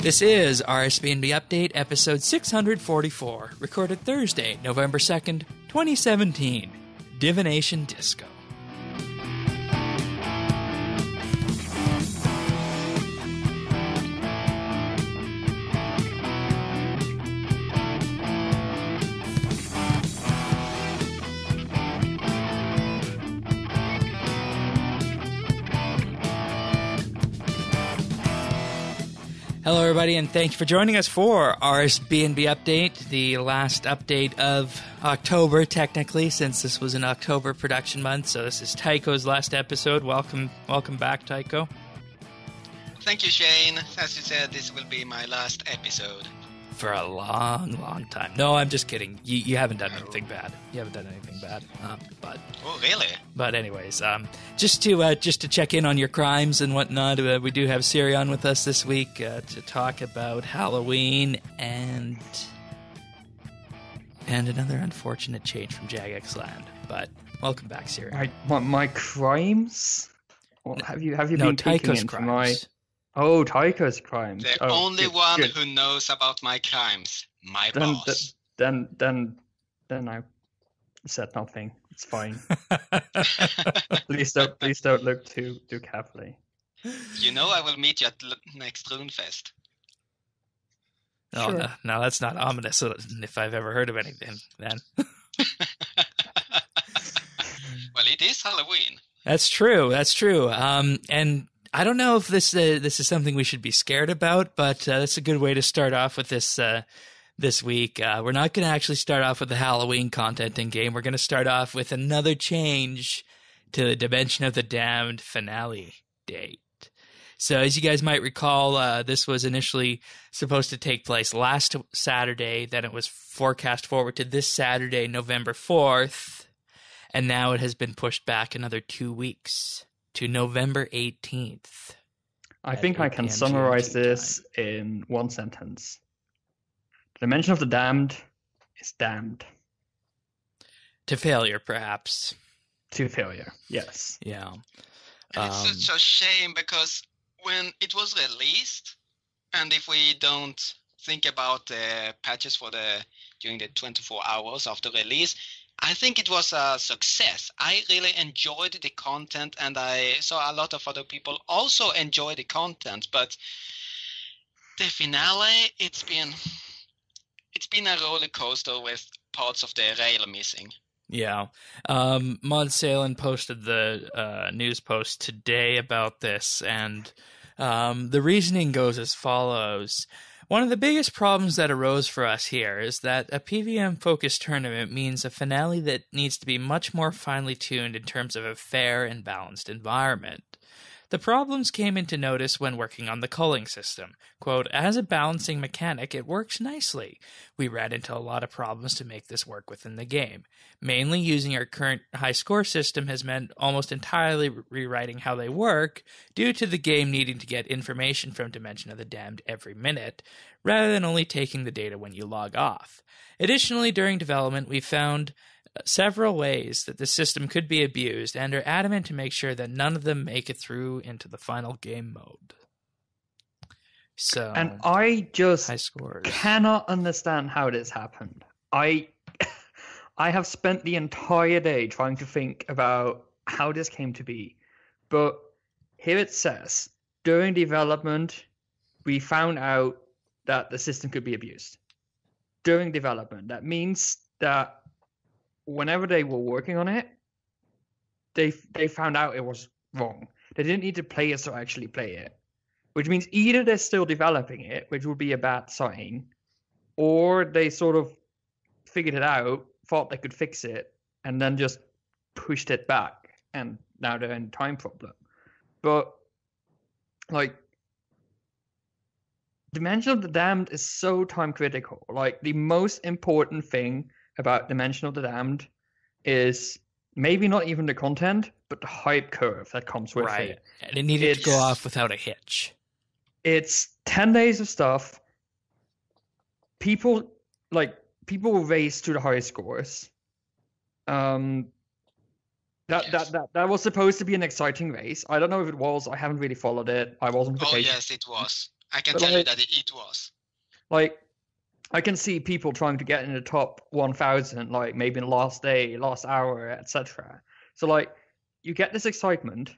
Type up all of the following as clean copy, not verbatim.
This is RSBANDB Update, episode 644, recorded Thursday, November 2nd, 2017. Divination Disco. Hello, everybody, and thank you for joining us for RSBANDB Update, the last update of October, technically, since this was an October production month. So this is Tycho's last episode. Welcome back, Tycho. Thank you, Shane. As you said, this will be my last episode. For a long, long time. No, I'm just kidding. You haven't done anything bad. You haven't done anything bad. But oh, really? But anyways, just to check in on your crimes and whatnot, we do have Sirion with us this week to talk about Halloween and another unfortunate change from Jagex Land. But welcome back, Sirion. My crimes? Well, have you been Tycho's peeking crimes. into my... Oh, Tycho's crimes. The only one who knows about my crimes. My boss. Then I said nothing. It's fine. Please don't look too carefully. You know I will meet you at next Runefest. Oh, Sure. no, that's not ominous if I've ever heard of anything, then. Well, it is Halloween. That's true. And I don't know if this is something we should be scared about, but that's a good way to start off with this week. We're not going to actually start off with the Halloween content in game. We're going to start off with another change to the Dimension of the Damned finale date. So as you guys might recall, this was initially supposed to take place last Saturday. Then it was forecast forward to this Saturday, November 4th. And now it has been pushed back another 2 weeks. To November 18th. I think I can summarize this in one sentence. The Dimension of the Damned is damned. To failure, perhaps. To failure, yes. Yeah. And it's such a shame because when it was released, and if we don't think about the patches during the 24 hours after release, I think it was a success. I really enjoyed the content, and I saw a lot of other people also enjoy the content. But the finale, it's been a roller coaster with parts of the rail missing. Yeah. Mod Salin posted the news post today about this, and the reasoning goes as follows. One of the biggest problems that arose for us here is that a PVM-focused tournament means a finale that needs to be much more finely tuned in terms of a fair and balanced environment. The problems came into notice when working on the culling system. Quote, as a balancing mechanic, it works nicely. We ran into a lot of problems to make this work within the game. Mainly using our current high score system has meant almost entirely rewriting how they work due to the game needing to get information from Dimension of the Damned every minute, rather than only taking the data when you log off. Additionally, during development, we found several ways that the system could be abused and are adamant to make sure that none of them make it through into the final game mode. So, and I just high scores. Cannot understand how this happened. I have spent the entire day trying to think about how this came to be, but here it says, during development, we found out that the system could be abused. During development, that means that whenever they were working on it, they found out it was wrong. They didn't need to play it to actually play it, which means either they're still developing it, which would be a bad sign, or they sort of figured it out, thought they could fix it, and then just pushed it back, and now they're in a time problem. But, like, Dimension of the Damned is so time critical. Like, the most important thing about Dimension of the Damned is maybe not even the content, but the hype curve that comes with it. And it needed to go off without a hitch. It's 10 days of stuff. People race to the high scores. That was supposed to be an exciting race. I don't know if it was. I haven't really followed it. I wasn't. Oh yes, it was. I can tell you that it was. Like, I can see people trying to get in the top 1,000, like maybe in the last day, last hour, etc. So like, you get this excitement,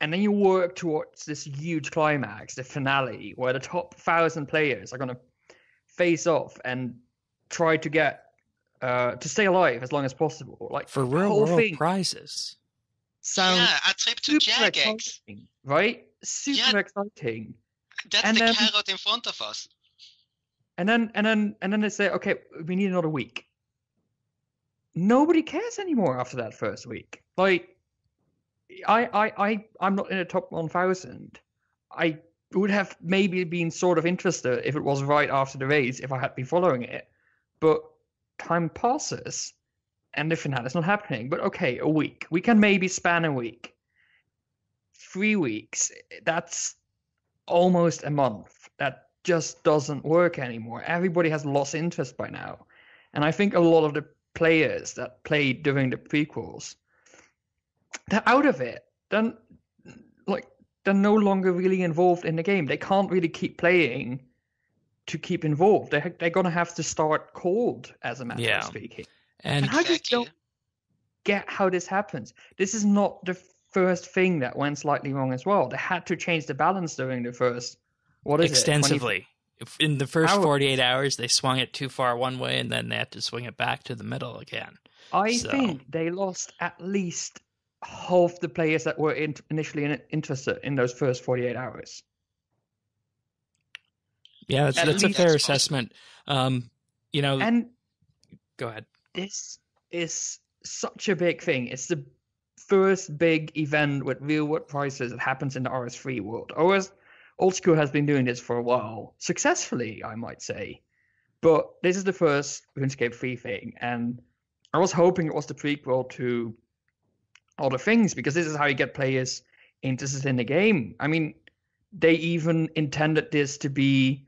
and then you work towards this huge climax, the finale, where the top 1,000 players are going to face off and try to get to stay alive as long as possible. Like, for the real whole world thing prizes. sounds a trip to super Jagex. exciting, right? Super exciting. That's And the then- carrot in front of us. And then they say, okay, we need another week. Nobody cares anymore after that first week. Like, I'm not in the top 1,000. I would have maybe been sort of interested if it was right after the race, if I had been following it. But time passes, and the finale is not happening. But okay, a week. We can maybe span a week. 3 weeks. That's almost a month. That just doesn't work anymore. Everybody has lost interest by now. And I think a lot of the players that played during the prequels, they're out of it. They're no longer really involved in the game. They can't really keep playing to keep involved. They're going to have to start cold, as a matter of speaking. And I just don't get how this happens. This is not the first thing that went slightly wrong as well. They had to change the balance during the first, extensively. In the first 48 hours, they swung it too far one way, and then they had to swing it back to the middle again. I think they lost at least half the players that were initially interested in those first 48 hours. Yeah, that's a fair assessment. And go ahead. This is such a big thing. It's the first big event with real world prizes that happens in the RS3 world. Old School has been doing this for a while, successfully, I might say. But this is the first RuneScape 3 thing, and I was hoping it was the prequel to other things, because this is how you get players interested in the game. I mean, they even intended this to be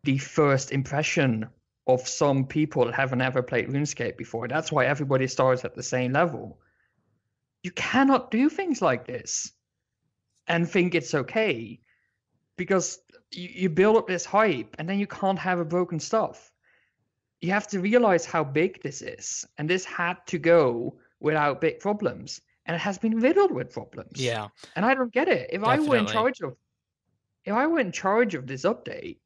the first impression of some people that haven't ever played RuneScape before. That's why everybody starts at the same level. You cannot do things like this and think it's okay, because you build up this hype and then you can't have a broken stuff. You have to realize how big this is, and this had to go without big problems, and it has been riddled with problems. Yeah, and I don't get it. If I were in charge of this update,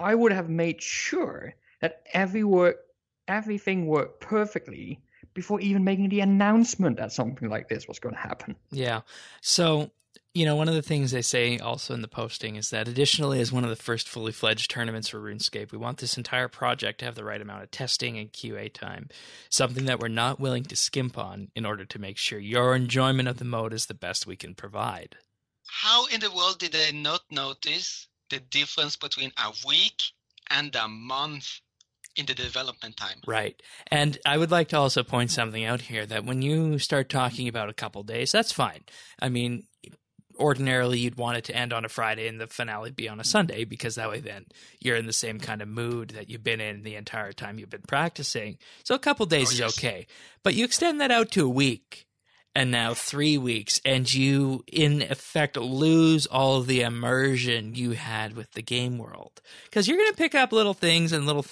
I would have made sure that everything worked perfectly before even making the announcement that something like this was going to happen. Yeah. So, one of the things they say also in the posting is that additionally, as one of the first fully fledged tournaments for RuneScape, we want this entire project to have the right amount of testing and QA time, something that we're not willing to skimp on in order to make sure your enjoyment of the mode is the best we can provide. How in the world did they not notice the difference between a week and a month in the development time? Right. And I would like to also point something out here, that when you start talking about a couple days, that's fine. I mean, ordinarily you'd want it to end on a Friday and the finale be on a Sunday, because that way then you're in the same kind of mood that you've been in the entire time you've been practicing. So a couple days is okay. But you extend that out to a week, and now 3 weeks, and you in effect lose all of the immersion you had with the game world, because you're going to pick up little things and little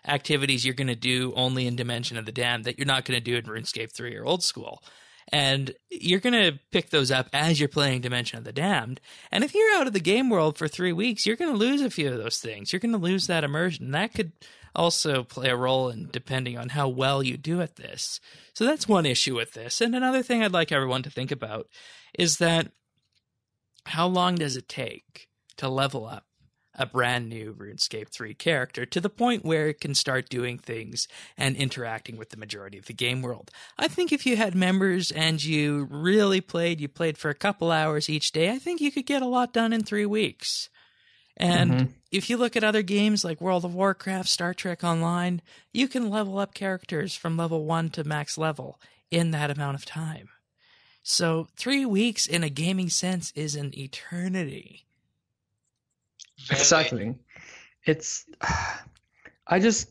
activities you're going to do only in Dimension of the Damned that you're not going to do in RuneScape 3 or Old School. And you're going to pick those up as you're playing Dimension of the Damned. And if you're out of the game world for 3 weeks, you're going to lose a few of those things. You're going to lose that immersion. That could also play a role in depending on how well you do at this. So that's one issue with this. And another thing I'd like everyone to think about is that how long does it take to level up a brand new RuneScape 3 character to the point where it can start doing things and interacting with the majority of the game world? I think if you had members and you really played, you played for a couple hours each day, I think you could get a lot done in 3 weeks. And if you look at other games like World of Warcraft, Star Trek Online, you can level up characters from level 1 to max level in that amount of time. So 3 weeks in a gaming sense is an eternity. Exactly. It's, I just,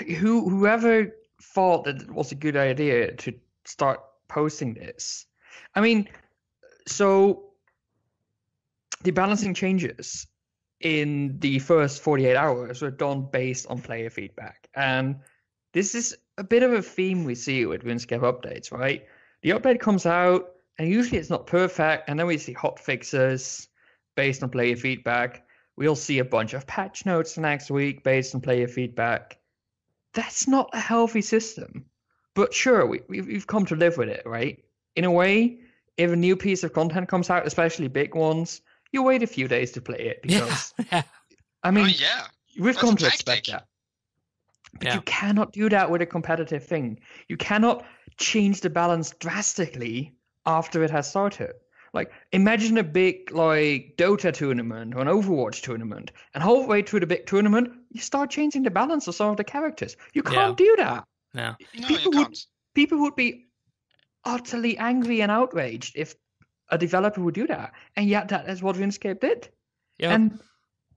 whoever thought that it was a good idea to start posting this. I mean, so the balancing changes in the first 48 hours were done based on player feedback. And this is a bit of a theme we see with RuneScape updates, right? The update comes out, and usually it's not perfect, and then we see hot fixes based on player feedback. We'll see a bunch of patch notes next week based on player feedback. That's not a healthy system. But sure, we've come to live with it, right? In a way, if a new piece of content comes out, especially big ones, you wait a few days to play it because, I mean, we've come to expect that. But you cannot do that with a competitive thing. You cannot change the balance drastically after it has started. Like, imagine a big, like, Dota tournament or an Overwatch tournament, and halfway through the big tournament, you start changing the balance of some of the characters. You can't do that. No, you can't. People would be utterly angry and outraged if a developer would do that. And yet that is what RuneScape did. Yep. And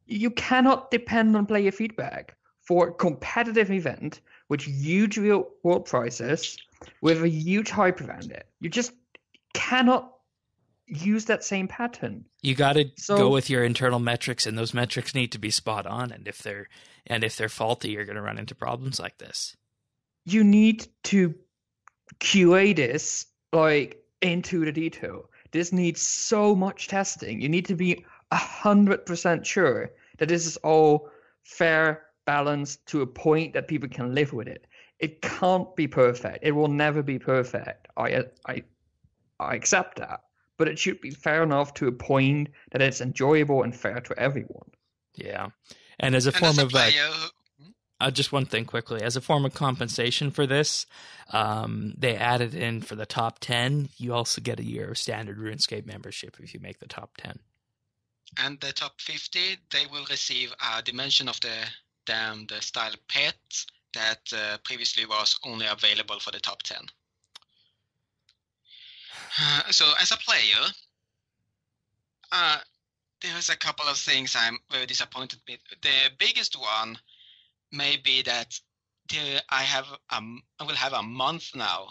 you cannot depend on player feedback for a competitive event with huge reward prizes, with a huge hype around it. You just cannot use that same pattern. You got to go with your internal metrics, and those metrics need to be spot on. And if they're faulty, you're going to run into problems like this. You need to QA this like into the detail. This needs so much testing. You need to be 100% sure that this is all fair, balanced to a point that people can live with it. It can't be perfect. It will never be perfect. I accept that. But it should be fair enough to a point that it's enjoyable and fair to everyone. Yeah. And as a form of just one thing quickly, as a form of compensation for this, they added in for the top 10, you also get a year of standard RuneScape membership if you make the top 10. And the top 50, they will receive a Dimension of the Damned style pet that previously was only available for the top 10. So as a player, there's a couple of things I'm very disappointed with. The biggest one may be that I will have a month now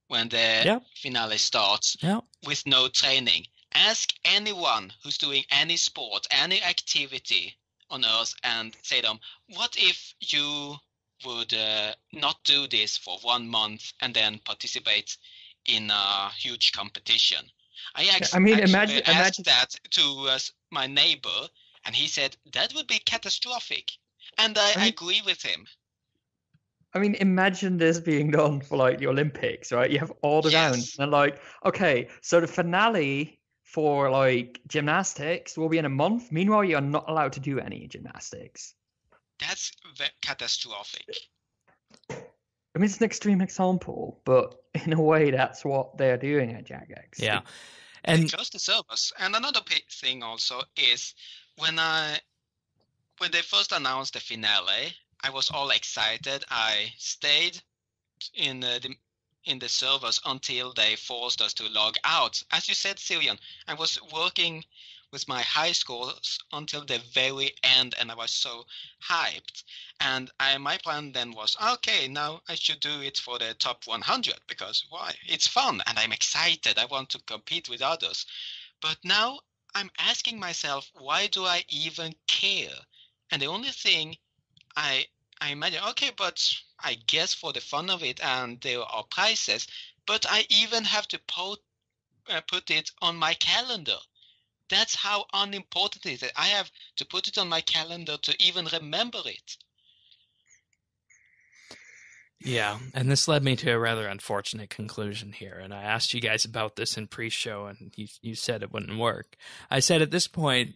when the finale starts with no training. Ask anyone who's doing any sport, any activity on Earth, and say to them, what if you would not do this for 1 month and then participate in a huge competition? Imagine that to my neighbor, and he said that would be catastrophic, and I agree with him. I mean, imagine this being done for like the Olympics, right? You have all the rounds, and like, okay, so the finale for like gymnastics will be in a month. Meanwhile, you're not allowed to do any gymnastics. That's catastrophic. I mean, it's an extreme example, but in a way, that's what they're doing at Jagex. Yeah. And they closed the servers. And another thing also is when they first announced the finale, I was all excited. I stayed in the servers until they forced us to log out. As you said, Cillian, I was working with my high scores until the very end, and I was so hyped. And my plan then was, okay, now I should do it for the top 100, because why? It's fun, and I'm excited. I want to compete with others. But now I'm asking myself, why do I even care? And the only thing I imagine, okay, but I guess for the fun of it, and there are prizes, but I even have to put it on my calendar. That's how unimportant it is. I have to put it on my calendar to even remember it. Yeah, and this led me to a rather unfortunate conclusion here. And I asked you guys about this in pre-show, and you said it wouldn't work. I said at this point,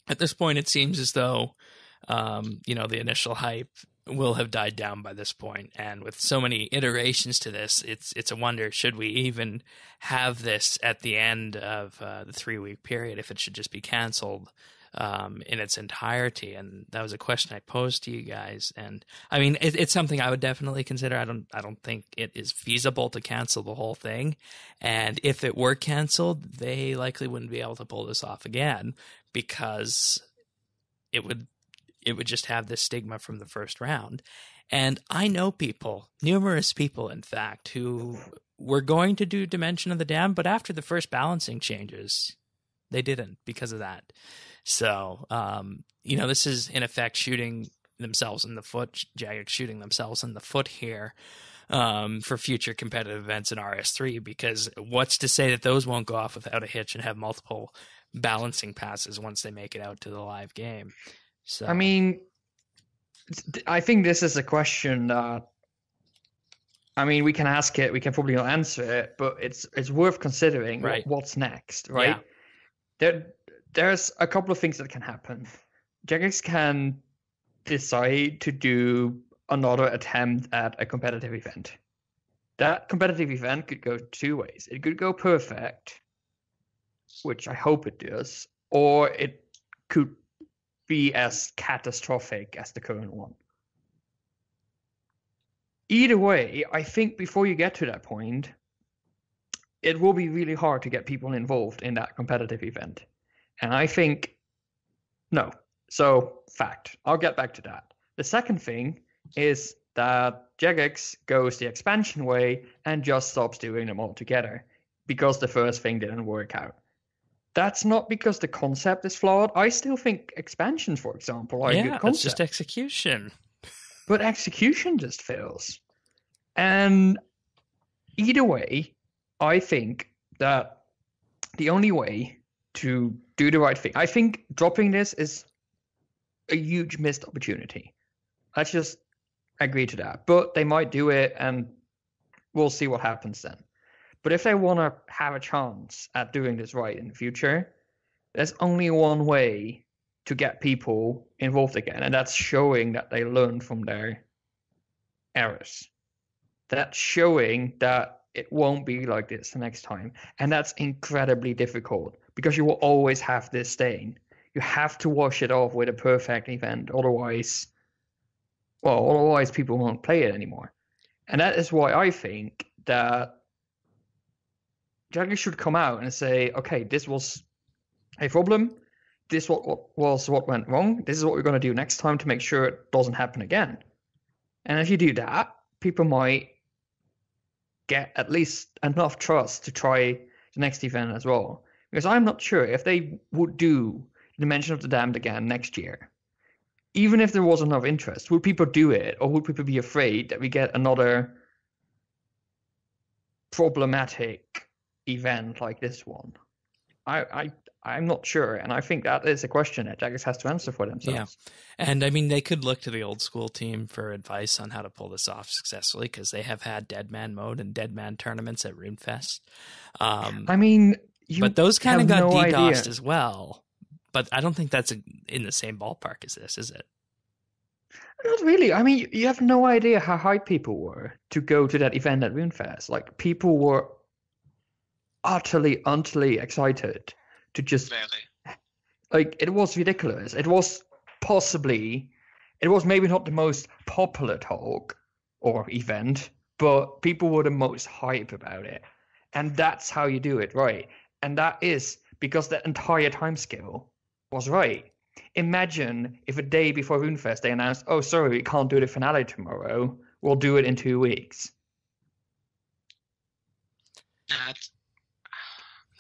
it seems as though, the initial hype will have died down by this point. And with so many iterations to this, it's a wonder, should we even have this at the end of the 3-week period, if it should just be canceled in its entirety? And that was a question I posed to you guys. And I mean, it's something I would definitely consider. I don't think it is feasible to cancel the whole thing. And if it were canceled, they likely wouldn't be able to pull this off again, because it would just have this stigma from the first round. And I know people, numerous people, in fact, who were going to do Dimension of the Damned, but after the first balancing changes, They didn't because of that. So, this is in effect shooting themselves in the foot. Jagex shooting themselves in the foot here for future competitive events in RS3, because what's to say that those won't go off without a hitch and have multiple balancing passes once they make it out to the live game. So, I mean, I think this is a question that, we can ask it, we can probably not answer it, but it's worth considering. Right. What's next, right? Yeah. There's a couple of things that can happen. Jagex can decide to do another attempt at a competitive event. That competitive event could go two ways. It could go perfect, which I hope it does, or it could be as catastrophic as the current one. Either way, I think before you get to that point, it will be really hard to get people involved in that competitive event. And I think, no. So, fact. I'll get back to that. The second thing is that Jagex goes the expansion way and just stops doing them all together because the first thing didn't work out. That's not because the concept is flawed. I still think expansions, for example, are a good concept. It's just execution. But execution just fails. And either way, I think that the only way to do the right thing, I think dropping this is a huge missed opportunity. Let's just agree to that. But they might do it, and we'll see what happens then. But if they want to have a chance at doing this right in the future, there's only one way to get people involved again, and that's showing that they learned from their errors. That's showing that it won't be like this the next time. And that's incredibly difficult because you will always have this stain. You have to wash it off with a perfect event. Otherwise people won't play it anymore. And that is why I think that Jagex should come out and say, okay, this was a problem. This was what went wrong. This is what we're going to do next time to make sure it doesn't happen again. And if you do that, people might get at least enough trust to try the next event as well. Because I'm not sure if they would do Dimension of the Damned again next year, even if there was enough interest, would people do it, or would people be afraid that we get another problematic event like this one? I'm not sure, and I think that is a question that Jagex has to answer for themselves. Yeah, and they could look to the old school team for advice on how to pull this off successfully, because they have had Dead Man mode and Dead Man tournaments at RuneFest. But those kind of got DDoSed as well. But I don't think that's in the same ballpark as this, is it? Not really. You have no idea how hyped people were to go to that event at RuneFest. Like, people were utterly excited to just it was ridiculous. It was maybe not the most popular talk or event, but people were the most hype about it. And that's how you do it right. And that is because the entire timescale was right. Imagine if a day before RuneFest they announced, oh, sorry, we can't do the finale tomorrow. We'll do it in 2 weeks.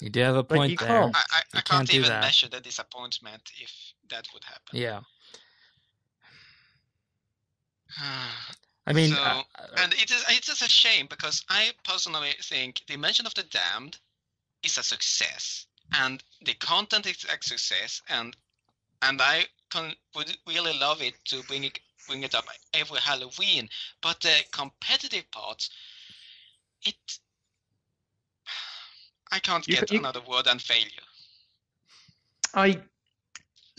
You do have a point there. I can't even measure the disappointment if that would happen. Yeah. And it's just a shame, because I personally think Dimension of the Damned is a success, and the content is a success, and I would really love it to bring it up every Halloween. But the competitive parts, I can't get another word than failure.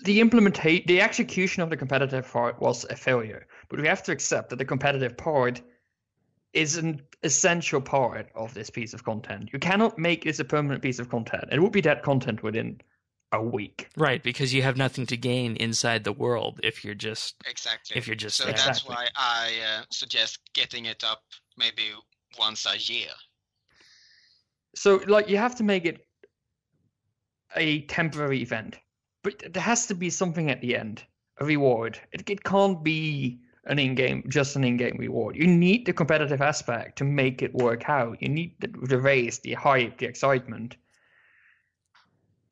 The execution of the competitive part was a failure, but we have to accept that the competitive part is an essential part of this piece of content. You cannot make this a permanent piece of content. It would be dead content within a week. Right, because you have nothing to gain inside the world if you're just so there. That's why I suggest getting it up maybe once a year. So, you have to make it a temporary event, but there has to be something at the end, a reward. It can't be just an in-game reward. You need the competitive aspect to make it work out. You need the race, the hype, the excitement.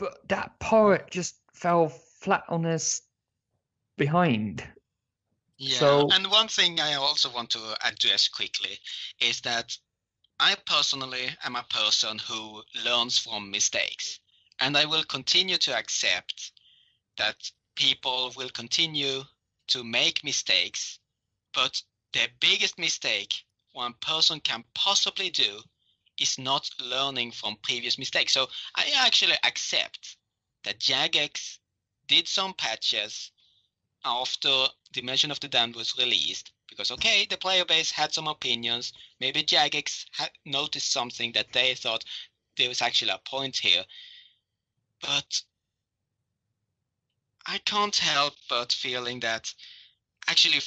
but that pirate just fell flat on his behind. Yeah, So, and one thing I also want to address quickly is that I personally am a person who learns from mistakes, and I will continue to accept that people will continue to make mistakes, but the biggest mistake one person can possibly do is not learning from previous mistakes. So I actually accept that Jagex did some patches after Dimension of the Damned was released, because okay, the player base had some opinions. Maybe Jagex had noticed something that they thought there was actually a point here. But I can't help but feeling that actually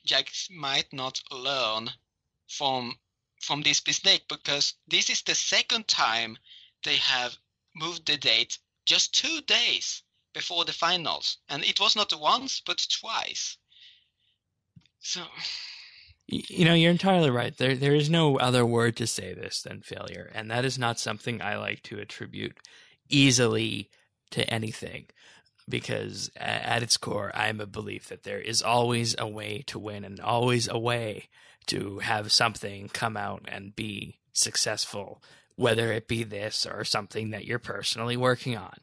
Jagex might not learn from this mistake, because this is the second time they have moved the date just 2 days before the finals, and it was not once but twice. So you're entirely right. There is no other word to say this than failure, and that is not something I like to attribute easily to anything, because at its core, I'm a belief that there is always a way to win and always a way to have something come out and be successful, whether it be this or something that you're personally working on.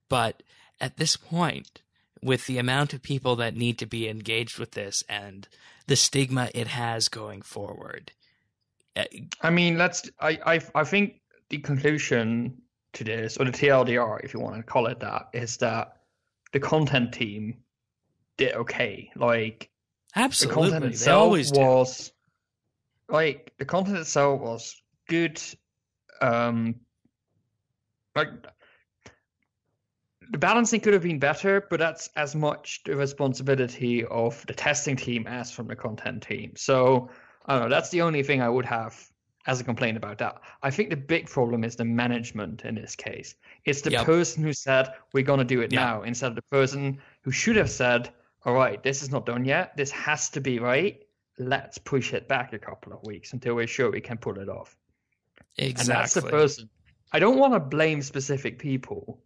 But at this point, with the amount of people that need to be engaged with this and the stigma it has going forward. I mean, I think the conclusion to this, or the TLDR, if you want to call it that, is that the content team did okay. Like, absolutely, the content itself always was like the content itself was good. Like, the balancing could have been better, but that's as much the responsibility of the testing team as from the content team. So I don't know. That's the only thing I would have as a complaint about that. I think the big problem is the management in this case. It's the person who said, we're going to do it now, instead of the person who should have said, all right, this is not done yet. This has to be right. Let's push it back a couple of weeks until we're sure we can pull it off. Exactly. And that's the person. I don't want to blame specific people,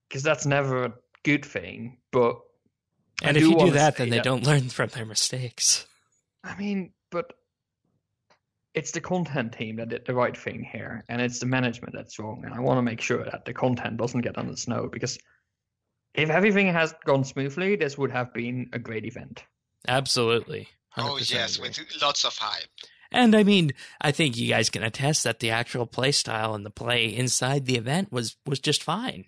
because that's never a good thing. But and if you do that, then they don't learn from their mistakes. I mean, but it's the content team that did the right thing here, and it's the management that's wrong. And I want to make sure that the content doesn't get under the snow, because if everything has gone smoothly, this would have been a great event. Absolutely. Oh yes, agree. With lots of hype. And I mean, I think you guys can attest that the actual play style and the play inside the event was just fine.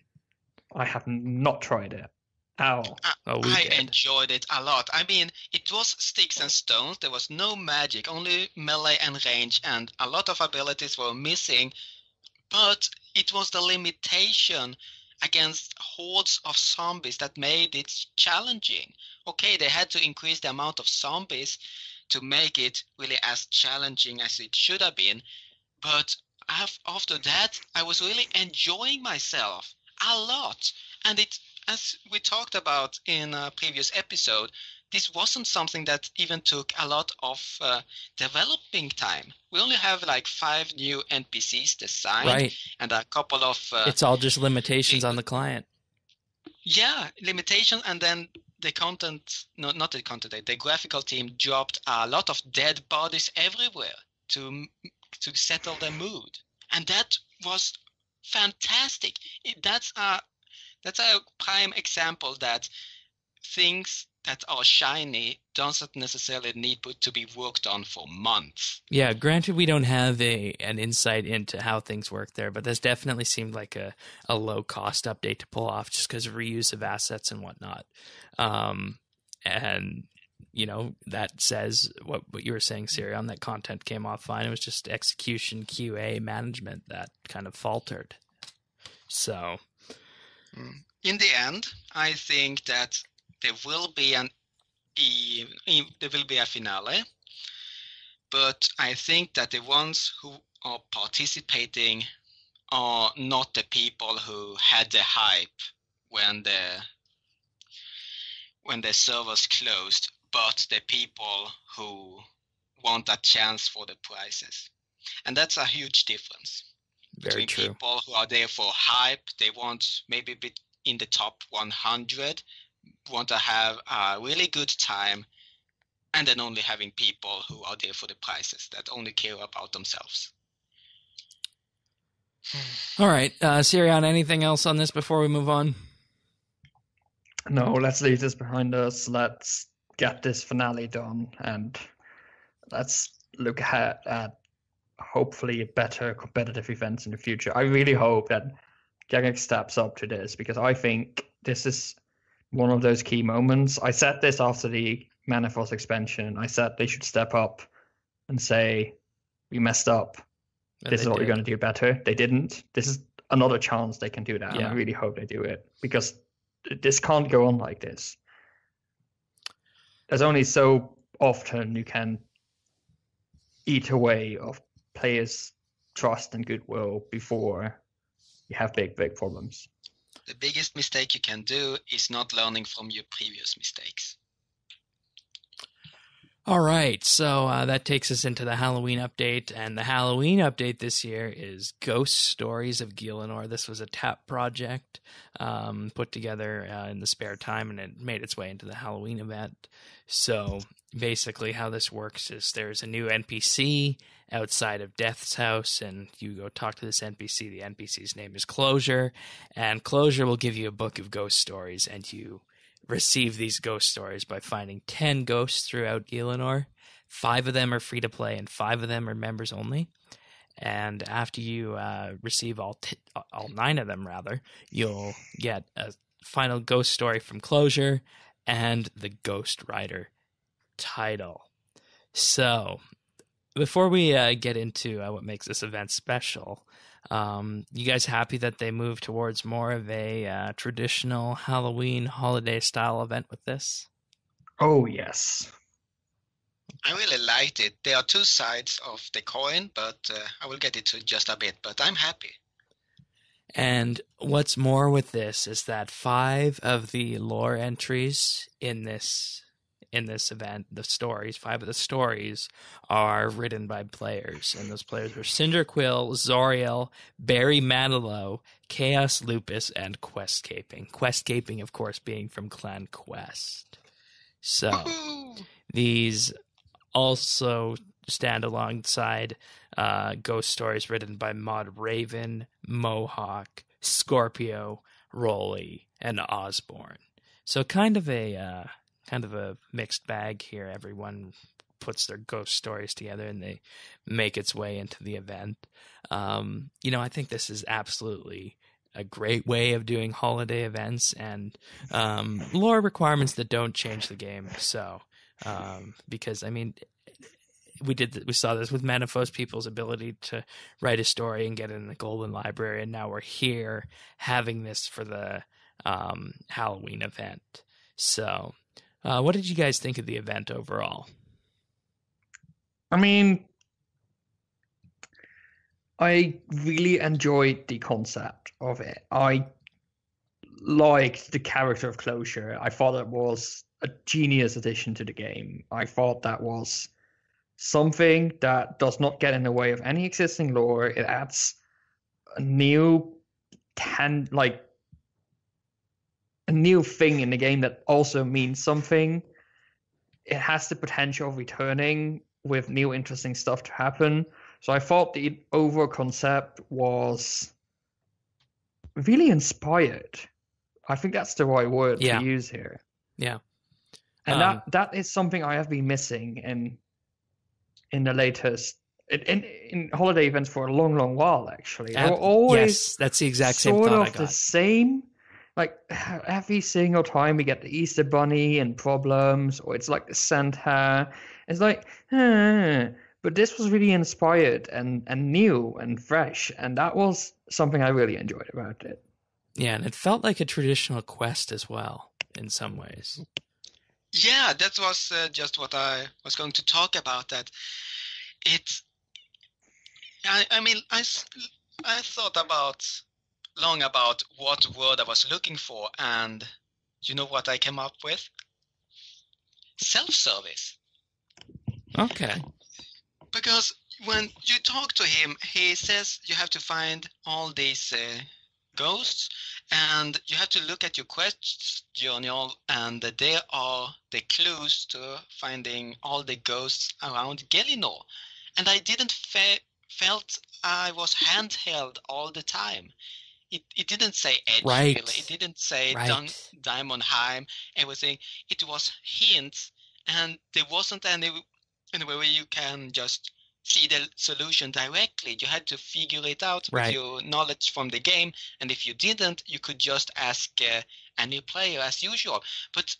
I have not tried it at all. I enjoyed it a lot. I mean, it was sticks and stones. There was no magic, only melee and range, and a lot of abilities were missing. But it was the limitation against hordes of zombies that made it challenging. Okay, they had to increase the amount of zombies to make it really as challenging as it should have been. But after that, I was really enjoying myself a lot. And it, as we talked about in a previous episode, this wasn't something that even took a lot of developing time. We only have like 5 new NPCs designed, right, and a couple of... it's all just limitations on the client. Yeah, limitations, and then the content, no, not the content, the graphical team dropped a lot of dead bodies everywhere to settle the mood. And that was fantastic. That's a prime example that things that are shiny doesn't necessarily need to be worked on for months. Yeah, granted we don't have an insight into how things work there, but this definitely seemed like a low-cost update to pull off just because of reuse of assets and whatnot. And, you know, that says what you were saying, Sirion, that content came off fine. It was just execution, QA, management that kind of faltered. So... in the end, I think that there will be a finale, but I think that the ones who are participating are not the people who had the hype when the servers closed, but the people who want a chance for the prizes. And that's a huge difference. Very true. People who are there for hype. They want maybe be in the top 100, want to have a really good time, and then only having people who are there for the prizes that only care about themselves. All right, Sirion, anything else on this before we move on? No, let's leave this behind us. Let's get this finale done, and let's look ahead at hopefully better competitive events in the future. I really hope that Jagex steps up to this, because I think this is one of those key moments. I said this after the Manifold expansion. I said they should step up and say, we messed up. This is what we're going to do better. They didn't. This is another chance they can do that. And I really hope they do it, because this can't go on like this. There's only so often you can eat away of players' trust and goodwill before you have big problems. The biggest mistake you can do is not learning from your previous mistakes. All right, so that takes us into the Halloween update, and the Halloween update this year is Ghost Stories of Gielinor. This was a TAP project put together in the spare time, and it made its way into the Halloween event. So basically how this works is there's a new NPC outside of Death's house, and you go talk to this NPC. The NPC's name is Closure, and Closure will give you a book of ghost stories, and you receive these ghost stories by finding 10 ghosts throughout Gielinor. 5 of them are free to play, and 5 of them are members only. And after you receive all 9 of them, you'll get a final ghost story from Closure and the Ghost Rider title. So, before we get into what makes this event special, you guys happy that they moved towards more of a traditional Halloween holiday-style event with this? Oh, yes. I really liked it. There are 2 sides of the coin, but I will get into just a bit, but I'm happy. And what's more with this is that 5 of the lore entries in this event, the stories, 5 of the stories are written by players, and those players are Cinderquill, Zoriel, Barry Manilow, Chaos Lupus, and Questcaping. Questcaping, of course, being from Clan Quest. So these also stand alongside ghost stories written by Maud Raven, Mohawk, Scorpio, Rolly, and Osborne. So kind of a mixed bag here. Everyone puts their ghost stories together and they make its way into the event. I think this is absolutely a great way of doing holiday events and lore requirements that don't change the game. So, because we saw this with Manifold People's ability to write a story and get it in the Golden Library, and now we're here having this for the Halloween event. So, what did you guys think of the event overall? I really enjoyed the concept of it. I liked the character of Closure. I thought it was a genius addition to the game. I thought that was something that does not get in the way of any existing lore. It adds a new thing in the game that also means something. It has the potential of returning with new interesting stuff to happen. So I thought the overall concept was really inspired. I think that's the right word to use here. Yeah. And that is something I have been missing in the latest in holiday events for a long while, actually. They were always that's the exact same thought I got. The same. Like every single time we get the Easter Bunny and problems, or it's like the Santa. It's like, but this was really inspired and new and fresh, and that was something I really enjoyed about it. Yeah, and it felt like a traditional quest as well in some ways. Yeah, that was just what I was going to talk about. That it's. I thought long about what word I was looking for, and you know what I came up with? Self-service. Okay. Because when you talk to him, he says you have to find all these ghosts, and you have to look at your quest journal, and there are the clues to finding all the ghosts around Gielinor. And I didn't felt I was handheld all the time. It didn't say Edgefield. Right. It didn't say Right. Diamondheim. Everything. It was hints, and there wasn't any where you can just see the solution directly. You had to figure it out with Right. your knowledge from the game, and if you didn't, you could just ask a new player as usual. But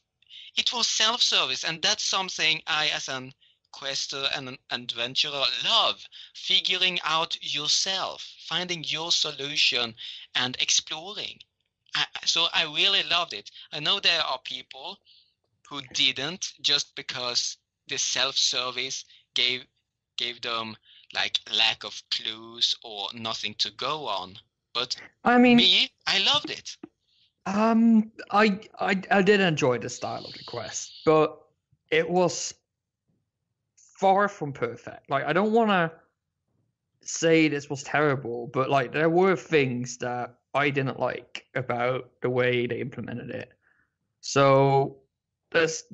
it was self-service, and that's something I, as an quester and an adventurer, love. Figuring out yourself, finding your solution, and exploring. So I really loved it. I know there are people who didn't, just because the self-service gave them like lack of clues or nothing to go on. But I mean, me, I loved it. I did enjoy the style of the quest, but it was far from perfect. Like, I don't want to say this was terrible, but like there were things that I didn't like about the way they implemented it. So there's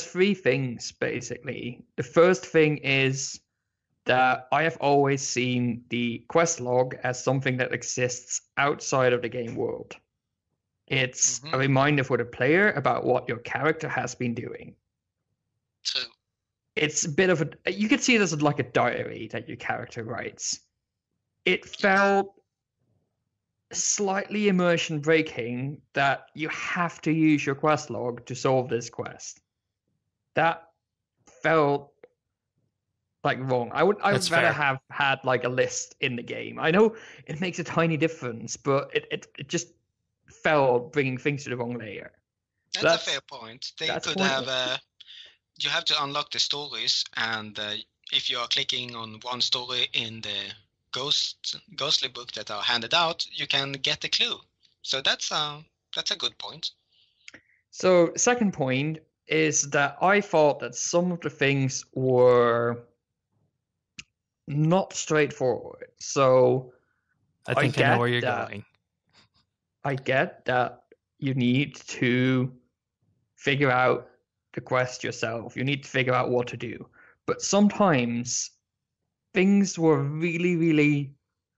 three things basically. The first thing is that I have always seen the quest log as something that exists outside of the game world. It's a reminder for the player about what your character has been doing. True. It's a bit of a, you could see it as like a diary that your character writes. It felt slightly immersion breaking that you have to use your quest log to solve this quest. That felt like wrong. I would rather have had like a list in the game. I know it makes a tiny difference, but it just felt bringing things to the wrong layer. That's a fair point. They could have you have to unlock the stories, and if you are clicking on one story in the ghostly book that are handed out, you can get the clue. So that's a good point. So second point is that I thought that some of the things were not straightforward. So I think I know where you're going. I get that you need to figure out the quest yourself. You need to figure out what to do. But sometimes things were really, really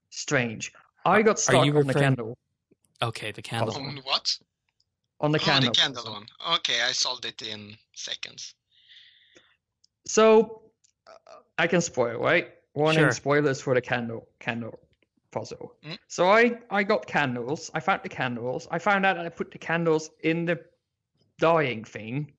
strange. I got stuck on the candle. Okay, the candle. On what? On the candle. Oh, the candle one. Okay, I solved it in seconds. So I can spoil, right? Warning, spoilers for the candle puzzle. So I got candles. I found the candles. I found out that I put the candles in the dying thing,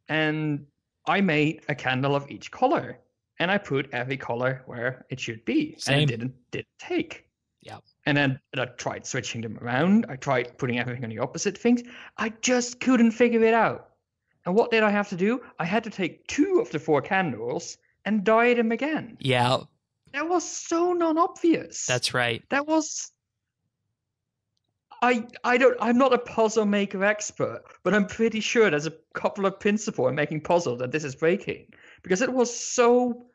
and I made a candle of each color, and I put every color where it should be. Same. And it didn't take. Yeah. And then I tried switching them around. I tried putting everything on the opposite things. I just couldn't figure it out. And what did I have to do? I had to take 2 of the 4 candles and dye them again. Yeah. That was so non-obvious. That's right. That was... I'm not a puzzle maker expert, but I'm pretty sure there's a couple of principles in making puzzles that this is breaking. Because it was so...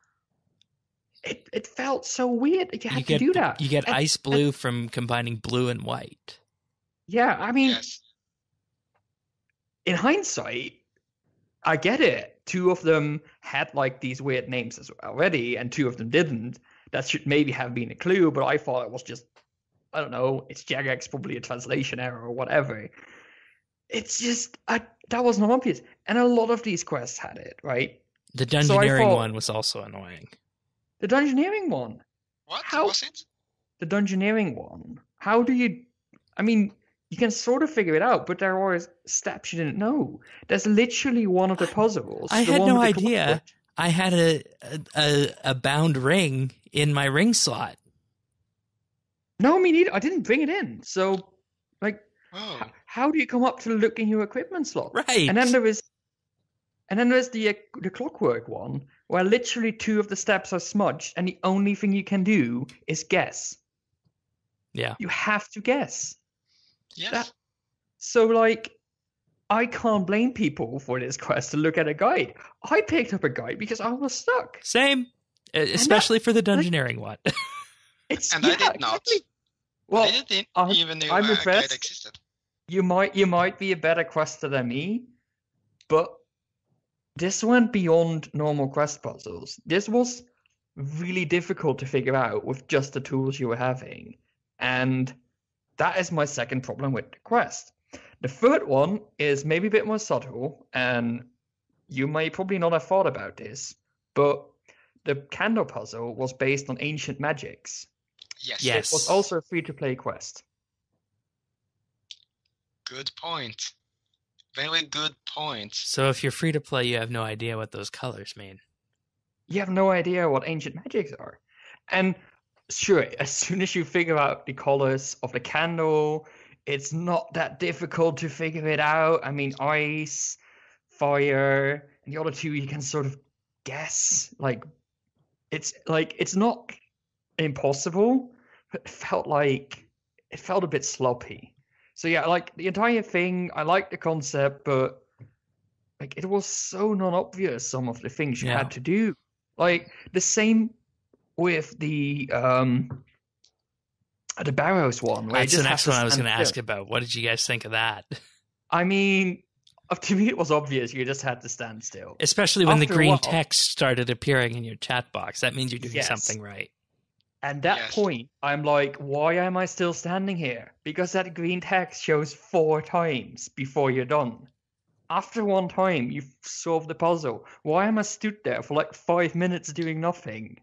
It felt so weird that you had to do that. You get ice blue from combining blue and white. Yeah, I mean... Yes. In hindsight, I get it. 2 of them had like these weird names already, and 2 of them didn't. That should maybe have been a clue, but I thought it was just... I don't know, it's Jagex, probably a translation error or whatever. It's just, that was not obvious. And a lot of these quests had it, right? The dungeoneering one was also annoying. The dungeoneering one? What was it? The dungeoneering one. How do you... I mean, you can sort of figure it out, but there are steps you didn't know. There's literally one of the puzzles. I had no idea. I had a bound ring in my ring slot. No, me neither. I didn't bring it in. So, like, how do you come up to look in your equipment slot? Right. And then there's the clockwork one, where literally 2 of the steps are smudged, and the only thing you can do is guess. Yeah. You have to guess. Yes. So, like, I can't blame people for this quest to look at a guide. I picked up a guide because I was stuck. Same. Especially for the dungeoneering one. And I did not. Exactly. Well, I didn't even know I'm a guide impressed. existed. You might be a better quester than me, but this went beyond normal quest puzzles. This was really difficult to figure out with just the tools you were having. And that is my second problem with the quest. The third one is maybe a bit more subtle, and you may probably not have thought about this, but the candle puzzle was based on ancient magics. Yes. It was also a free-to-play quest. Good point. Very good point. So if you're free to play, you have no idea what those colors mean. You have no idea what ancient magics are. And sure, as soon as you figure out the colors of the candle, it's not that difficult to figure it out. I mean, ice, fire, and the other two you can sort of guess. It's not impossible, but it felt a bit sloppy. So yeah, like the entire thing, I like the concept, but like it was so non-obvious some of the things you had to do. Like the same with the Barrows one. Where That's you just the next have to one I was going to stand ask still. about. What did you guys think of that? I mean, to me it was obvious. You just had to stand still. Especially when After the a green while- text started appearing in your chat box. That means you're doing Yes. something right. At that Yes. point, I'm like, why am I still standing here? Because that green text shows 4 times before you're done. After one time, you've solved the puzzle. Why am I stood there for like 5 minutes doing nothing?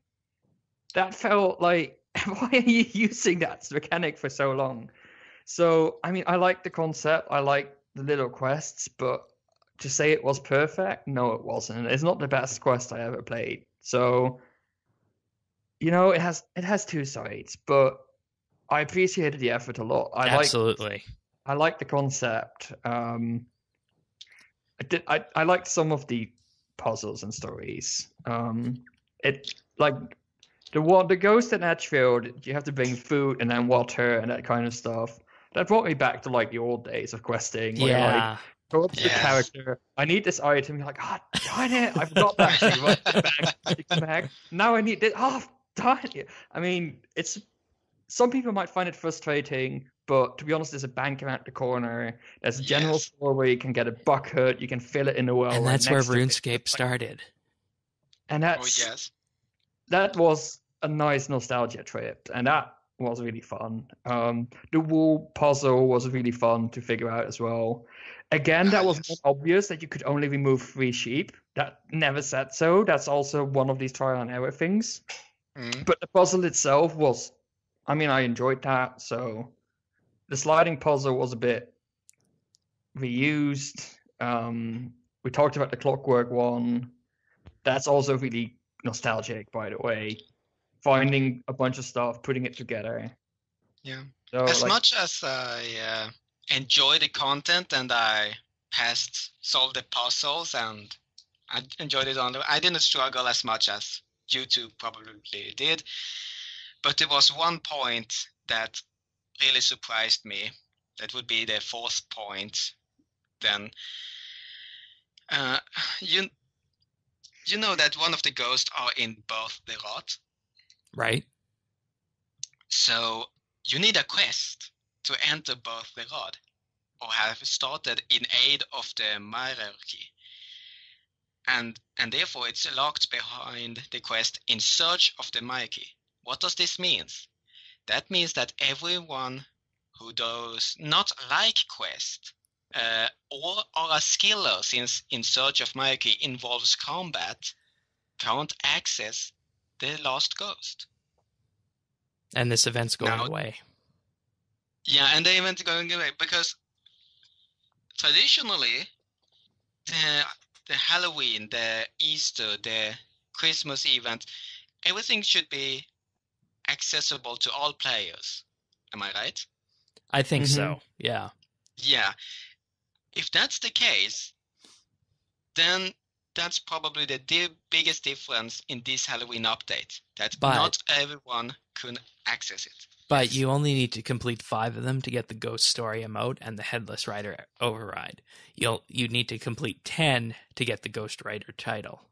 That felt like, why are you using that mechanic for so long? So, I mean, I like the concept. I like the little quests, but to say it was perfect, no, it wasn't. It's not the best quest I ever played. So, you know, it has two sides, but I appreciated the effort a lot. Absolutely. I like the concept. I liked some of the puzzles and stories. It like the ghost in Edgefield. You have to bring food and then water and that kind of stuff. That brought me back to like the old days of questing. Where you're like, go up to the Yes. character. I need this item. You're like, ah, darn it! I forgot that. You run back. Now I need this. Oh, darn it! I mean, it's some people might find it frustrating, but to be honest, there's a bank around the corner. There's a general Yes. store where you can get a bucket. You can fill it in the well. And right that's where next to it. RuneScape started. And Oh, yes. that was a nice nostalgia trip, and that was really fun. The wool puzzle was really fun to figure out as well. Again, that was yes. not obvious that you could only remove 3 sheep. That never said so. That's also one of these trial and error things. Mm. But the puzzle itself was, I mean, I enjoyed that. So the sliding puzzle was a bit reused. We talked about the clockwork one. That's also really nostalgic, by the way. Finding a bunch of stuff, putting it together. Yeah. So, As like, much as I enjoy the content and I solved the puzzles and I enjoyed it I didn't struggle as much as you two probably did. But there was one point that really surprised me. That would be the 4th point. Then, you know that one of the ghosts are in both the rot. Right? So you need a quest to enter both the rod, or have started in aid of the hierarchy. And therefore it's locked behind the quest in search of the hierarchy. What does this mean? That means that everyone who does not like quest or are a skiller, since in search of hierarchy involves combat, can't access the last ghost. And this event's going Now- away. Yeah, and the event going away because traditionally the Halloween, the Easter, the Christmas event, everything should be accessible to all players. Am I right? I think so. Yeah. Yeah. If that's the case, then that's probably the biggest difference in this Halloween update. That But- not everyone can access it. But you only need to complete 5 of them to get the Ghost Story emote and the Headless Rider override. You need to complete 10 to get the Ghost Rider title.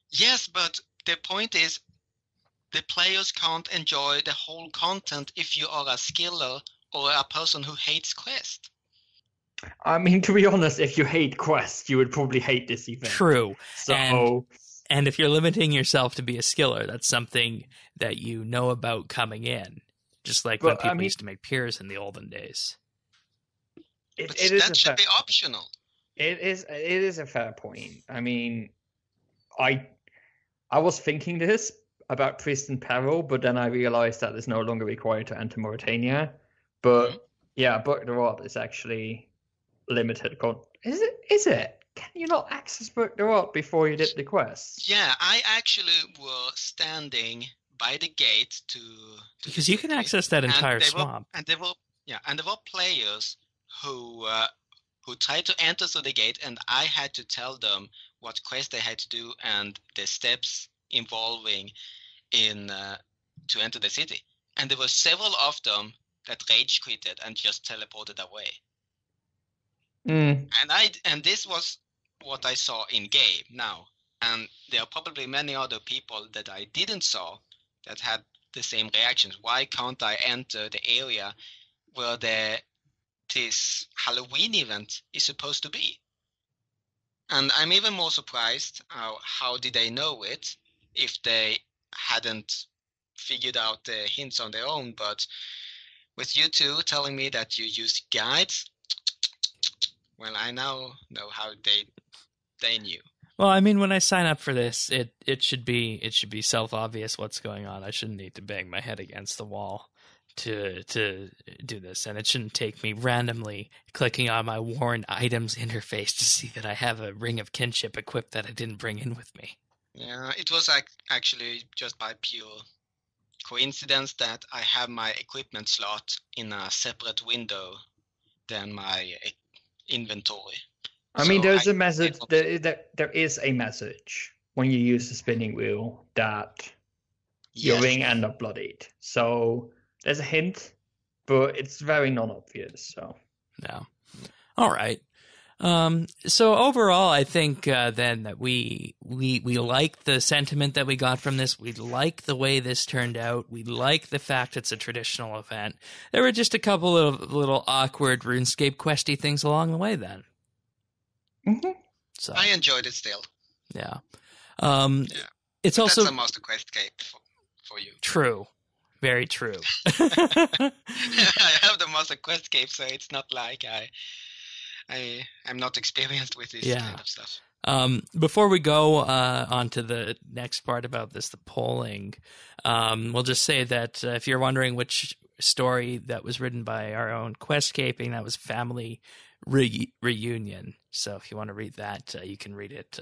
Yes, but the point is, the players can't enjoy the whole content if you are a skiller or a person who hates Quest. I mean, to be honest, if you hate Quest, you would probably hate this event. True. So, and if you're limiting yourself to be a skiller, that's something that you know about coming in. Just like when people used to make peers in the olden days. That should be optional. It is a fair point. I mean, I was thinking this about Priest and Peril, but then I realized that it's no longer required to enter Mauritania. But yeah, Book the Rot is actually limited. Is it? Can you not access Book the Rot before you did the quest? Yeah, I actually were standing by the gate to because you can access that entire swamp. And there were players who tried to enter through the gate, and I had to tell them what quest they had to do and the steps involving in to enter the city. And there were several of them that rage quitted and just teleported away. And this was what I saw in game now. And there are probably many other people that I didn't saw that had the same reactions. Why can't I enter the area where this Halloween event is supposed to be? And I'm even more surprised how did they know it if they hadn't figured out the hints on their own. But with you two telling me that you use guides, well, I now know how they knew. Well, I mean, when I sign up for this, it should be self-obvious what's going on. I shouldn't need to bang my head against the wall to do this, and it shouldn't take me randomly clicking on my worn items interface to see that I have a ring of kinship equipped that I didn't bring in with me. Yeah, it was actually just by pure coincidence that I have my equipment slot in a separate window than my inventory. I mean, there's a message. There is a message when you use the spinning wheel that your ring end up bloodied. So there's a hint, but it's very non-obvious. So no, all right. So overall, I think then that we like the sentiment that we got from this. We like the way this turned out. We like the fact it's a traditional event. There were just a couple of little awkward RuneScape questy things along the way then. Mm-hmm. So I enjoyed it still. Yeah. It's also that's a Master Quest cape for you. True. Very true. I have the Master Quest cape, so it's not like I'm not experienced with this kind of stuff. Before we go on to the next part about this, the polling, we'll just say that if you're wondering which story that was written by our own Quest Caping, that was Family Reunion. So if you want to read that, you can read it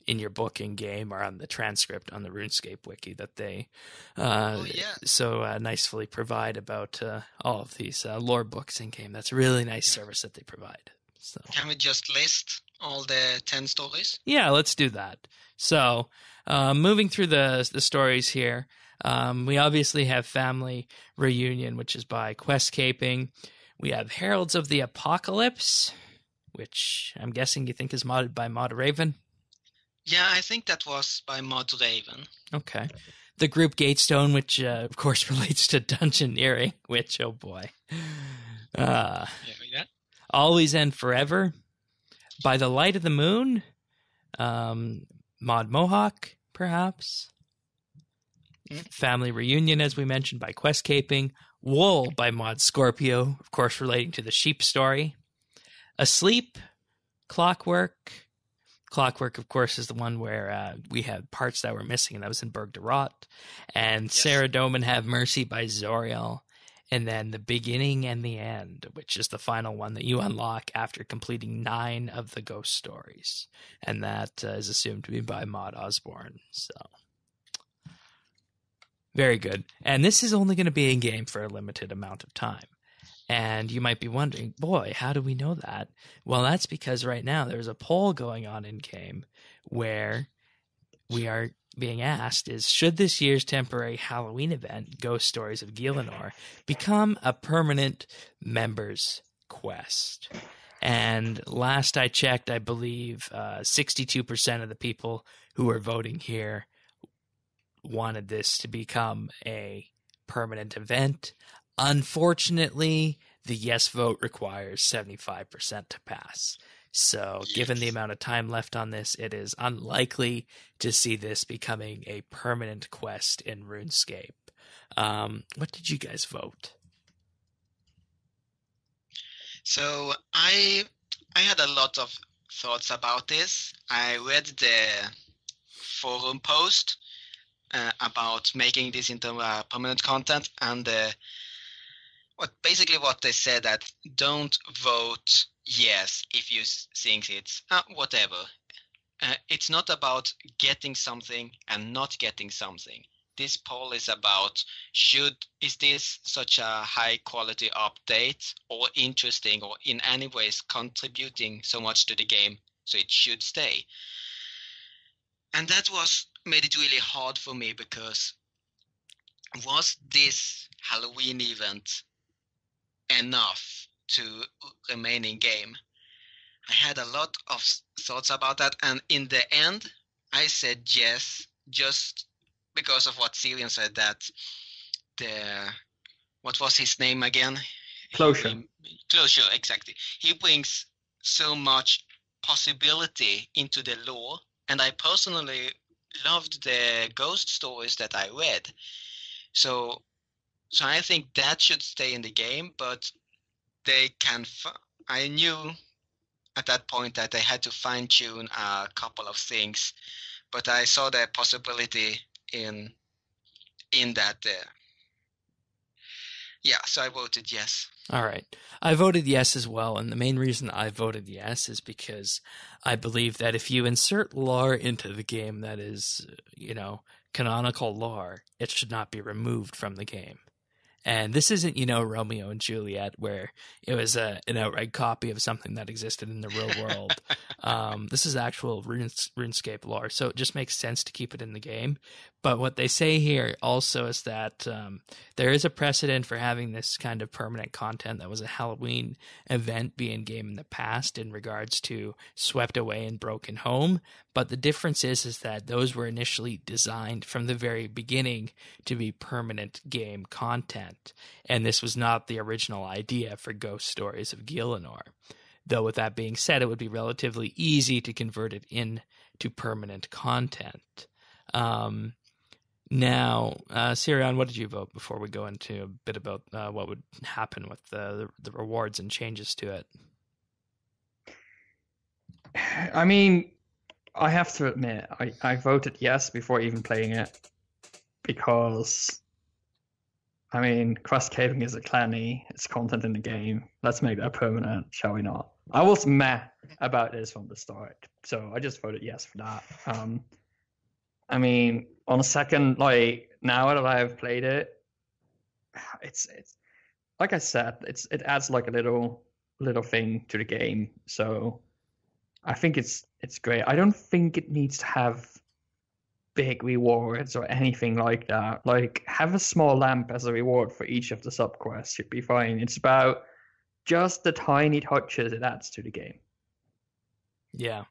in your book in game or on the transcript on the RuneScape wiki that they so nicely provide about all of these lore books in game. That's a really nice service that they provide. So can we just list all the 10 stories? Yeah, let's do that. So moving through the stories here, we obviously have Family Reunion, which is by Quest Caping. We have Heralds of the Apocalypse, which I'm guessing you think is modded by Mod Raven. Yeah, I think that was by Mod Raven. Okay. The group Gatestone, which of course relates to dungeoneering, which, oh boy. Always and Forever. By the Light of the Moon. Mod Mohawk, perhaps. Family Reunion, as we mentioned, by Quest Caping. Wool by Mod Scorpio, of course relating to the sheep story. Asleep, Clockwork. Clockwork, of course, is the one where we had parts that were missing, and that was in Berg de Rot. And Sarah Doman Have Mercy by Zoriel. And then The Beginning and the End, which is the final one that you unlock after completing 9 of the ghost stories. And that is assumed to be by Mod Osborne. So very good. And this is only going to be in game for a limited amount of time. And you might be wondering, boy, how do we know that? Well, that's because right now there's a poll going on in game where we are being asked is, should this year's temporary Halloween event, Ghost Stories of Gielinor, become a permanent members quest? And last I checked, I believe 62% of the people who are voting here wanted this to become a permanent event. Unfortunately, the yes vote requires 75% to pass. So given the amount of time left on this, it is unlikely to see this becoming a permanent quest in RuneScape. What did you guys vote? So I had a lot of thoughts about this. I read the forum post about making this into permanent content, and what they said that don't vote yes if you think it's whatever. It's not about getting something and not getting something. This poll is about is this such a high quality update or interesting or in any ways contributing so much to the game so it should stay. And that made it really hard for me, because was this Halloween event enough to remain in game? I had a lot of thoughts about that, and in the end I said yes, just because of what Cillian said, that what was his name again? Closure, exactly. He brings so much possibility into the lore, and I personally loved the ghost stories that I read. So I think that should stay in the game, but they can. I knew at that point that they had to fine tune a couple of things, but I saw the possibility in that. So I voted yes. All right. I voted yes as well, and the main reason I voted yes is because I believe that if you insert lore into the game that is, canonical lore, it should not be removed from the game. And this isn't, Romeo and Juliet, where it was an outright copy of something that existed in the real world. This is actual RuneScape lore, so it just makes sense to keep it in the game. But what they say here also is that there is a precedent for having this kind of permanent content that was a Halloween event be in game in the past in regards to Swept Away and Broken Home. But the difference is that those were initially designed from the very beginning to be permanent game content. And this was not the original idea for Ghost Stories of Gielinor. Though with that being said, it would be relatively easy to convert it into permanent content. Now, Sirion, what did you vote before we go into a bit about what would happen with the rewards and changes to it? I mean, I have to admit, I voted yes before even playing it, because, I mean, quest caving is a clanny, it's content in the game. Let's make that permanent, shall we not? I was meh about this from the start, so I just voted yes for that. I mean, on a second, now that I've played it, it's like I said, it adds like a little thing to the game. So I think it's great. I don't think it needs to have big rewards or anything like that. Like, have a small lamp as a reward for each of the subquests should be fine. It's about just the tiny touches it adds to the game. Yeah.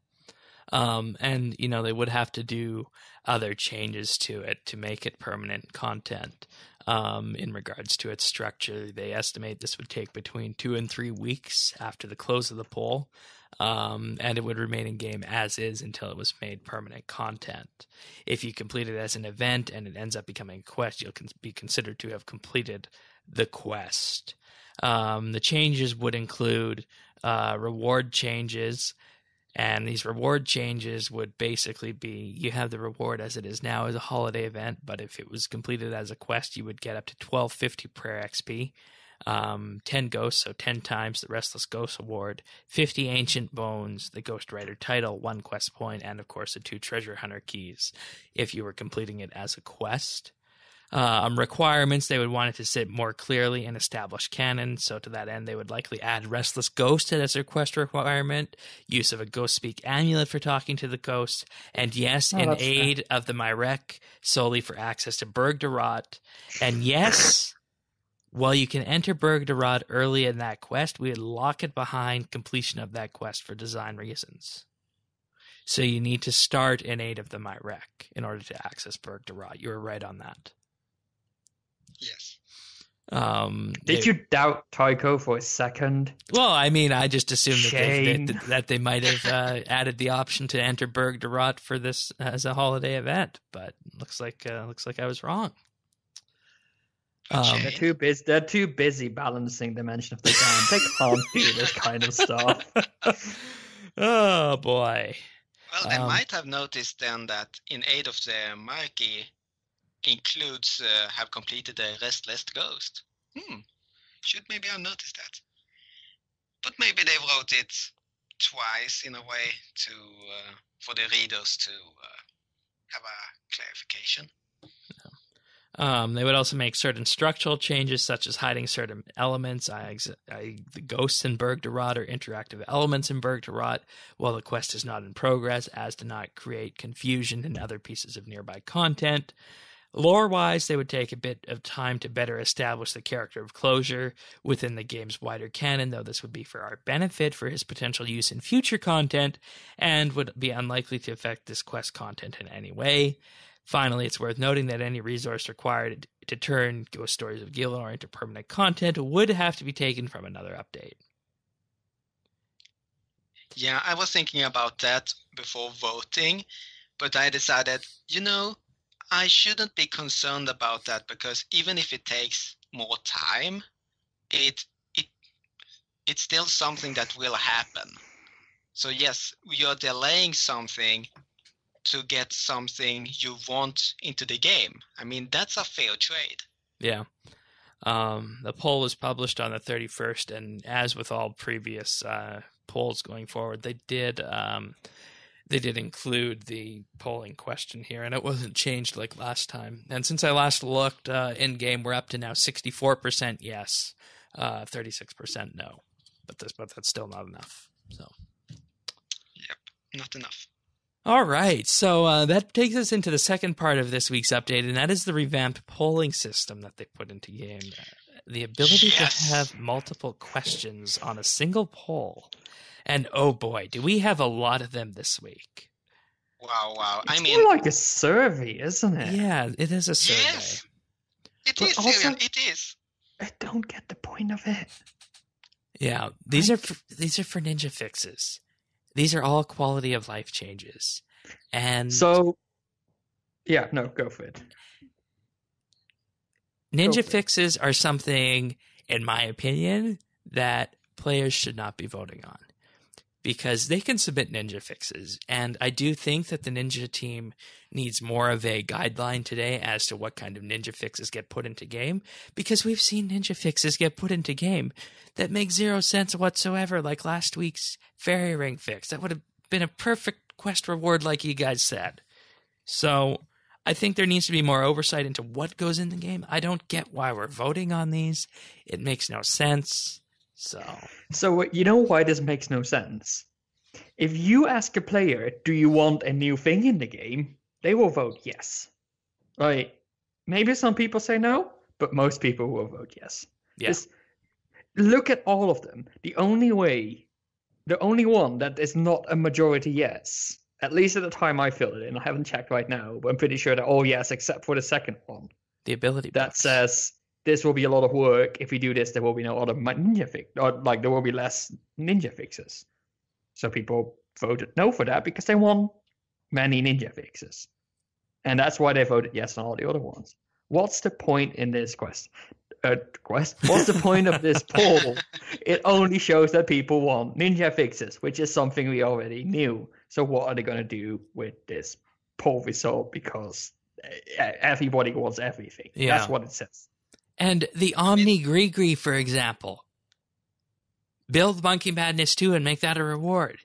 And, they would have to do other changes to it to make it permanent content. In regards to its structure, they estimate this would take between 2 and 3 weeks after the close of the poll. And it would remain in game as is until it was made permanent content. If you complete it as an event and it ends up becoming a quest, you'll be considered to have completed the quest. The changes would include reward changes, and these reward changes would basically be, you have the reward as it is now as a holiday event, but if it was completed as a quest, you would get up to 1250 prayer XP. 10 ghosts, so 10 times the Restless Ghost Award, 50 Ancient Bones, the Ghost Rider title, 1 quest point, and of course the 2 Treasure Hunter keys if you were completing it as a quest. Requirements, they would want it to sit more clearly and establish canon, so to that end they would likely add Restless Ghost as their quest requirement, use of a Ghost Speak amulet for talking to the ghost, and yes, in aid of the Myrek solely for access to Berg de Rot, and yes, while you can enter Berg de Rot early in that quest, we would lock it behind completion of that quest for design reasons. So you need to start in 8 of them, I rec, in order to access Berg de Rot. You were right on that. Yes. Did you doubt Tycho for a second? Well, I mean, I just assumed Shame. that they might have added the option to enter Berg de Rot for this as a holiday event, but looks like I was wrong. They're too busy balancing Dimension if they can. They can't do this kind of stuff. Oh boy. Well, they might have noticed then that in 8 of the marquee includes have completed the Restless Ghost. Should maybe have noticed that. But maybe they wrote it twice in a way to for the readers to have a clarification. They would also make certain structural changes, such as hiding certain elements. The ghosts in Berg de Rot are interactive elements in Berg de Rot, while the quest is not in progress, as to not create confusion in other pieces of nearby content. Lore-wise, they would take a bit of time to better establish the character of Closure within the game's wider canon, though this would be for our benefit for his potential use in future content, and would be unlikely to affect this quest content in any way. Finally, it's worth noting that any resource required to turn Ghost Stories of Gielinor into permanent content would have to be taken from another update. Yeah, I was thinking about that before voting, but I decided, I shouldn't be concerned about that, because even if it takes more time, it's still something that will happen. So yes, you're delaying something to get something you want into the game. I mean, that's a fair trade. Yeah. The poll was published on the 31st, and as with all previous polls going forward, they did include the polling question here, and it wasn't changed like last time. And since I last looked in-game, we're up to now 64% yes, 36% no. But that's still not enough. So. Yep, not enough. All right, so that takes us into the second part of this week's update, and that is the revamped polling system that they put into game. The ability to have multiple questions on a single poll. And oh boy, do we have a lot of them this week. Wow. It's more like a survey, isn't it? Yeah, it is a survey. Yes, it is, Syrian, it is. I don't get the point of it. Yeah, these are for ninja fixes. These are all quality of life changes. And so, yeah, no, go for it. Ninja fixes are something, in my opinion, that players should not be voting on. Because they can submit ninja fixes. And I do think that the ninja team needs more of a guideline today as to what kind of ninja fixes get put into game. Because we've seen ninja fixes get put into game that make zero sense whatsoever, like last week's fairy ring fix. That would have been a perfect quest reward like you guys said. So I think there needs to be more oversight into what goes in the game. I don't get why we're voting on these. It makes no sense. So you know why this makes no sense? If you ask a player, do you want a new thing in the game? They will vote yes. Right? Maybe some people say no, but most people will vote yes. Yeah. Just look at all of them. The only one that is not a majority yes, at least at the time I filled it in, I haven't checked right now, but I'm pretty sure they're all yes except for the second one. The ability that box says this will be a lot of work. If we do this, there will be no other ninja fix, or like there will be less ninja fixes. So people voted no for that because they want many ninja fixes, and that's why they voted yes on all the other ones. What's the point in this quest? What's the point of this poll? It only shows that people want ninja fixes, which is something we already knew. So what are they going to do with this poll result? Because everybody wants everything. Yeah. That's what it says. And the Omni Gree, for example. Build Monkey Madness 2 and make that a reward.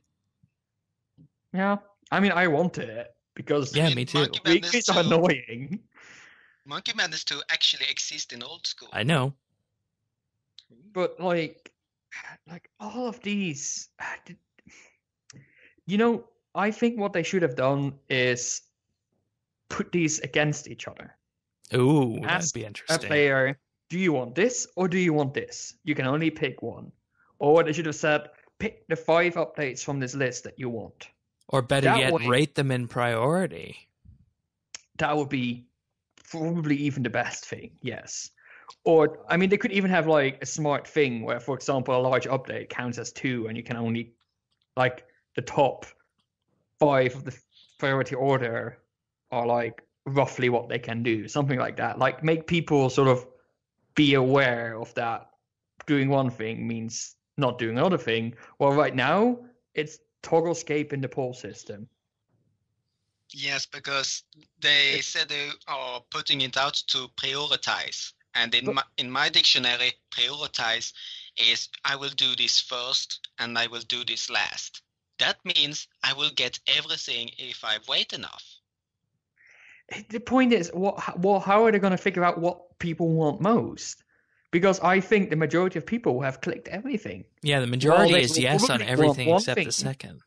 Yeah. I mean, I want it because me too. Grees are annoying. Monkey Madness 2 actually exists in old school. I know. But like all of these, I think what they should have done is put these against each other. Ooh, that'd Ask be interesting. a player, do you want this or do you want this? You can only pick one. Or they should have said, pick the 5 updates from this list that you want. Or better That yet, way- rate them in priority. That would be probably even the best thing, yes. Or, I mean, they could even have like a smart thing where, for example, a large update counts as 2 and you can only, like, the top 5 of the priority order are like roughly what they can do. Something like that. Like, make people sort of be aware of that doing one thing means not doing another thing. Well, right now, it's toggle escape in the poll system. Yes, because they said they are putting it out to prioritize. And in my dictionary, prioritize is I will do this first and I will do this last. That means I will get everything if I wait enough. The point is, how are they going to figure out what people want most? Because I think the majority of people have clicked everything. Yeah, the majority they is will yes on probably everything want one except thing. the second.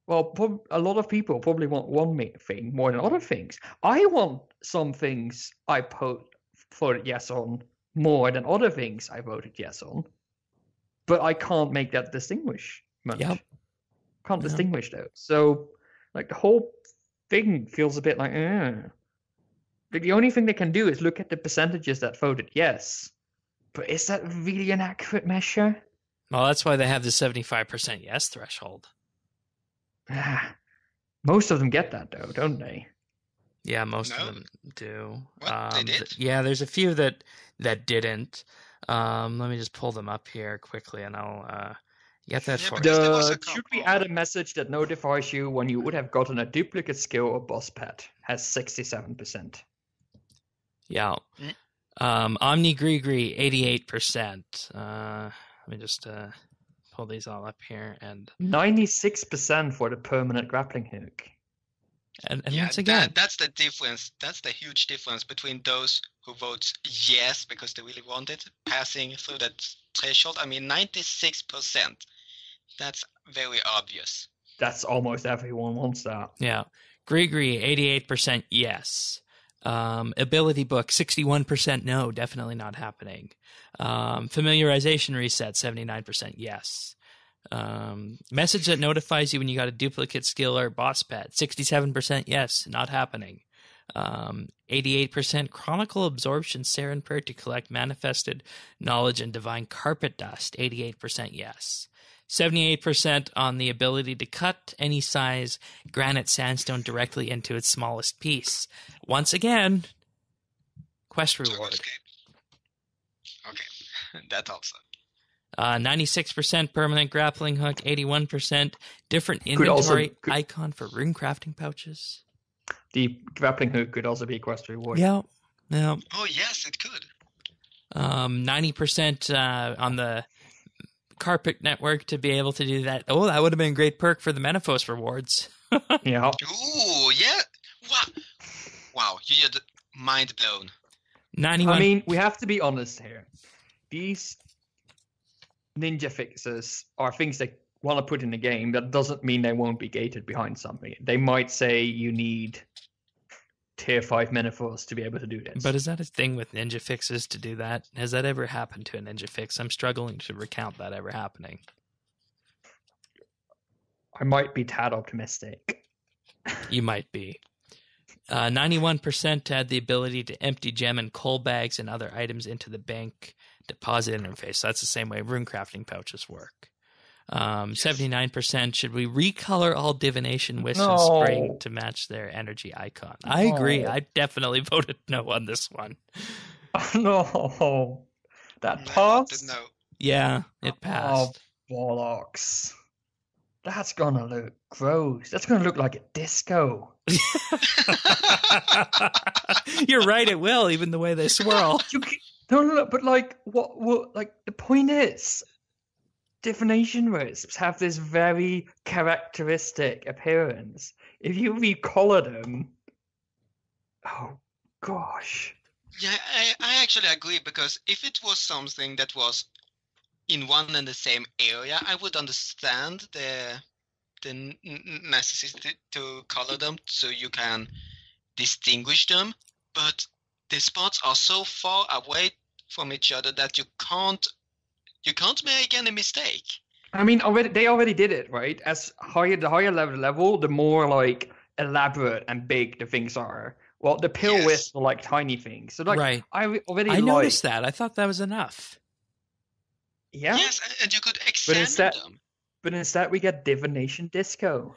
Well, a lot of people probably want one thing more than other things. I want some things I voted yes on more than other things I voted yes on. But I can't make that distinguishment. Yep. Can't distinguish those. So, like, the whole thing feels a bit like, the only thing they can do is look at the percentages that voted yes. But is that really an accurate measure? Well, that's why they have the 75% yes threshold. Most of them get that, though, don't they? Yeah, most of them do. What? They did? Yeah, there's a few that didn't. Let me just pull them up here quickly, and I'll get that for you. Should we add a message that notifies you when you would have gotten a duplicate skill or boss pet? Has 67%. Yeah. Omni Gree 88%. Let me just pull these all up here, and 96% for the permanent grappling hook. And once again, that's the difference. That's the huge difference between those who vote yes because they really want it, passing through that threshold. I mean, 96%. That's very obvious. That's almost everyone wants that. Yeah. Gree 88% yes. Ability book 61% no, definitely not happening. Familiarization reset 79% yes. Message that notifies you when you got a duplicate skill or boss pet 67% yes, not happening. 88% chronicle absorption Saren prayer to collect manifested knowledge and divine carpet dust 88% yes. 78% on the ability to cut any size granite sandstone directly into its smallest piece. Once again, quest reward. Okay, that also. 96% permanent grappling hook, 81% different inventory icon for rune crafting pouches. The grappling hook could also be quest reward. Yeah. Oh yes, it could. 90% on the Carpet Network to be able to do that. Oh, that would have been a great perk for the Menaphos rewards. Yeah. Ooh, yeah. Wow, you're mind blown. 91. I mean, we have to be honest here. These ninja fixes are things they want to put in the game. That doesn't mean they won't be gated behind something. They might say you need tier 5 Menaphos to be able to do this. But is that a thing with ninja fixes to do that? Has that ever happened to a ninja fix? I'm struggling to recount that ever happening. I might be tad optimistic. You might be. 91% had the ability to empty gem and coal bags and other items into the bank deposit interface. So that's the same way rune crafting pouches work. 79% should we recolor all divination wisps and spring to match their energy icon? I agree. I definitely voted no on this one. No. That passed? No. Yeah, it passed. Oh, bollocks. That's gonna look gross. That's gonna look like a disco. You're right, it will, even the way they swirl. No, but like, what, like, the point is, divination wisps have this very characteristic appearance. If you recolor them, oh gosh. Yeah, I actually agree, because if it was something that was in one and the same area, I would understand the necessity to color them so you can distinguish them. But the spots are so far away from each other that you can't make any mistake. I mean, they already did it, right? The higher level, the more like elaborate and big the things are. Well, the pill Yes. wisps are like tiny things. So like, Right. I already I like. noticed that. I thought that was enough. Yeah. Yes, and you could examine them. But instead we get Divination Disco.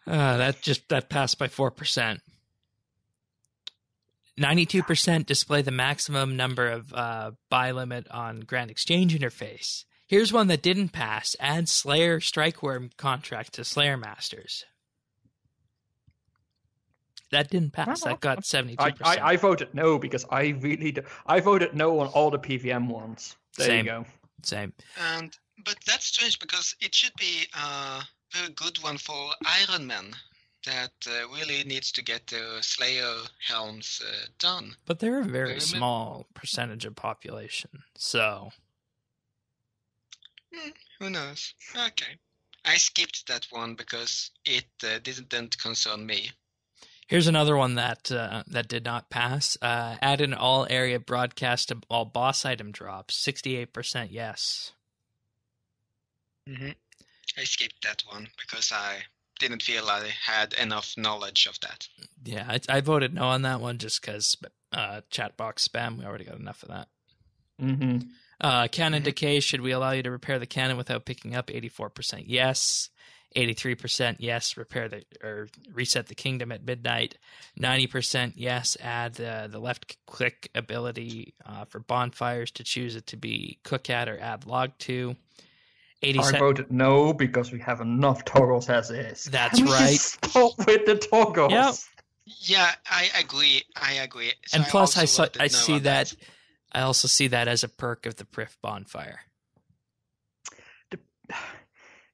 That passed by 4%. 92% display the maximum number of buy limit on Grand Exchange interface. Here's one that didn't pass. Add Slayer Strikeworm contract to Slayer Masters. That didn't pass. That got 72%. I voted no because I voted no on all the PVM ones. There you go. Same. But that's strange because it should be a very good one for Iron Man that really needs to get the Slayer helms done. But they're a very small percentage of population, so... Who knows? Okay. I skipped that one because it didn't concern me. Here's another one that did not pass. Add an all-area broadcast to all boss item drops. 68% yes. Mm-hmm. I skipped that one because I didn't feel I had enough knowledge of that. Yeah, I voted no on that one just because chat box spam. We already got enough of that. Mm-hmm. Cannon decay. Should we allow you to repair the cannon without picking up? 84% yes. 83% yes. Reset the kingdom at midnight. 90% yes. Add the left click ability for bonfires to choose it to be cook at or add log to. I voted no because we have enough toggles as is. That's right. Stop with the toggles. Yep. Yeah, I agree. So and plus, I see that. I also see that as a perk of the Prif bonfire.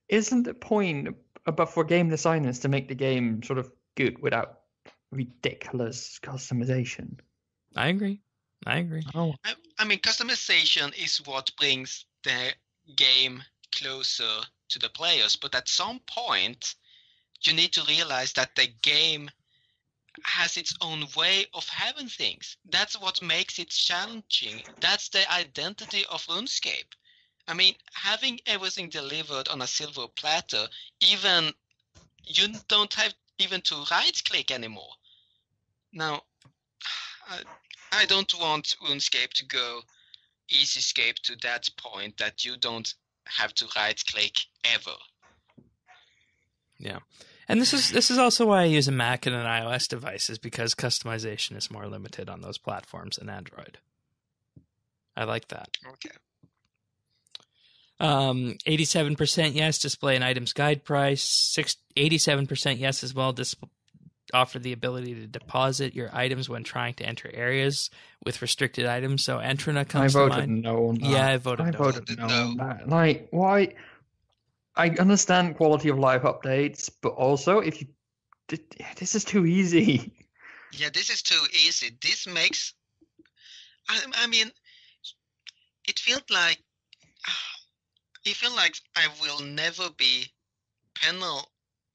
Isn't the point for game designers to make the game sort of good without ridiculous customization? I agree. Oh. I mean, customization is what brings the game closer to the players, but at some point you need to realize that the game has its own way of having things. That's what makes it challenging. That's the identity of RuneScape. I mean, having everything delivered on a silver platter, even you don't have even to right click anymore. Now, I don't want RuneScape to go EasyScape to that point that you don't have to right click ever. Yeah. And this is also why I use a Mac and an iOS device, is because customization is more limited on those platforms than Android. I like that. Okay. 87% yes, display an item's guide price. 87% yes as well, offer the ability to deposit your items when trying to enter areas with restricted items. So Entrina comes to mind. I voted no on that. Yeah, I voted no on that. Like, why? I understand quality of life updates, but also this is too easy. Yeah, this is too easy. This makes, I mean, it felt like I will never be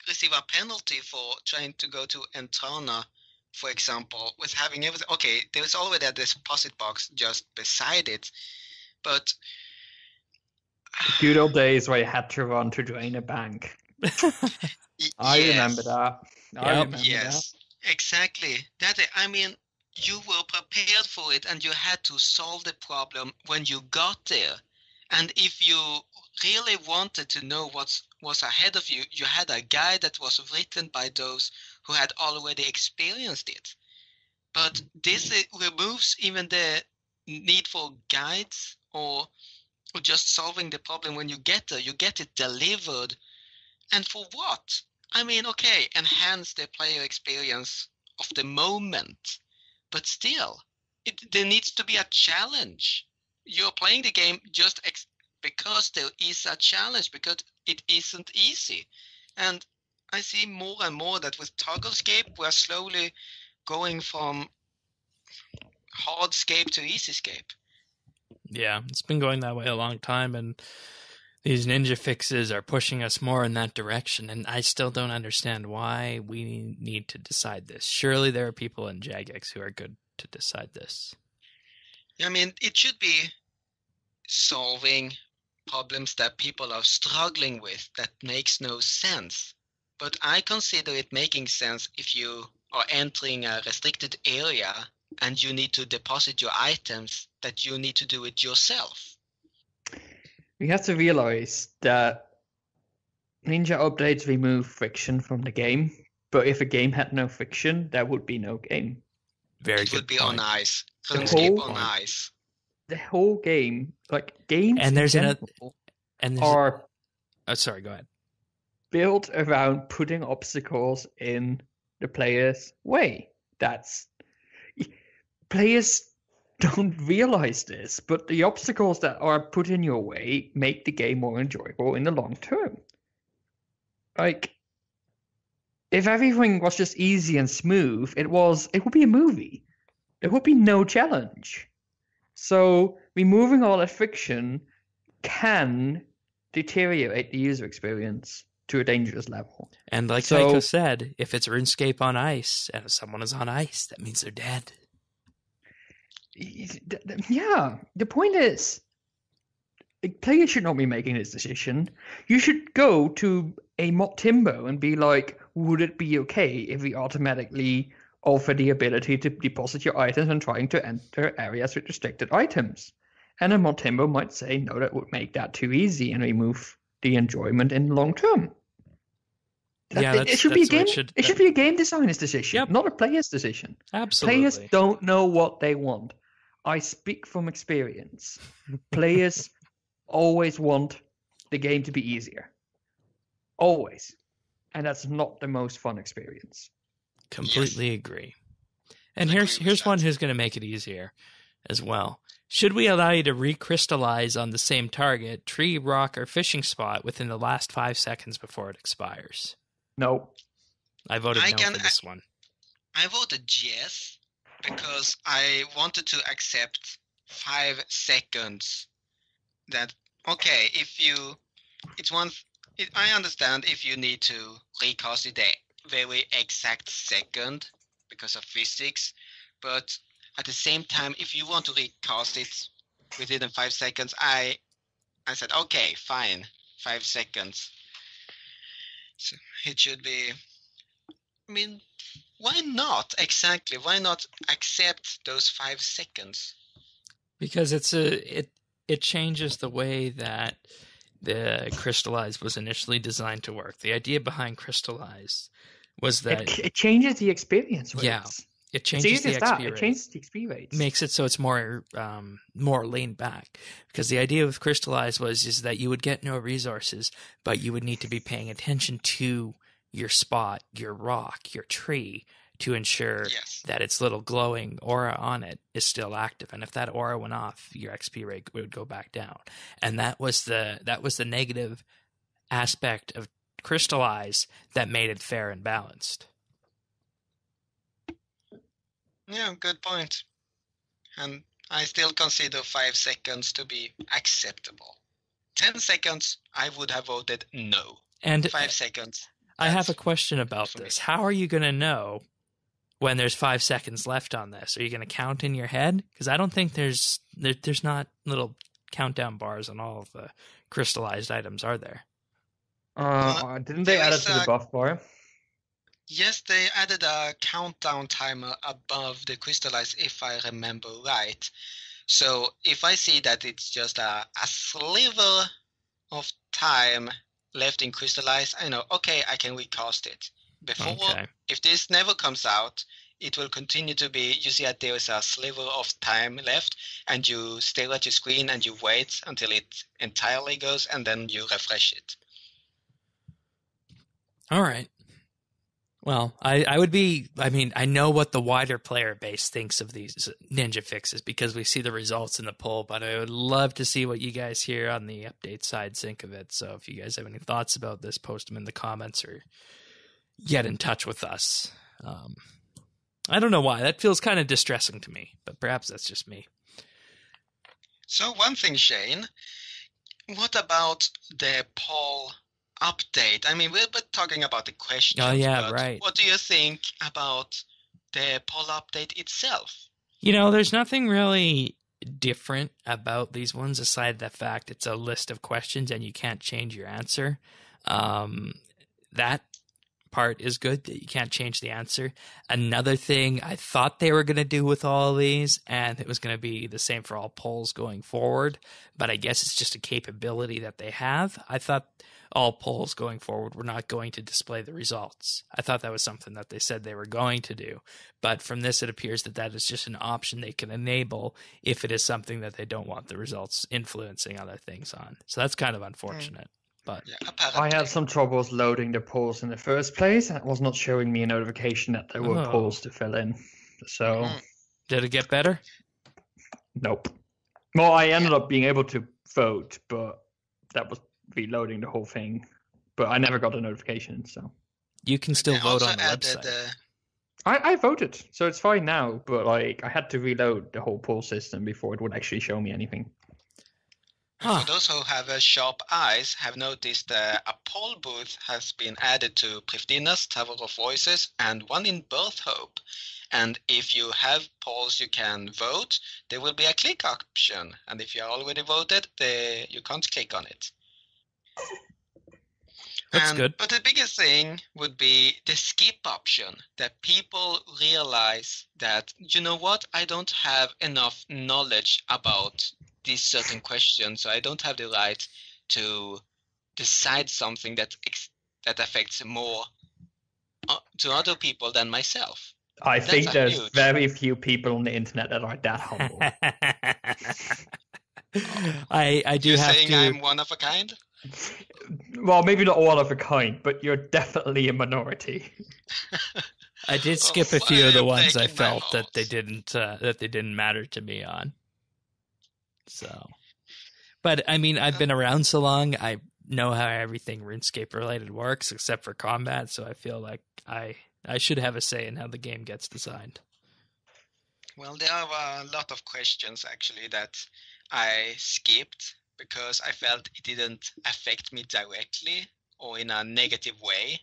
receive a penalty for trying to go to Entrana, for example, with having everything. Okay, there's already a deposit box just beside it, but good old days where you had to run to drain a bank. I remember that. Yes, exactly. I mean, you were prepared for it and you had to solve the problem when you got there. And if you really wanted to know what was ahead of you, you had a guide that was written by those who had already experienced it. But this removes even the need for guides or just solving the problem when you get there. You get it delivered. And for what? I mean, okay, enhance the player experience of the moment. But still, there needs to be a challenge. You're playing the game just because there is a challenge, because it isn't easy. And I see more and more that with Togglescape, we're slowly going from hardscape to easyscape. Yeah, it's been going that way a long time, and these ninja fixes are pushing us more in that direction, and I still don't understand why we need to decide this. Surely there are people in Jagex who are good to decide this. I mean, it should be solving problems that people are struggling with that makes no sense. But I consider it making sense if you are entering a restricted area and you need to deposit your items, that you need to do it yourself. We have to realize that Ninja updates remove friction from the game, but if a game had no friction, there would be no game. Very It good would be point. on ice. The RuneScape whole- on ice. The whole game, like games And there's in another- general, And there's are oh, sorry, go ahead. built around putting obstacles in the player's way. Players don't realize this, but the obstacles that are put in your way make the game more enjoyable in the long term. Like, if everything was just easy and smooth, it would be a movie. There would be no challenge. So removing all that friction can deteriorate the user experience to a dangerous level. And like Tycho said, if it's RuneScape on ice and if someone is on ice, that means they're dead. Yeah, the point is, players should not be making this decision. You should go to a Mod Timbo and be like, would it be okay if we automatically offer the ability to deposit your items when trying to enter areas with restricted items? And a Mod Timbo might say, no, that would make that too easy and remove the enjoyment in the long term. It should be a game designer's decision, not a player's decision. Absolutely. Players don't know what they want. I speak from experience. Players always want the game to be easier. Always. And that's not the most fun experience. Completely agree. And here's one who's going to make it easier as well. Should we allow you to recrystallize on the same target, tree, rock, or fishing spot within the last 5 seconds before it expires? No. I voted no for this one. I voted yes because I wanted to accept 5 seconds. That, okay, I understand if you need to recast it a very exact second because of physics, but at the same time, if you want to recast it within 5 seconds, I said, okay, fine, 5 seconds. So it should be, I mean, why not? Exactly. Why not accept those 5 seconds? Because it changes the way that the Crystallize was initially designed to work. The idea behind Crystallize was that it changes the experience rates. Yeah, it changes the XP rate. It changes the XP rates. Makes it so it's more lean back. Because the idea of Crystallize is that you would get no resources, but you would need to be paying attention to your spot, your rock, your tree, to ensure that its little glowing aura on it is still active. And if that aura went off, your XP rate would go back down. And that was the negative aspect of Crystallize that made it fair and balanced. Yeah, good point. And I still consider 5 seconds to be acceptable. 10 seconds, I would have voted no. And 5 seconds. I have a question about this. How are you going to know when there's 5 seconds left on this? Are you going to count in your head? Because I don't think there's not little countdown bars on all of the crystallized items, are there? Didn't they add it to the buff bar? Yes, they added a countdown timer above the crystallized, if I remember right. So if I see that it's just a sliver of time left in crystallized, I know, okay, I can recast it. If this never comes out, it will continue to be, you see that there is a sliver of time left, and you stare at your screen and you wait until it entirely goes, and then you refresh it. All right. Well, I know what the wider player base thinks of these ninja fixes because we see the results in the poll, but I would love to see what you guys here on the update side think of it. So if you guys have any thoughts about this, post them in the comments or get in touch with us. I don't know why. That feels kind of distressing to me, but perhaps that's just me. So one thing, Shane, what about the poll update? I mean, we're talking about the questions. Oh, yeah, but right. What do you think about the poll update itself? You know, there's nothing really different about these ones, aside the fact it's a list of questions and you can't change your answer. That part is good, that you can't change the answer. Another thing I thought they were going to do with all of these, and it was going to be the same for all polls going forward, but I guess it's just a capability that they have. I thought all polls going forward were not going to display the results. I thought that was something that they said they were going to do, but from this it appears that that is just an option they can enable if it is something that they don't want the results influencing other things on. So that's kind of unfortunate. But I had some troubles loading the polls in the first place, and it was not showing me a notification that there were polls to fill in. So, did it get better? Nope. Well, I ended up being able to vote, but that was reloading the whole thing. But I never got a notification, so you can still vote on the website. I voted, so it's fine now. But like, I had to reload the whole poll system before it would actually show me anything. For those who have sharp eyes, have noticed a poll booth has been added to Priftina's Tower of Voices and one in Birth Hope. And if you have polls you can vote, there will be a click option. And if you are already voted, you can't click on it. That's good. But the biggest thing would be the skip option, that people realize that, you know what, I don't have enough knowledge about these certain questions, so I don't have the right to decide something that affects more to other people than myself. I think there's very few people on the internet that are that humble. I do You're have saying to. I'm one of a kind? Well, maybe not all of a kind, but you're definitely a minority. I did skip a few of the ones I felt that they didn't matter to me on. So, but I mean, I've been around so long, I know how everything RuneScape related works, except for combat. So I feel like I should have a say in how the game gets designed. Well, there are a lot of questions actually that I skipped because I felt it didn't affect me directly or in a negative way.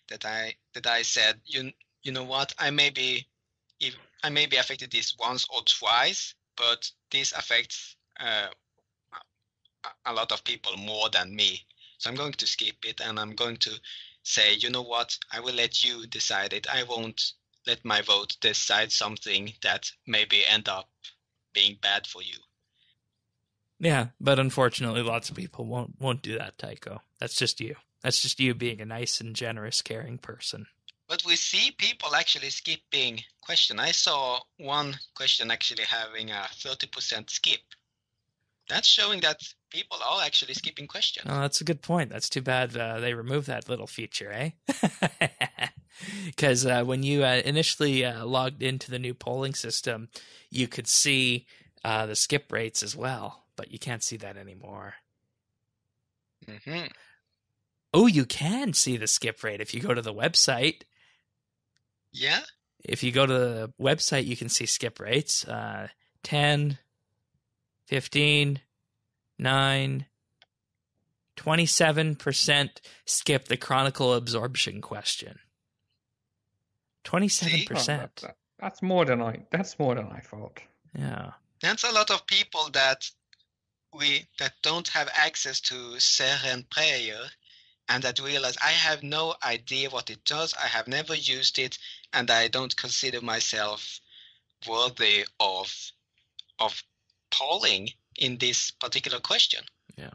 That I said, you know what, I may be affected this once or twice, but this affects a lot of people more than me. So I'm going to skip it, and I'm going to say, you know what, I will let you decide it. I won't let my vote decide something that maybe end up being bad for you. Yeah, but unfortunately, lots of people won't do that, Tycho. That's just you. That's just you being a nice and generous, caring person. But we see people actually skipping question. I saw one question actually having a 30% skip. That's showing that people are actually skipping questions. Oh, that's a good point. That's too bad they removed that little feature, eh? Because when you initially logged into the new polling system, you could see the skip rates as well, but you can't see that anymore. Mm-hmm. Oh, you can see the skip rate if you go to the website. Yeah? If you go to the website, you can see skip rates. 10, 15, 9, 27% skip the chronicle absorption question. 27%. That's more than I thought. Yeah. That's a lot of people that don't have access to Seren Prayer and that realize I have no idea what it does. I have never used it, and I don't consider myself worthy of polling in this particular question. Yeah.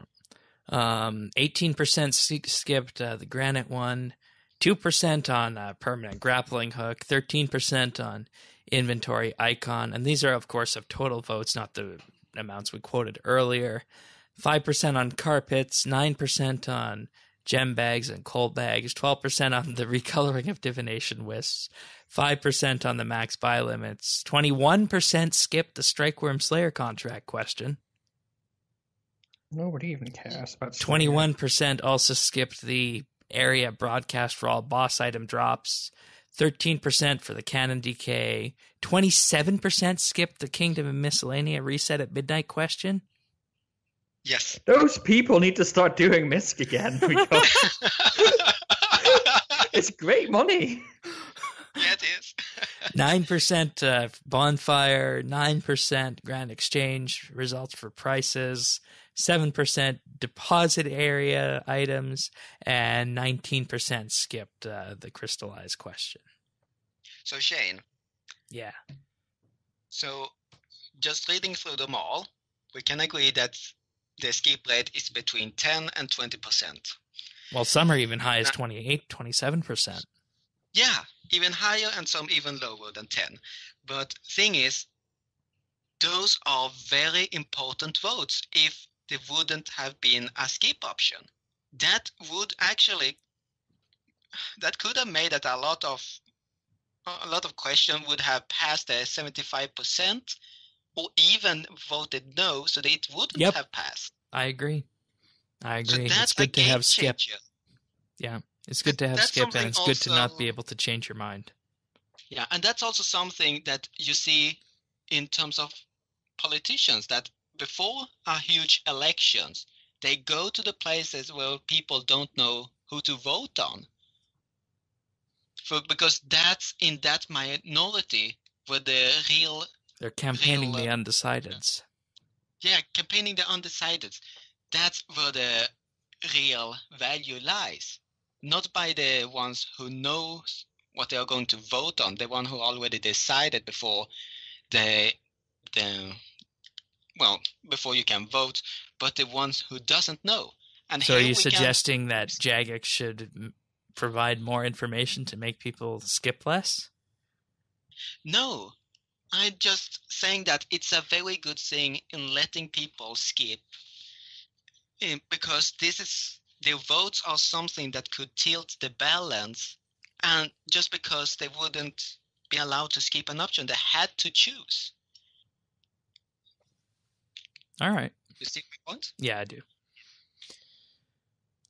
18% skipped the granite one, 2% on permanent grappling hook, 13% on inventory icon, and these are of course of total votes, not the amounts we quoted earlier. 5% on carpets, 9% on gem bags and coal bags, 12% on the recoloring of divination wisps, 5% on the max buy limits, 21% skipped the Strikeworm Slayer contract question. Nobody even cares about 21% also skipped the area broadcast for all boss item drops, 13% for the cannon decay, 27% skipped the Kingdom of Miscellanea reset at midnight question. Yes. Those people need to start doing Misc again because it's great money. Yeah, it is. 9% bonfire, 9% grand exchange results for prices, 7% deposit area items, and 19% skipped the crystallized question. So Shane. Yeah. So just reading through them all, we can agree that the skip rate is between 10 and 20%. Well, some are even high as 28, 27%. Yeah, even higher and some even lower than 10. But thing is, those are very important votes if there wouldn't have been a skip option. That could have made that a lot of questions would have passed the 75% or even voted no, so that it wouldn't have passed. I agree. So it's good to have skip. Yeah, it's good to have skip, and it's good to not be able to change your mind. Yeah, and that's also something that you see in terms of politicians, that before a huge elections, they go to the places where people don't know who to vote on. Because that's in that minority where they're campaigning the undecideds. Yeah, campaigning the undecideds. That's where the real value lies. Not by the ones who know what they are going to vote on, the one who already decided before before you can vote, but the ones who doesn't know. And so are you suggesting that Jagex should provide more information to make people skip less? No, I'm just saying that it's a very good thing in letting people skip, because their votes are something that could tilt the balance, and just because they wouldn't be allowed to skip an option, they had to choose. All right. You see my point? Yeah, I do.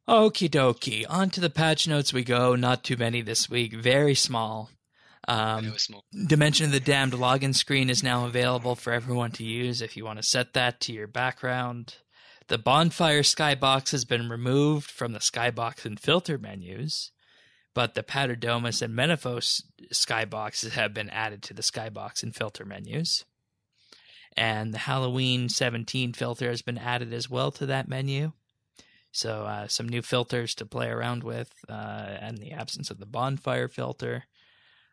Okie dokie. On to the patch notes we go. Not too many this week. Very small. Very small. Dimension of the Damned login screen is now available for everyone to use if you want to set that to your background. The Bonfire skybox has been removed from the skybox and filter menus, but the Paterdomus and Menaphos skyboxes have been added to the skybox and filter menus. And the Halloween 17 filter has been added as well to that menu. So some new filters to play around with, and the absence of the Bonfire filter.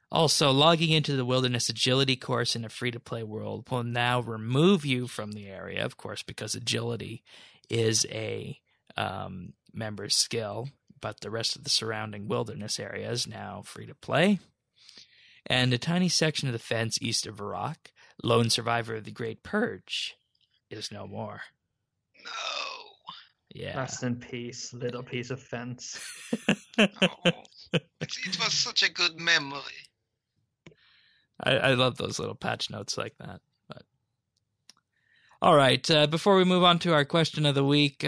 Also, logging into the Wilderness Agility course in a free-to-play world will now remove you from the area, of course, because Agility is a member's skill, but the rest of the surrounding wilderness area is now free-to-play. And a tiny section of the fence east of Varrock, lone survivor of the Great Purge, is no more. No. Yeah. Rest in peace, little piece of fence. It was such a good memory. I love those little patch notes like that. But all right, before we move on to our question of the week,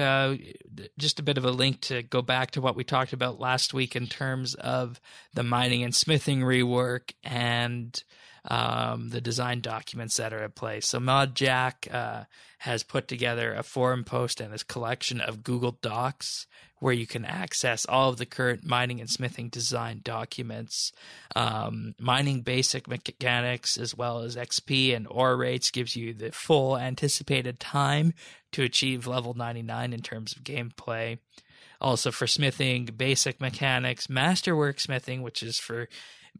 just a bit of a link to go back to what we talked about last week in terms of the mining and smithing rework and the design documents that are at play. So ModJack has put together a forum post and this collection of Google Docs where you can access all of the current mining and smithing design documents. Mining basic mechanics as well as XP and ore rates gives you the full anticipated time to achieve level 99 in terms of gameplay. Also for smithing, basic mechanics, masterwork smithing, which is for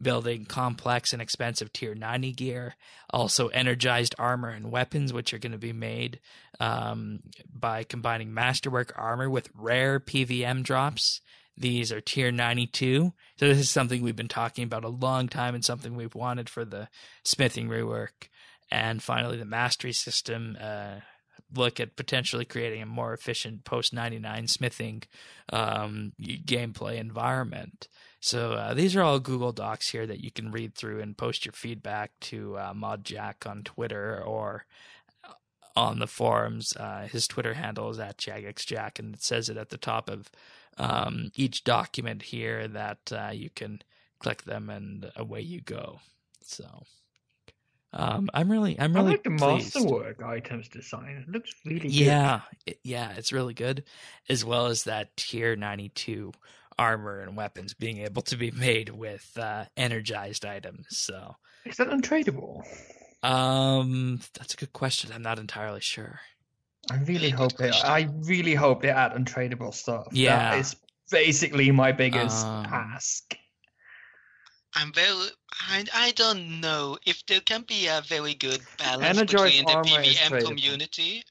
building complex and expensive tier 90 gear. Also energized armor and weapons, which are going to be made by combining masterwork armor with rare PVM drops. These are tier 92. So this is something we've been talking about a long time and something we've wanted for the smithing rework. And finally, the mastery system, look at potentially creating a more efficient post-99 smithing gameplay environment. So these are all Google Docs here that you can read through and post your feedback to ModJack on Twitter or on the forums. His Twitter handle is @JagXJack, and it says it at the top of each document here that you can click them and away you go. So I'm really I like the pleased. masterwork items design. It looks really good. Yeah, it's really good, as well as that tier 92 armor and weapons being able to be made with energized items. So is that untradeable? That's a good question. I'm not entirely sure. I really hope they add untradeable stuff. Yeah. That is basically my biggest ask. I don't know if there can be a very good balance between the PVM community.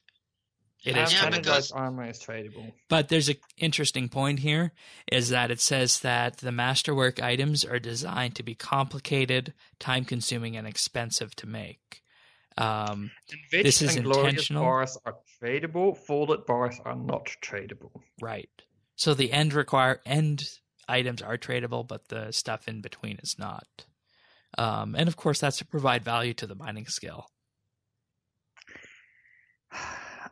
It is energized armor is tradable. But there's an interesting point here, is that it says that the masterwork items are designed to be complicated, time-consuming, and expensive to make. This is intentional. Bars are tradable. Folded bars are not tradable. Right. So the end items are tradable, but the stuff in between is not. And of course, that's to provide value to the mining skill.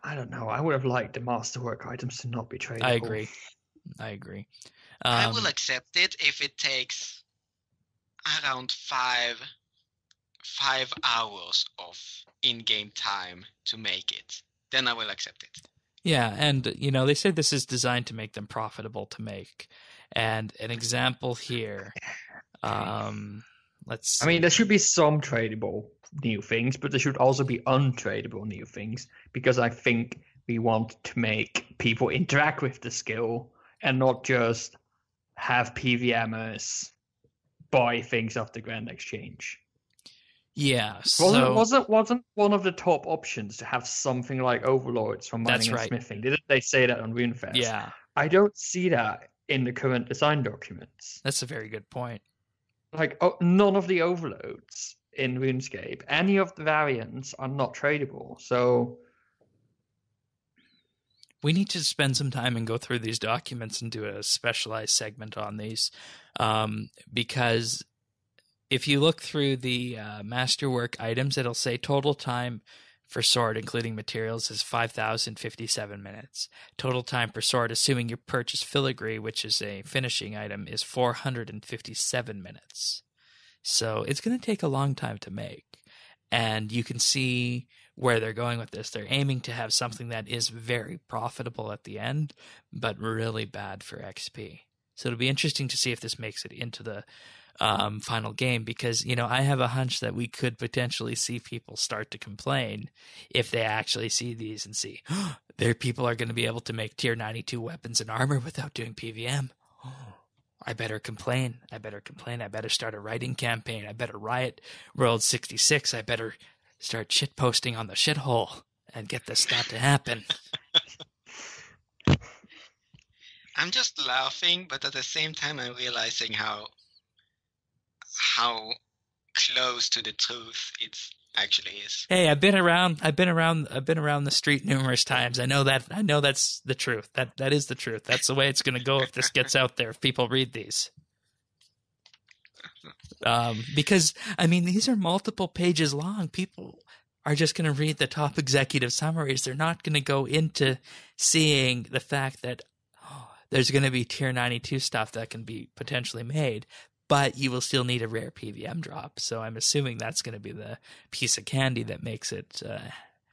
I don't know. I would have liked the masterwork items to not be tradable. I agree. I will accept it if it takes around 5 hours of in-game time to make it. Then I will accept it. Yeah, and they say this is designed to make them profitable to make. And an example here, let's see. I mean, there should be some tradable new things, but there should also be untradable new things, because I think we want to make people interact with the skill and not just have PVMers buy things off the Grand Exchange. Yeah, wasn't one of the top options to have something like overlords from mining and smithing? Didn't they say that on RuneFest? Yeah, I don't see that in the current design documents. That's a very good point. Like, none of the overloads in RuneScape, any of the variants are not tradable. So we need to spend some time and go through these documents and do a specialized segment on these, because if you look through the masterwork items, it'll say total time for sword, including materials, is 5,057 minutes. Total time per sword, assuming you purchase filigree, which is a finishing item, is 457 minutes. So it's going to take a long time to make. And you can see where they're going with this. They're aiming to have something that is very profitable at the end, but really bad for XP. So it'll be interesting to see if this makes it into the final game, because I have a hunch that we could potentially see people start to complain if they actually see these and see their people are going to be able to make tier 92 weapons and armor without doing PVM. I better complain. I better start a writing campaign. I better riot World 66. I better start shitposting on the shithole and get this not to happen. I'm just laughing, but at the same time I'm realizing how close to the truth it actually is. Hey, I've been around the street numerous times. I know that's the truth. That is the truth. That's the way it's going to go if this gets out there, if people read these. Because these are multiple pages long. People are just going to read the top executive summaries. They're not going to go into seeing the fact that there's going to be tier 92 stuff that can be potentially made, but you will still need a rare PVM drop. So I'm assuming that's going to be the piece of candy that makes it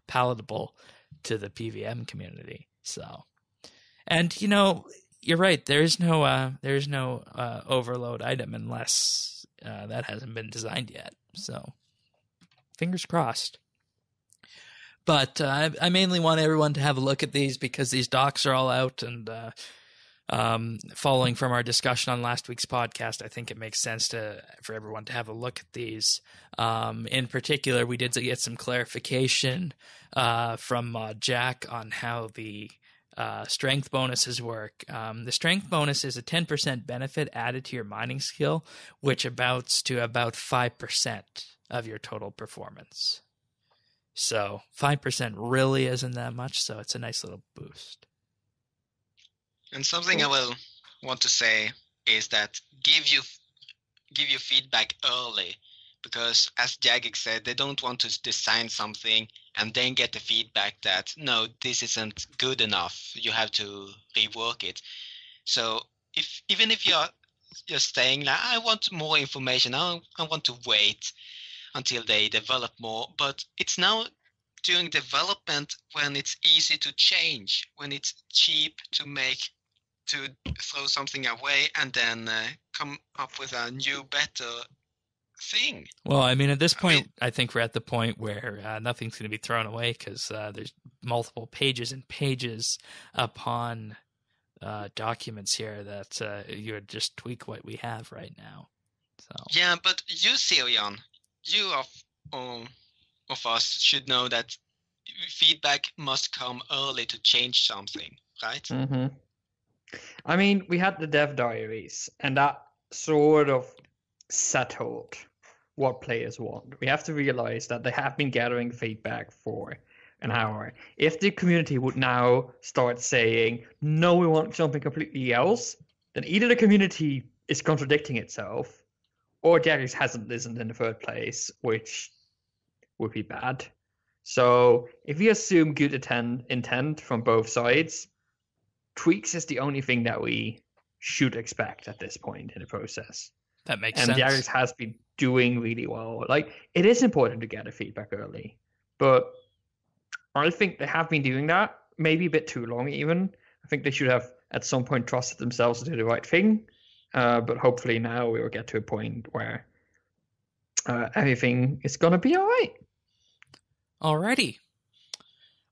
palatable to the PVM community. So, and you're right. There is no overload item unless that hasn't been designed yet. So, fingers crossed. But I mainly want everyone to have a look at these because these docs are all out, and following from our discussion on last week's podcast, I think it makes sense for everyone to have a look at these. In particular, we did get some clarification from Jack on how the strength bonuses work. The strength bonus is a 10% benefit added to your mining skill, which amounts to about 5% of your total performance. So 5% really isn't that much, so it's a nice little boost. And something I will want to say is that give you feedback early, because as Jagic said, they don't want to design something and then get the feedback that no, this isn't good enough. You have to rework it. So even if you're just saying like, I want more information, I want to wait until they develop more, but it's now during development when it's easy to change, when it's cheap to to throw something away and then come up with a new, better thing. Well, I mean, at this point, I think we're at the point where nothing's going to be thrown away because there's multiple pages and pages upon documents here that you would just tweak what we have right now. So yeah, but you, Sirion, you of us should know that feedback must come early to change something, right? Mm-hmm. I mean, we had the dev diaries, and that sort of settled what players want. We have to realize that they have been gathering feedback for an hour. If the community would now start saying, no, we want something completely else, then either the community is contradicting itself, or Jagex hasn't listened in the first place, which would be bad. So if we assume good intent from both sides, tweaks is the only thing that we should expect at this point in the process. That makes sense. And Jagex has been doing really well. Like, it is important to get the feedback early, but I think they have been doing that, maybe a bit too long even. I think they should have at some point trusted themselves to do the right thing. But hopefully now we will get to a point where everything is going to be all right. Alrighty.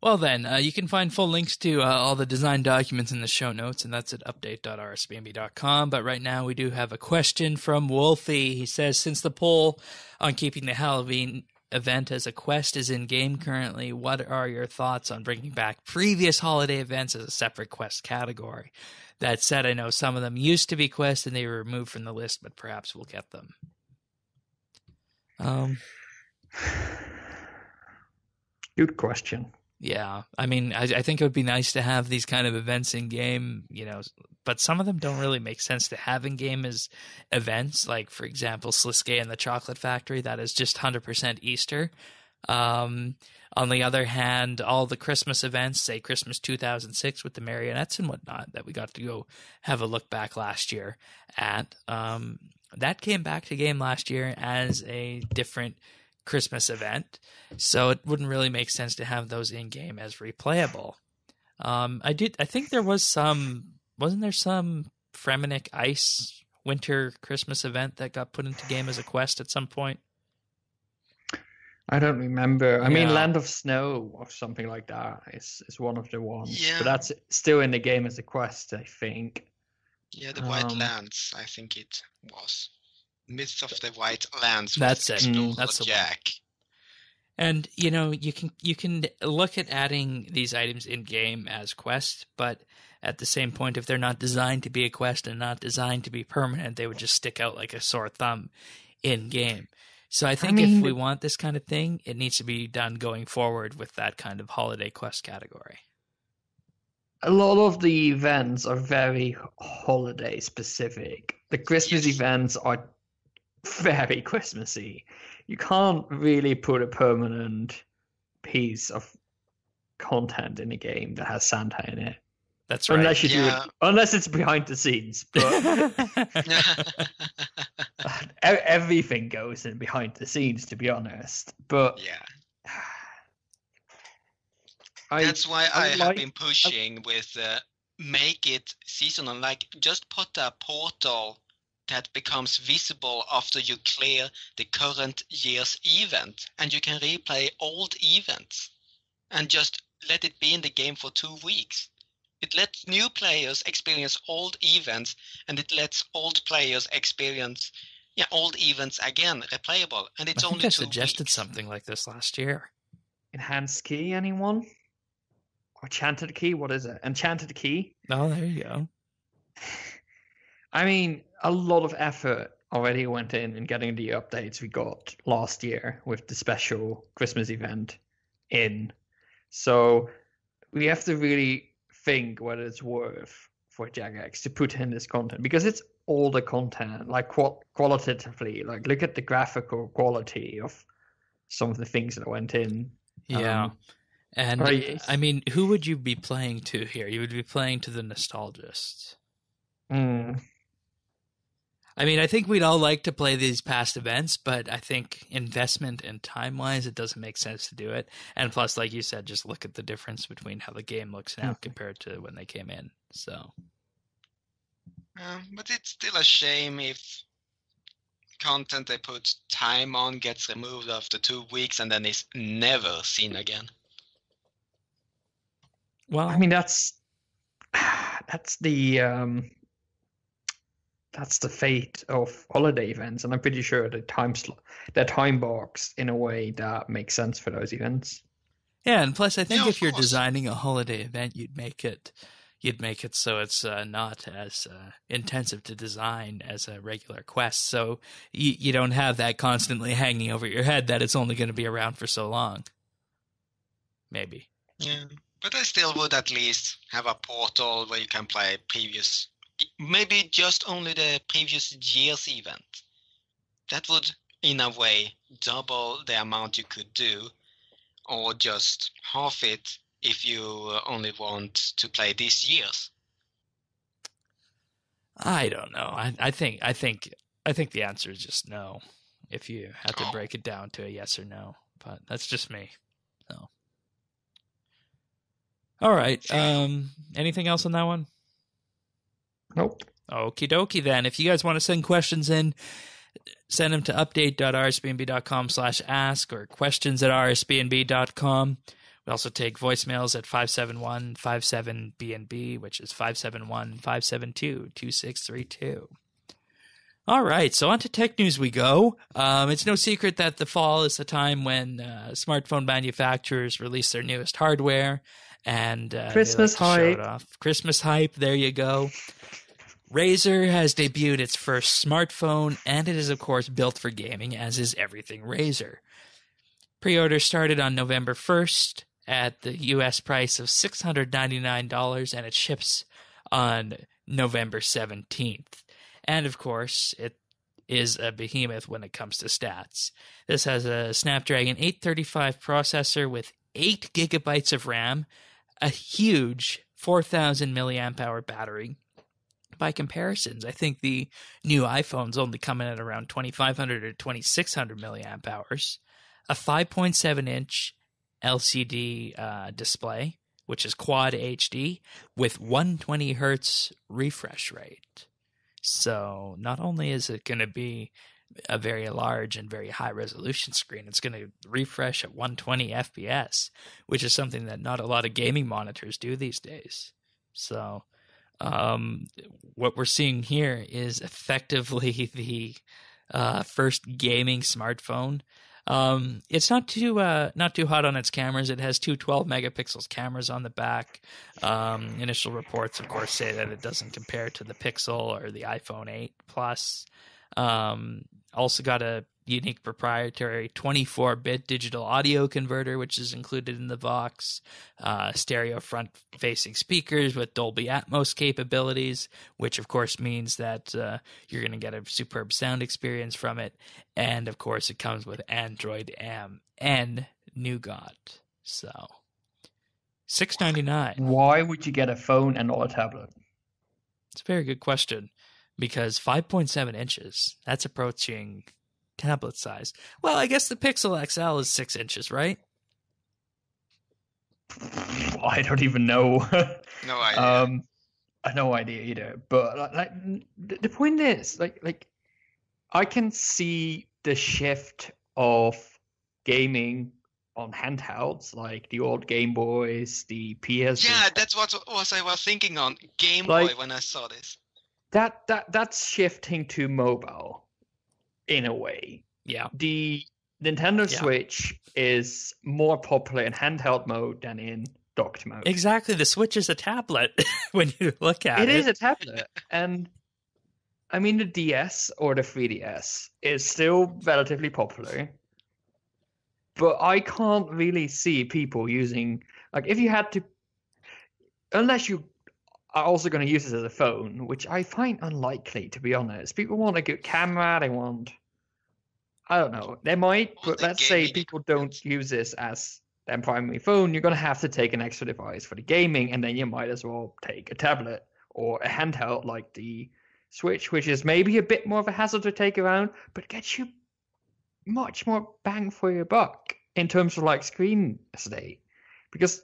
Well then, you can find full links to all the design documents in the show notes, and that's at update.rsbnb.com. But right now we do have a question from Wolfie. He says, since the poll on keeping the Halloween event as a quest is in-game currently, what are your thoughts on bringing back previous holiday events as a separate quest category? That said, I know some of them used to be quests and they were removed from the list, but perhaps we'll get them. Good question. Yeah, I mean, I think it would be nice to have these kind of events in game, you know, but some of them don't really make sense to have in game as events. Like, for example, Sliske and the Chocolate Factory, that is just 100% Easter. On the other hand, all the Christmas events, say Christmas 2006 with the marionettes and whatnot, that we got to go have a look back last year at, that came back to game last year as a different Christmas event, so it wouldn't really make sense to have those in game as replayable. I think there was wasn't there some Fremennik Ice winter Christmas event that got put into game as a quest at some point? I don't remember. I mean, Land of Snow or something like that is one of the ones, but that's still in the game as a quest, I think. Yeah, the White Lands, I think it was. Myth of the White Lands. That's it. That's the Jack. One. And you know, you can look at adding these items in game as quests, but at the same point, if they're not designed to be a quest and not designed to be permanent, they would just stick out like a sore thumb in game. So I think if we want this kind of thing, it needs to be done going forward with that kind of holiday quest category. A lot of the events are very holiday specific. The Christmas events are very Christmassy. You can't really put a permanent piece of content in a game that has Santa in it. That's right. Unless you do it, unless it's behind the scenes. But everything goes in behind the scenes, to be honest. But that's why I have been pushing with make it seasonal. Like, just put a portal that becomes visible after you clear the current year's event, and you can replay old events and just let it be in the game for 2 weeks. It lets new players experience old events, and it lets old players experience old events again, replayable. And it's only 2 weeks. I suggested something like this last year. Enhanced Key, anyone? Or Enchanted Key? What is it? Enchanted Key? Oh, there you go. I mean, a lot of effort already went in getting the updates we got last year with the special Christmas event in. So we have to really think whether it's worth for Jagex to put in this content, because it's all the content, like qualitatively, like look at the graphical quality of some of the things that went in. Yeah. And I mean, who would you be playing to here? You would be playing to the nostalgists. I mean, I think we'd all like to play these past events, but I think investment and time-wise, it doesn't make sense to do it. And plus, like you said, just look at the difference between how the game looks now compared to when they came in. So, But it's still a shame if content they put time on gets removed after 2 weeks and then is never seen again. Well, I mean, that's the fate of holiday events, and I'm pretty sure they're time boxed in a way that makes sense for those events. yeah, and plus I think Yeah, if of you're course. designing a holiday event, you'd make it so it's not as intensive to design as a regular quest. So you don't have that constantly hanging over your head that it's only going to be around for so long. Maybe. Yeah, but I still would at least have a portal where you can play maybe just only the previous year's event. That would, in a way, double the amount you could do, or just half it if you only want to play this year's. I don't know. I think the answer is just no. If you had to break it down to a yes or no, but that's just me. So, all right. Anything else on that one? Nope. Okie dokie then. If you guys want to send questions in, send them to update.rsbnb.com/ask or questions@rsbnb.com. We also take voicemails at 571-57BNB, which is 571-572-2632. All right, so on to tech news we go. It's no secret that the fall is the time when smartphone manufacturers release their newest hardware, and Christmas they like to show it hype. off. Christmas hype, there you go. Razer has debuted its first smartphone, and it is, of course, built for gaming, as is everything Razer. Pre-order started on November 1st at the U.S. price of $699, and it ships on November 17th. And, of course, it is a behemoth when it comes to stats. This has a Snapdragon 835 processor with 8 gigabytes of RAM, a huge 4,000 milliamp hour battery. By comparisons, I think the new iPhones only come in at around 2,500 or 2,600 milliamp hours. A 5.7-inch LCD display, which is Quad HD, with 120 hertz refresh rate. So not only is it going to be a very large and very high resolution screen, it's going to refresh at 120 FPS, which is something that not a lot of gaming monitors do these days. So what we're seeing here is effectively the first gaming smartphone. It's not too hot on its cameras. It has two 12 megapixels cameras on the back. Initial reports, of course, say that it doesn't compare to the Pixel or the iPhone 8 Plus. Also got a unique proprietary 24-bit digital audio converter, which is included in the box. Stereo front-facing speakers with Dolby Atmos capabilities, which of course means that you're going to get a superb sound experience from it. And of course, it comes with Android M and Nougat. So, $699. Why would you get a phone and not a tablet? It's a very good question, because 5.7 inches, that's approaching tablet size. Well, I guess the Pixel XL is 6 inches, right? I don't even know. No idea. I have no idea either. But like, the point is, like, I can see the shift of gaming on handhelds, like the old Game Boys, the PS. Yeah, that's what I was thinking on Game Like, Boy when I saw this. That's shifting to mobile, in a way. Yeah. The Nintendo Switch is more popular in handheld mode than in docked mode. Exactly. The Switch is a tablet when you look at it. It is a tablet. And I mean, the DS or the 3DS is still relatively popular. But I can't really see people using, like, if you had to, unless you are also going to use it as a phone, which I find unlikely, to be honest. People want a good camera, they want, I don't know, they might, but let's say people don't use this as their primary phone, you're going to have to take an extra device for the gaming, and then you might as well take a tablet or a handheld like the Switch, which is maybe a bit more of a hassle to take around, but gets you much more bang for your buck in terms of like screen estate. Because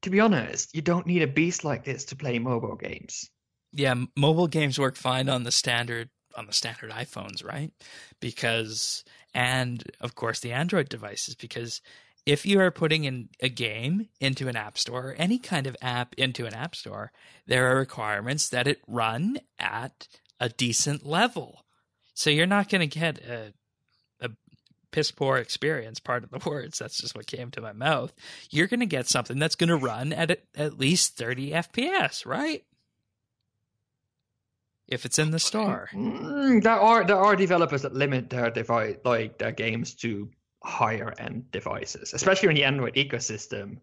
to be honest, you don't need a beast like this to play mobile games. Yeah, mobile games work fine on the standard iPhones, right? Because, and of course the Android devices, because if you are putting in a game into an app store, or any kind of app into an app store, there are requirements that it run at a decent level. So you're not going to get a piss poor experience, pardon the words, that's just what came to my mouth. You're going to get something that's going to run at least 30 FPS, right? If it's in the store. There are developers that limit their device, like their games, to higher end devices, especially in the Android ecosystem.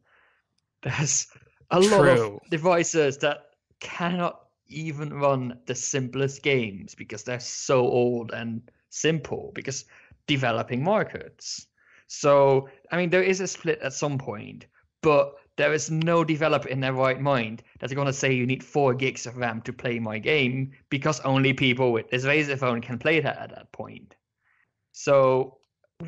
There's a lot of devices that cannot even run the simplest games because they're so old and simple, because developing markets. So, I mean, there is a split at some point, but there is no developer in their right mind that's going to say you need 4 gigs of RAM to play my game, because only people with this Razer phone can play that at that point. So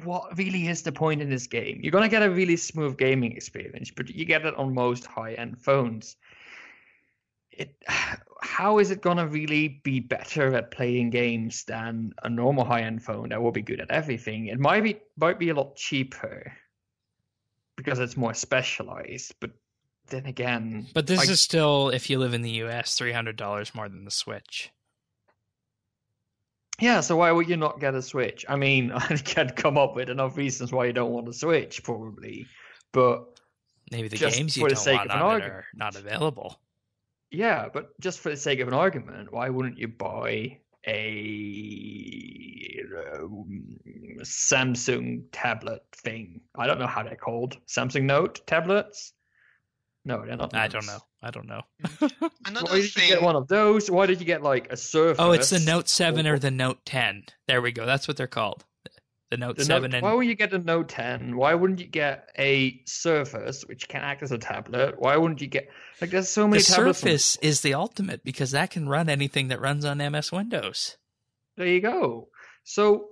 what really is the point in this game? You're going to get a really smooth gaming experience, but you get it on most high-end phones. How is it going to really be better at playing games than a normal high-end phone that will be good at everything? It might be a lot cheaper because it's more specialized, but then again... But this is still, if you live in the US, $300 more than the Switch. Yeah, so why would you not get a Switch? I mean, I can't come up with enough reasons why you don't want a Switch, probably. But maybe the games you don't want on it are not available. Yeah, but just for the sake of an argument, why wouldn't you buy a Samsung tablet thing? I don't know how they're called. Samsung Note tablets? No, they're not. I don't know. Why did you get one of those? Why did you get like a Surface? Oh, it's the Note 7 or the Note 10. There we go. That's what they're called. The Note 7. Why would you get a Note 10? Why wouldn't you get a Surface, which can act as a tablet? Why wouldn't you get... Like, there's so many tablets. The Surface is the ultimate, because that can run anything that runs on MS Windows. There you go. So,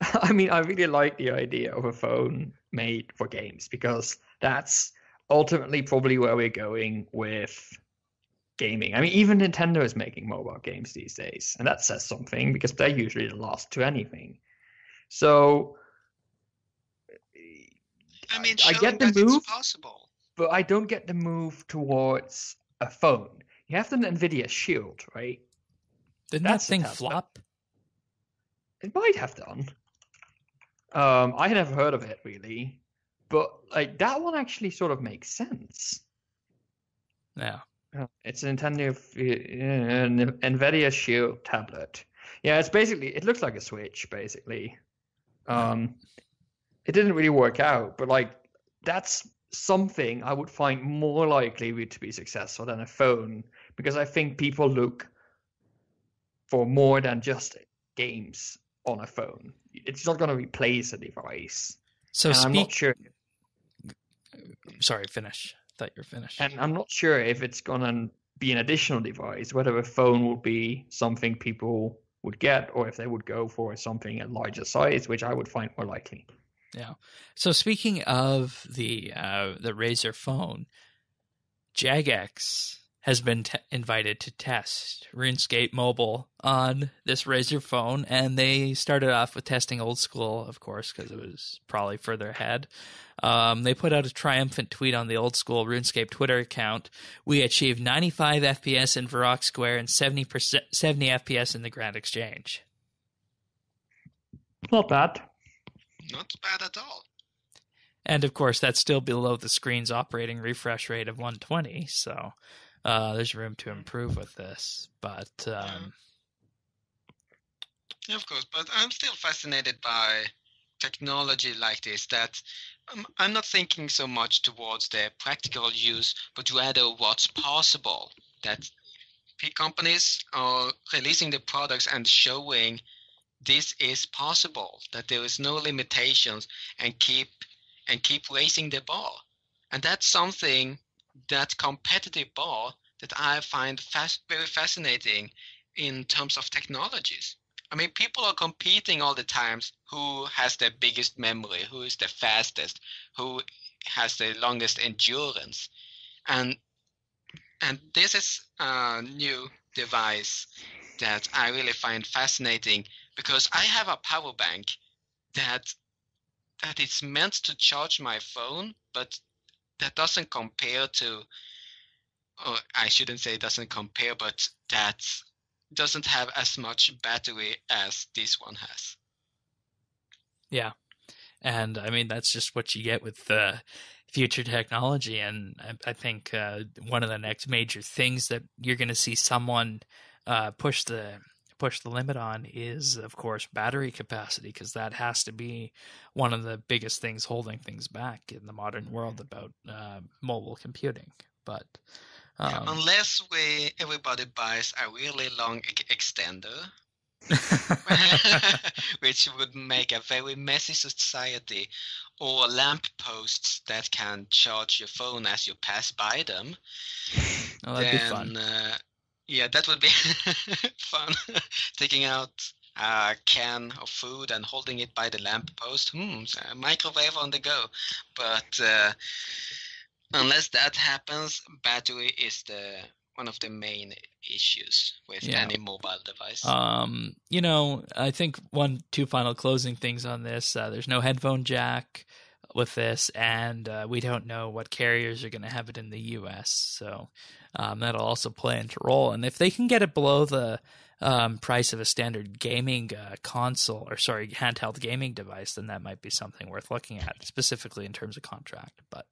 I mean, I really like the idea of a phone made for games, because that's ultimately probably where we're going with gaming. I mean, even Nintendo is making mobile games these days, and that says something, because they're usually the last to anything. So, I mean, I get the move, it's possible, but I don't get the move towards a phone. You have the NVIDIA Shield, right? Didn't that thing flop? It might have done. I had never heard of it, really. But like that one actually sort of makes sense. Yeah. It's a Nintendo NVIDIA Shield tablet. Yeah, it's basically, it looks like a Switch, basically. It didn't really work out, but like that's something I would find more likely to be successful than a phone, because I think people look for more than just games on a phone. It's not going to replace a device. So I'm not sure. Sorry, finish. I thought you were finished. And I'm not sure if it's going to be an additional device, whether a phone would be something people would get, or if they would go for something at larger size, which I would find more likely. Yeah. So speaking of the Razer phone, Jagex has been invited to test RuneScape Mobile on this Razer phone, and they started off with testing old school, of course, because it was probably further ahead. They put out a triumphant tweet on the old school RuneScape Twitter account. We achieved 95 FPS in Varrock Square and 70 FPS in the Grand Exchange. Not bad. Not bad at all. And of course, that's still below the screen's operating refresh rate of 120, so there's room to improve with this. But yeah, of course, but I'm still fascinated by technology like this, that I'm not thinking so much towards the practical use, but rather what's possible. That companies are releasing the products and showing this is possible, that there is no limitations, and keep raising the bar. And that's something, that competitive bar, that I find very fascinating in terms of technologies. I mean, people are competing all the times. Who has the biggest memory? Who is the fastest? Who has the longest endurance? And And this is a new device that I really find fascinating, because I have a power bank that is meant to charge my phone, but that doesn't compare to, or I shouldn't say doesn't compare, but that doesn't have as much battery as this one has. Yeah. And I mean, that's just what you get with future technology. And I think one of the next major things that you're going to see someone push the limit on is, of course, battery capacity, because that has to be one of the biggest things holding things back in the modern world about mobile computing. But unless everybody buys a really long extender, which would make a very messy society, or lamp posts that can charge your phone as you pass by them, that'd be fun. Yeah, that would be fun. Taking out a can of food and holding it by the lamp post. A microwave on the go. But unless that happens, battery is one of the main issues with any mobile device. I think two final closing things on this. There's no headphone jack with this, and we don't know what carriers are going to have it in the U.S. So that'll also play into role. And if they can get it below the price of a standard gaming handheld gaming device, then that might be something worth looking at, specifically in terms of contract. But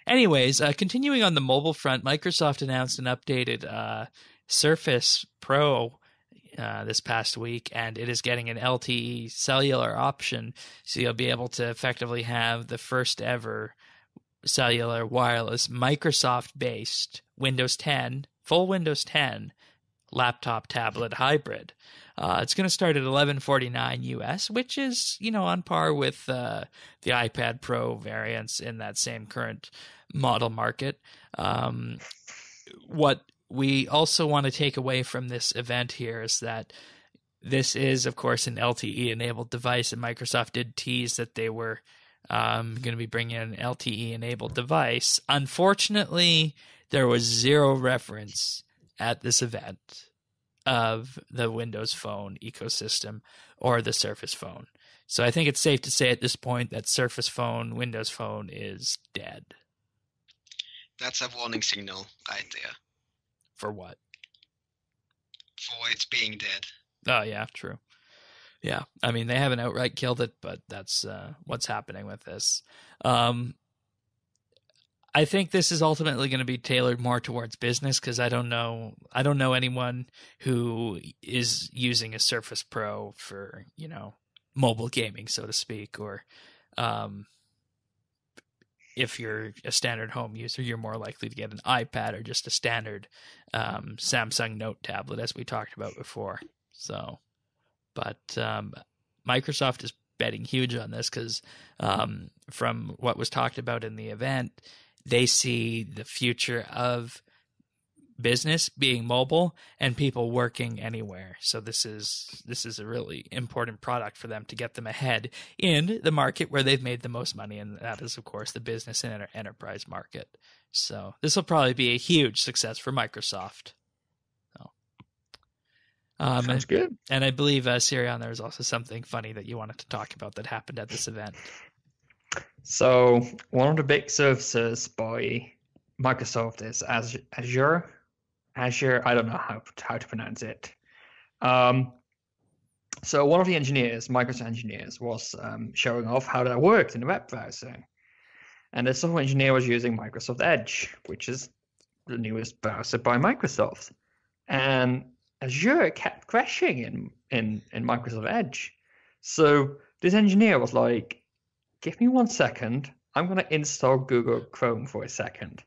anyways, continuing on the mobile front, Microsoft announced an updated Surface Pro this past week, and it is getting an LTE cellular option, so you'll be able to effectively have the first ever cellular wireless Microsoft-based full Windows 10 laptop tablet hybrid. It's going to start at $11.49 US, which is, on par with the iPad Pro variants in that same current model market. What we also want to take away from this event here is that this is, of course, an LTE-enabled device, and Microsoft did tease that they were going to be bringing an LTE-enabled device. Unfortunately, there was zero reference at this event of the Windows Phone ecosystem or the Surface Phone. So I think it's safe to say at this point that Surface Phone, Windows Phone is dead. That's a warning signal right there. For what? For it being dead. Oh, yeah, true. Yeah, I mean, they haven't outright killed it, but that's what's happening with this. I think this is ultimately going to be tailored more towards business, because I don't know anyone who is using a Surface Pro for, mobile gaming, so to speak, or if you're a standard home user, you're more likely to get an iPad or just a standard Samsung Note tablet, as we talked about before. So, but Microsoft is betting huge on this, because from what was talked about in the event, they see the future of business being mobile and people working anywhere. So this is a really important product for them to get them ahead in the market where they've made the most money, and that is, of course, the business and enterprise market. So this will probably be a huge success for Microsoft. Sounds good. And I believe, Sirion, there was also something funny that you wanted to talk about that happened at this event. So one of the big services by Microsoft is Azure. Azure, I don't know how to pronounce it. So one of the engineers, Microsoft engineers, was showing off how that worked in the web browser. And the software engineer was using Microsoft Edge, which is the newest browser by Microsoft. And Azure kept crashing in Microsoft Edge. So this engineer was like, give me 1 second. I'm going to install Google Chrome for a second.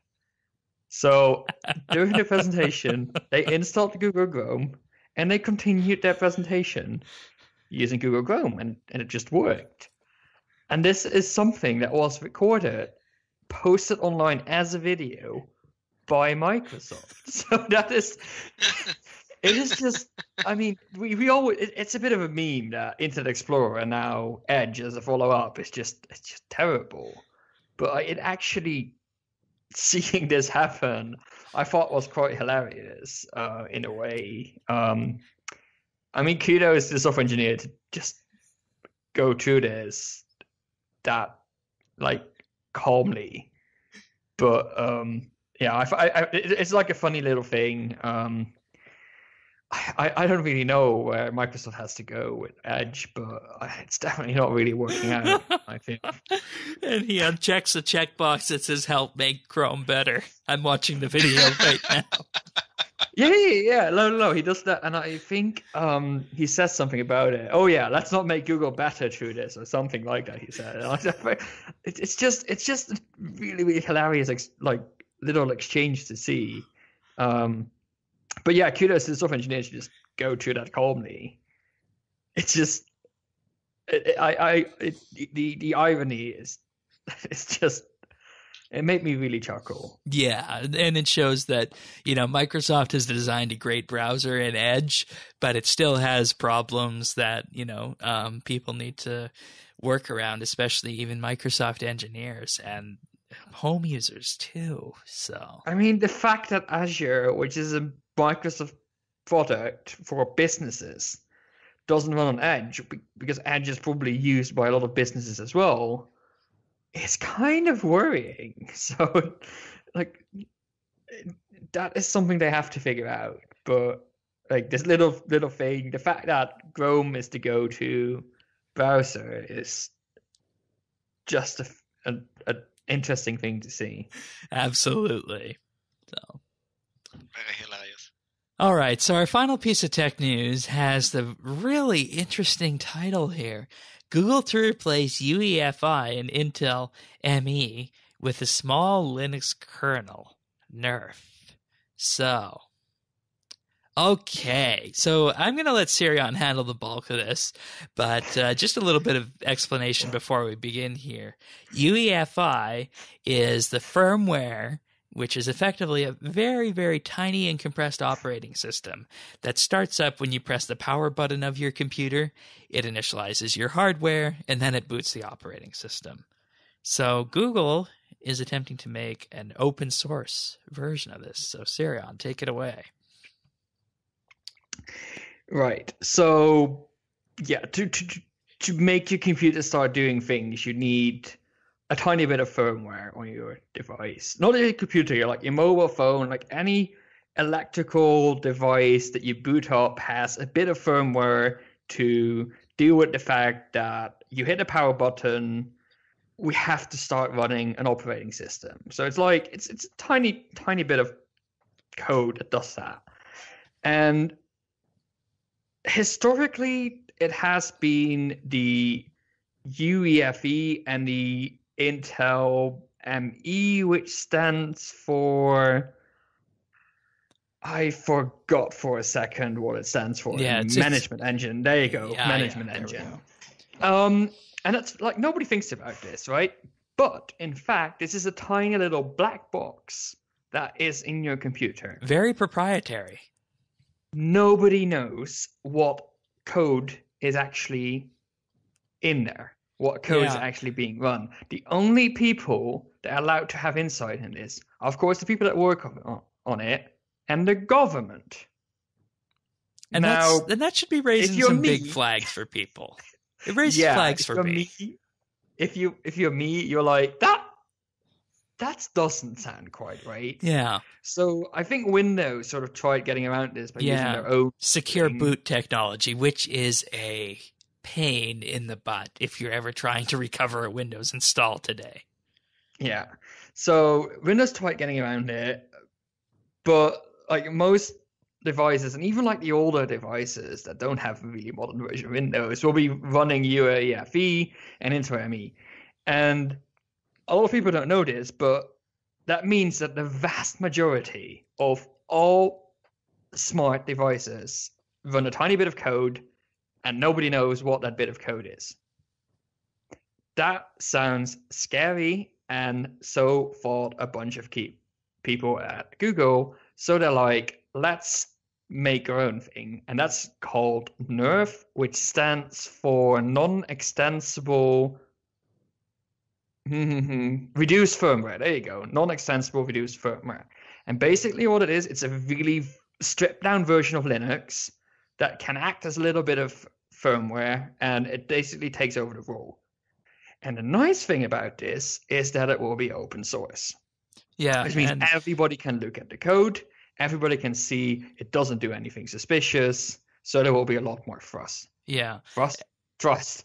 So during the presentation, they installed Google Chrome, and they continued their presentation using Google Chrome, and it just worked. And this is something that was recorded, posted online as a video by Microsoft. So that is... It is just, I mean, we always, it's a bit of a meme that Internet Explorer and now Edge as a follow-up is it's just terrible. But it actually seeing this happen, I thought was quite hilarious in a way. I mean, kudos to the software engineer to just go through this that like calmly, but yeah, it's like a funny little thing. I don't really know where Microsoft has to go with Edge, but it's definitely not really working out, I think. And he unchecks a checkbox that says "Help make Chrome better." I'm watching the video right now. Yeah. No. He does that, and I think he says something about it. Oh yeah, let's not make Google better through this, or something like that. He said. It's just really, really hilarious, like little exchange to see. But yeah, kudos to the software engineers to just go through that calmly. It's just, the irony is, it's just, it made me really chuckle. Yeah, and it shows that, Microsoft has designed a great browser in Edge, but it still has problems that, people need to work around, especially even Microsoft engineers and home users too. So, I mean, the fact that Azure, which is a Microsoft product for businesses, doesn't run on Edge because Edge is probably used by a lot of businesses as well, it's kind of worrying. So, like, that is something they have to figure out. But like this little thing, the fact that Chrome is the go-to browser is just an interesting thing to see. Absolutely. So, very hilarious. All right, so our final piece of tech news has the really interesting title here. Google to replace UEFI and Intel ME with a small Linux kernel. Nerf. So, okay. So I'm going to let Sirion handle the bulk of this, but just a little bit of explanation before we begin here. UEFI is the firmware, which is effectively a very, very tiny and compressed operating system that starts up when you press the power button of your computer. It initializes your hardware, and then it boots the operating system. So Google is attempting to make an open source version of this. So Sirion, take it away. Right. So, yeah, to make your computer start doing things, you need a tiny bit of firmware on your device. Not your computer, like your mobile phone, like any electrical device that you boot up has a bit of firmware to deal with the fact that you hit the power button, we have to start running an operating system. So it's like it's a tiny bit of code that does that. And historically, it has been the UEFI and the Intel ME, which stands for, I forgot for a second what it stands for. Yeah, management engine. There you go. Yeah, management engine. And that's like, nobody thinks about this, right? But in fact, this is a tiny little black box that is in your computer. Very proprietary. Nobody knows what code is actually in there. What code is actually being run. The only people that are allowed to have insight in this are, of course, the people that work on it and the government. And now, that should be raising some big flags for people. It raises flags for me. If you're me, you're like, that doesn't sound quite right. Yeah. So I think Windows sort of tried getting around this by using their own secure boot technology, which is a pain in the butt if you're ever trying to recover a Windows install today. Yeah. So Windows tried getting around it, but like most devices, and even like the older devices that don't have a really modern version of Windows, will be running UEFI and Intel ME. And a lot of people don't know this, but that means that the vast majority of all smart devices run a tiny bit of code, and nobody knows what that bit of code is. That sounds scary, and so thought a bunch of people at Google. So they're like, let's make our own thing. And that's called NERF, which stands for Non-Extensible Reduced firmware. There you go. Non-extensible reduced firmware. And basically what it is, it's a really stripped down version of Linux that can act as a little bit of firmware, and it basically takes over the role. And the nice thing about this is that it will be open source. Yeah. Which means everybody can look at the code, everybody can see it doesn't do anything suspicious, so there will be a lot more trust. Yeah. Trust.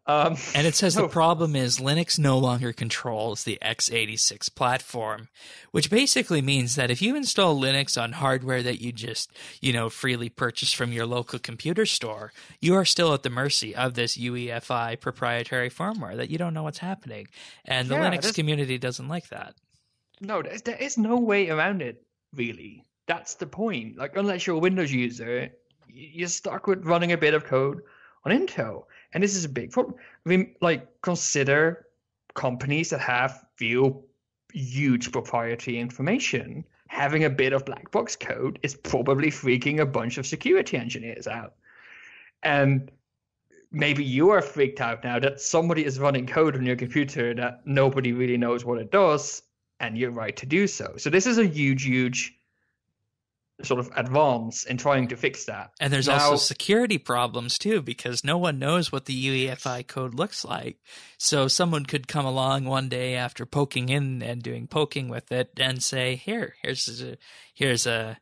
And it says the problem is Linux no longer controls the x86 platform, which basically means that if you install Linux on hardware that you just, freely purchase from your local computer store, you are still at the mercy of this UEFI proprietary firmware that you don't know what's happening. And the Linux community doesn't like that. No, there is no way around it, really. That's the point. Like, unless you're a Windows user, you're stuck with running a bit of code on Intel. And this is a big problem. I mean, consider companies that have real huge proprietary information. Having a bit of black box code is probably freaking a bunch of security engineers out. And maybe you are freaked out now that somebody is running code on your computer that nobody really knows what it does, and you're right to do so. So this is a huge sort of advance in trying to fix that. And there's also security problems too, because no one knows what the UEFI code looks like. So someone could come along one day after poking in and doing poking with it and say, here's a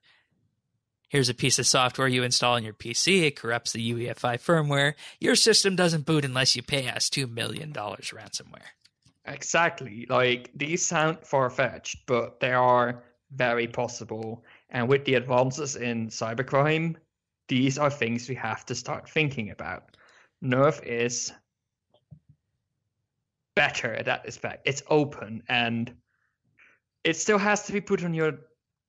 piece of software you install on your PC. It corrupts the UEFI firmware. Your system doesn't boot unless you pay us $2 million ransomware. Exactly. These sound far-fetched, but they are very possible. And with the advances in cybercrime, these are things we have to start thinking about. Nerf is better at that aspect. It's open, and it still has to be put on your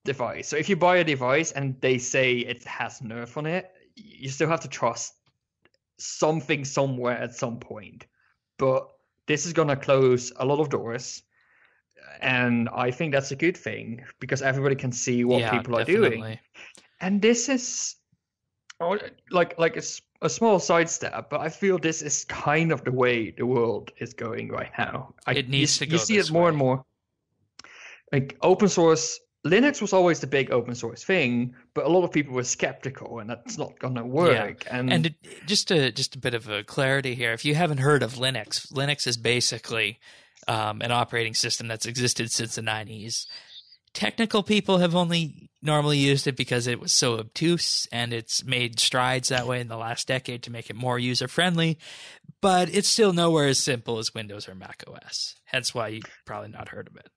device. So if you buy a device and they say it has Nerf on it, you still have to trust something somewhere at some point. But this is going to close a lot of doors. And I think that's a good thing because everybody can see what people are doing. And this is like a small sidestep, but I feel this is kind of the way the world is going right now. It needs to go. You see it more and more. Like open source, Linux was always the big open source thing, but a lot of people were skeptical, and that's not going to work. Yeah. And just a bit of a clarity here. If you haven't heard of Linux, Linux is basically an operating system that's existed since the 90s. Technical people have only normally used it because it was so obtuse, and it's made strides that way in the last decade to make it more user-friendly, but it's still nowhere as simple as Windows or Mac OS. Hence why you've probably not heard of it.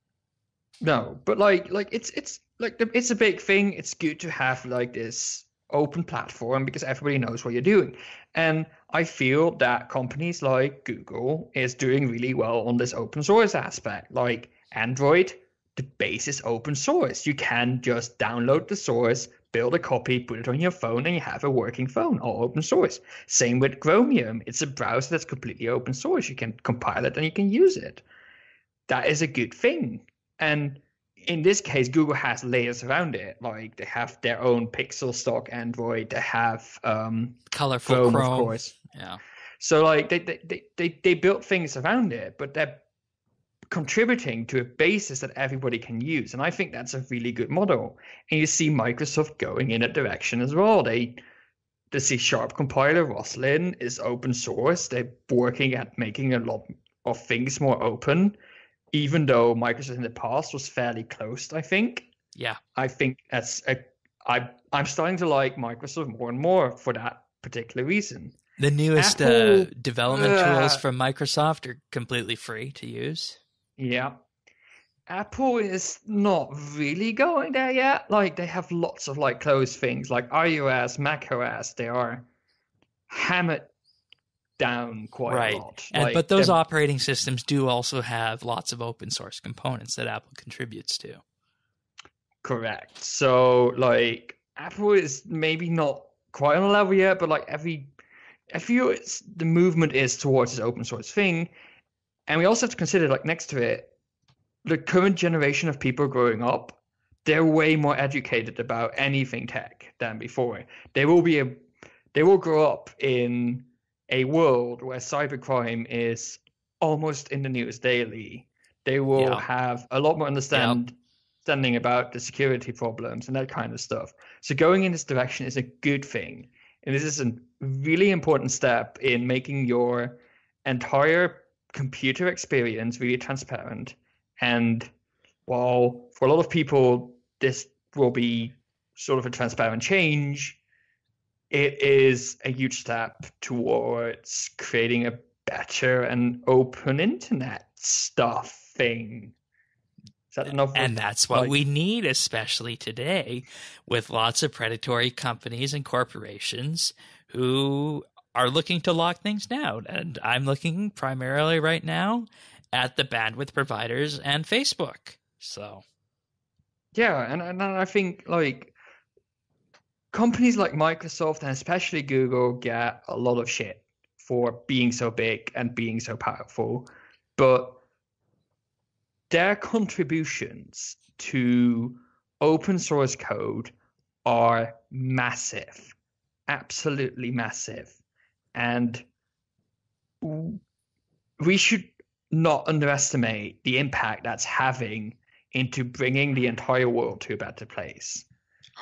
No, but it's a big thing. It's good to have this open platform because everybody knows what you're doing. And I feel that companies like Google is doing really well on this open source aspect. Like Android, the base is open source. You can just download the source, build a copy, put it on your phone, and you have a working phone, all open source. Same with Chromium. It's a browser that's completely open source. You can compile it and you can use it. That is a good thing. And in this case, Google has layers around it. Like they have their own Pixel stock Android. They have colorful Chrome, of course. Yeah. So they built things around it, but they're contributing to a basis that everybody can use. And I think that's a really good model. And you see Microsoft going in that direction as well. The C# compiler, Roslyn, is open source. They're working at making a lot of things more open, even though Microsoft in the past was fairly closed, I think. Yeah. I think I'm starting to like Microsoft more and more for that particular reason. The newest development tools from Microsoft are completely free to use. Yeah. Apple is not really going there yet. They have lots of closed things like iOS, macOS. They are hammered down quite a lot. But those operating systems do also have lots of open source components that Apple contributes to. Correct. So Apple is maybe not quite on a level yet, but I feel the movement is towards this open source thing. And we also have to consider next to it, the current generation of people growing up, they're way more educated about anything tech than before. They will grow up in a world where cybercrime is almost in the news daily. They will have a lot more understanding about the security problems and that kind of stuff. So going in this direction is a good thing. And this is a really important step in making your entire computer experience really transparent. And while for a lot of people this will be sort of a transparent change, it is a huge step towards creating a better and open internet stuff thing. And that's what we need, especially today, with lots of predatory companies and corporations who are looking to lock things down. And I'm looking primarily right now at the bandwidth providers and Facebook. So, yeah, and I think like companies like Microsoft and especially Google get a lot of shit for being so big and being so powerful, but their contributions to open source code are massive, absolutely massive. And we should not underestimate the impact that's having into bringing the entire world to a better place.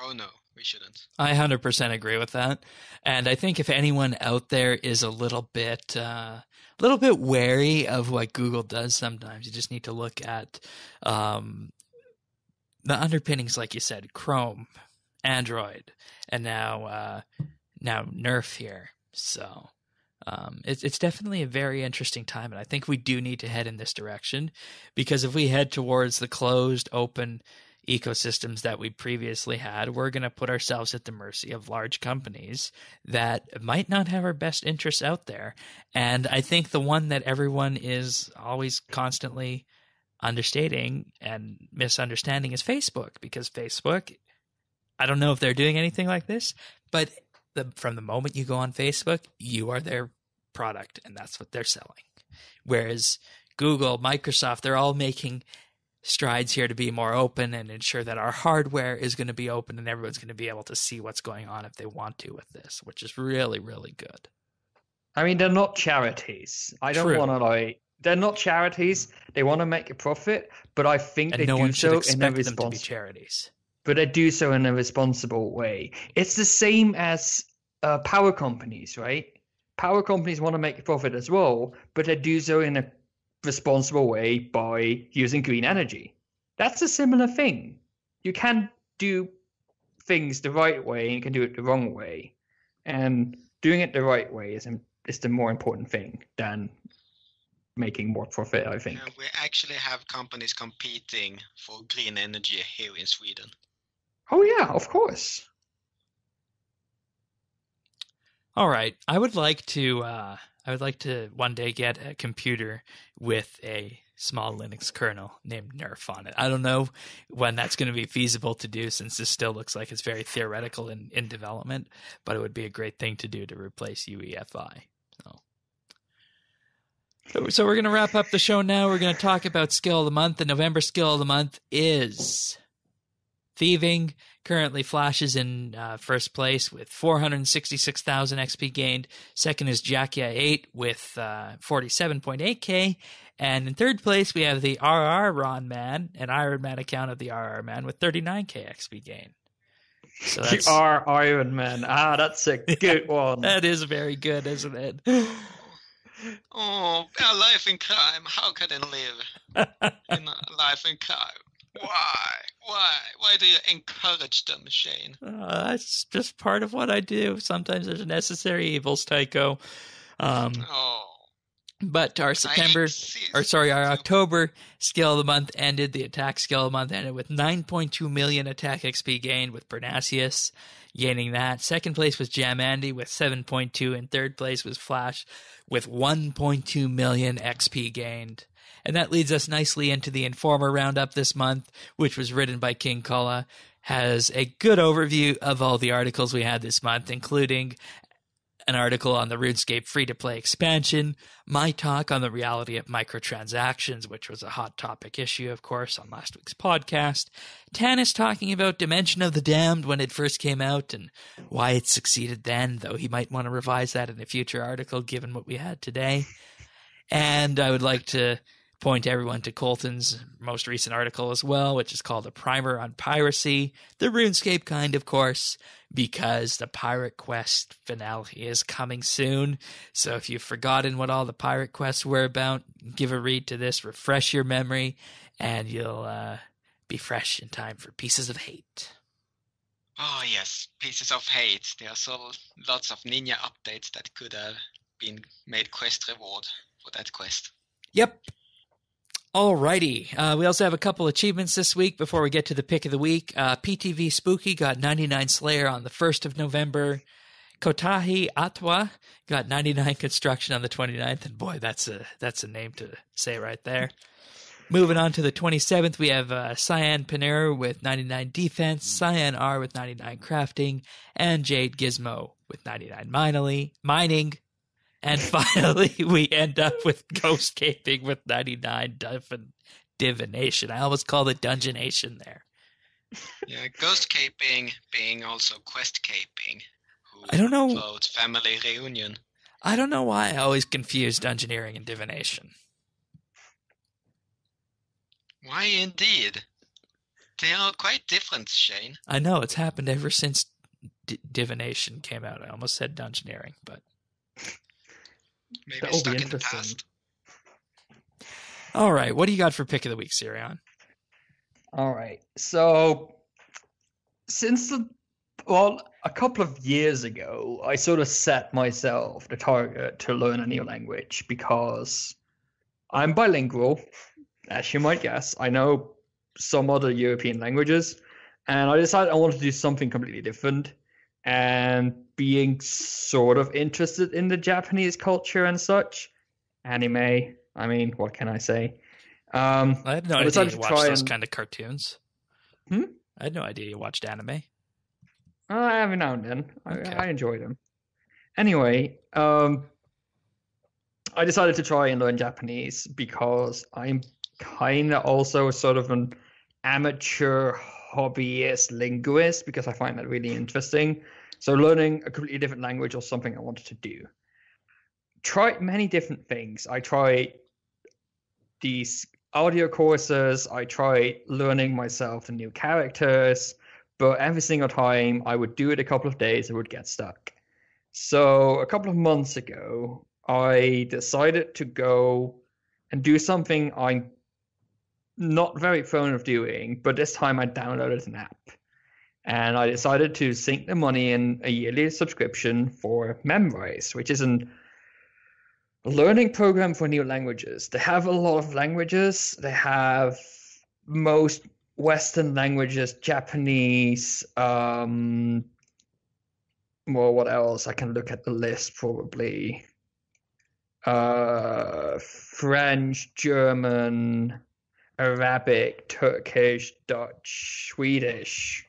Oh, no, we shouldn't. I 100% agree with that. And I think if anyone out there is a little bit wary of what Google does sometimes, you just need to look at the underpinnings, like you said, Chrome, Android, and now Nerf here. So it's definitely a very interesting time, and I think we do need to head in this direction, because if we head towards the closed, open ecosystems that we previously had, we're going to put ourselves at the mercy of large companies that might not have our best interests out there. And I think the one that everyone is always constantly understating and misunderstanding is Facebook, because Facebook, I don't know if they're doing anything like this, but from the moment you go on Facebook, you are their product, and that's what they're selling. Whereas Google, Microsoft, they're all making strides here to be more open and ensure that our hardware is going to be open and everyone's going to be able to see what's going on if they want to with this, which is really, really good. I mean, they're not charities. I don't want to they're not charities. They want to make a profit, but I think they do so in a responsible charities. But they do so in a responsible way. It's the same as power companies, right? Power companies want to make a profit as well, but they do so in a responsible way by using green energy. That's a similar thing. You can do things the right way and you can do it the wrong way. And doing it the right way is the more important thing than making more profit, I think. We actually have companies competing for green energy here in Sweden. Oh yeah, of course. All right. I would like to one day get a computer with a small Linux kernel named Nerf on it. I don't know when that's going to be feasible to do, since this still looks like it's very theoretical in development, but it would be a great thing to do to replace UEFI. So we're going to wrap up the show now. We're going to talk about Skill of the Month. The November Skill of the Month is Thieving. Currently, Flash is in first place with 466,000 XP gained. Second is Jackia 8 with 47.8k. And in third place, we have the RR Ron Man, an Iron Man account of the RR Man with 39k XP gain. So that's... You are Iron Man. That's a good one. That is very good, isn't it? Oh, a life in crime. How can I live in a life in crime? Why do you encourage them, Shane? That's just part of what I do. Sometimes there's necessary evils, Tycho. But our October Skill of the Month ended. The Attack Skill of the Month ended with 9.2 million Attack XP gained, with Pernasius gaining that. Second place was Jamandy with 7.2, and third place was Flash with 1.2 million XP gained. And that leads us nicely into the Informer Roundup this month, which was written by King Kulla. Has a good overview of all the articles we had this month, including an article on the RuneScape free-to-play expansion, my talk on the reality of microtransactions, which was a hot topic issue, of course, on last week's podcast, Tanis talking about Dimension of the Damned when it first came out and why it succeeded then, though he might want to revise that in a future article given what we had today. And I would like to point everyone to Colton's most recent article as well, which is called A Primer on Piracy, the RuneScape kind, of course, because the Pirate Quest finale is coming soon. So if you've forgotten what all the Pirate Quests were about, give a read to this, refresh your memory, and you'll be fresh in time for Pieces of Hate. Oh yes, Pieces of Hate. There are so lots of ninja updates that could have been made quest reward for that quest. Yep. Alrighty. We also have a couple achievements this week before we get to the pick of the week. PTV Spooky got 99 Slayer on the 1st of November. Kotahi Atwa got 99 Construction on the 29th. And boy, that's a name to say right there. Moving on to the 27th, we have Cyan Panera with 99 Defense, Cyan R with 99 Crafting, and Jade Gizmo with 99 Mining. And finally, we end up with Ghostcaping with 99 Divination. I almost called it Dungeonation there. Yeah, Ghostcaping being also Questcaping. I don't know. Vote Family Reunion. I don't know why I always confuse Dungeoneering and Divination. Why indeed? They are quite different, Shane. I know, it's happened ever since Divination came out. I almost said Dungeoneering, but... Maybe stuck in the past. All right, what do you got for pick of the week, Sirion? All right, so since a couple of years ago, I sort of set myself the target to learn a new language because I'm bilingual, as you might guess. I know some other European languages, and I decided I wanted to do something completely different. And being sort of interested in the Japanese culture and such, anime, I mean, what can I say? I had no idea you watched those kind of cartoons. I had no idea you watched anime. Every now and then. Okay. I enjoy them. Anyway, I decided to try and learn Japanese because I'm kind of also sort of an amateur hobbyist linguist because I find that really interesting. So learning a completely different language was something I wanted to do. Tried many different things. I tried these audio courses. I tried learning myself the new characters. But every single time I would do it a couple of days, I would get stuck. So a couple of months ago, I decided to go and do something I'm not very fond of doing, but this time I downloaded an app. And I decided to sink the money in a yearly subscription for Memrise, which is a learning program for new languages. They have a lot of languages. They have most Western languages, Japanese, well, what else? I can look at the list probably. French, German, Arabic, Turkish, Dutch, Swedish.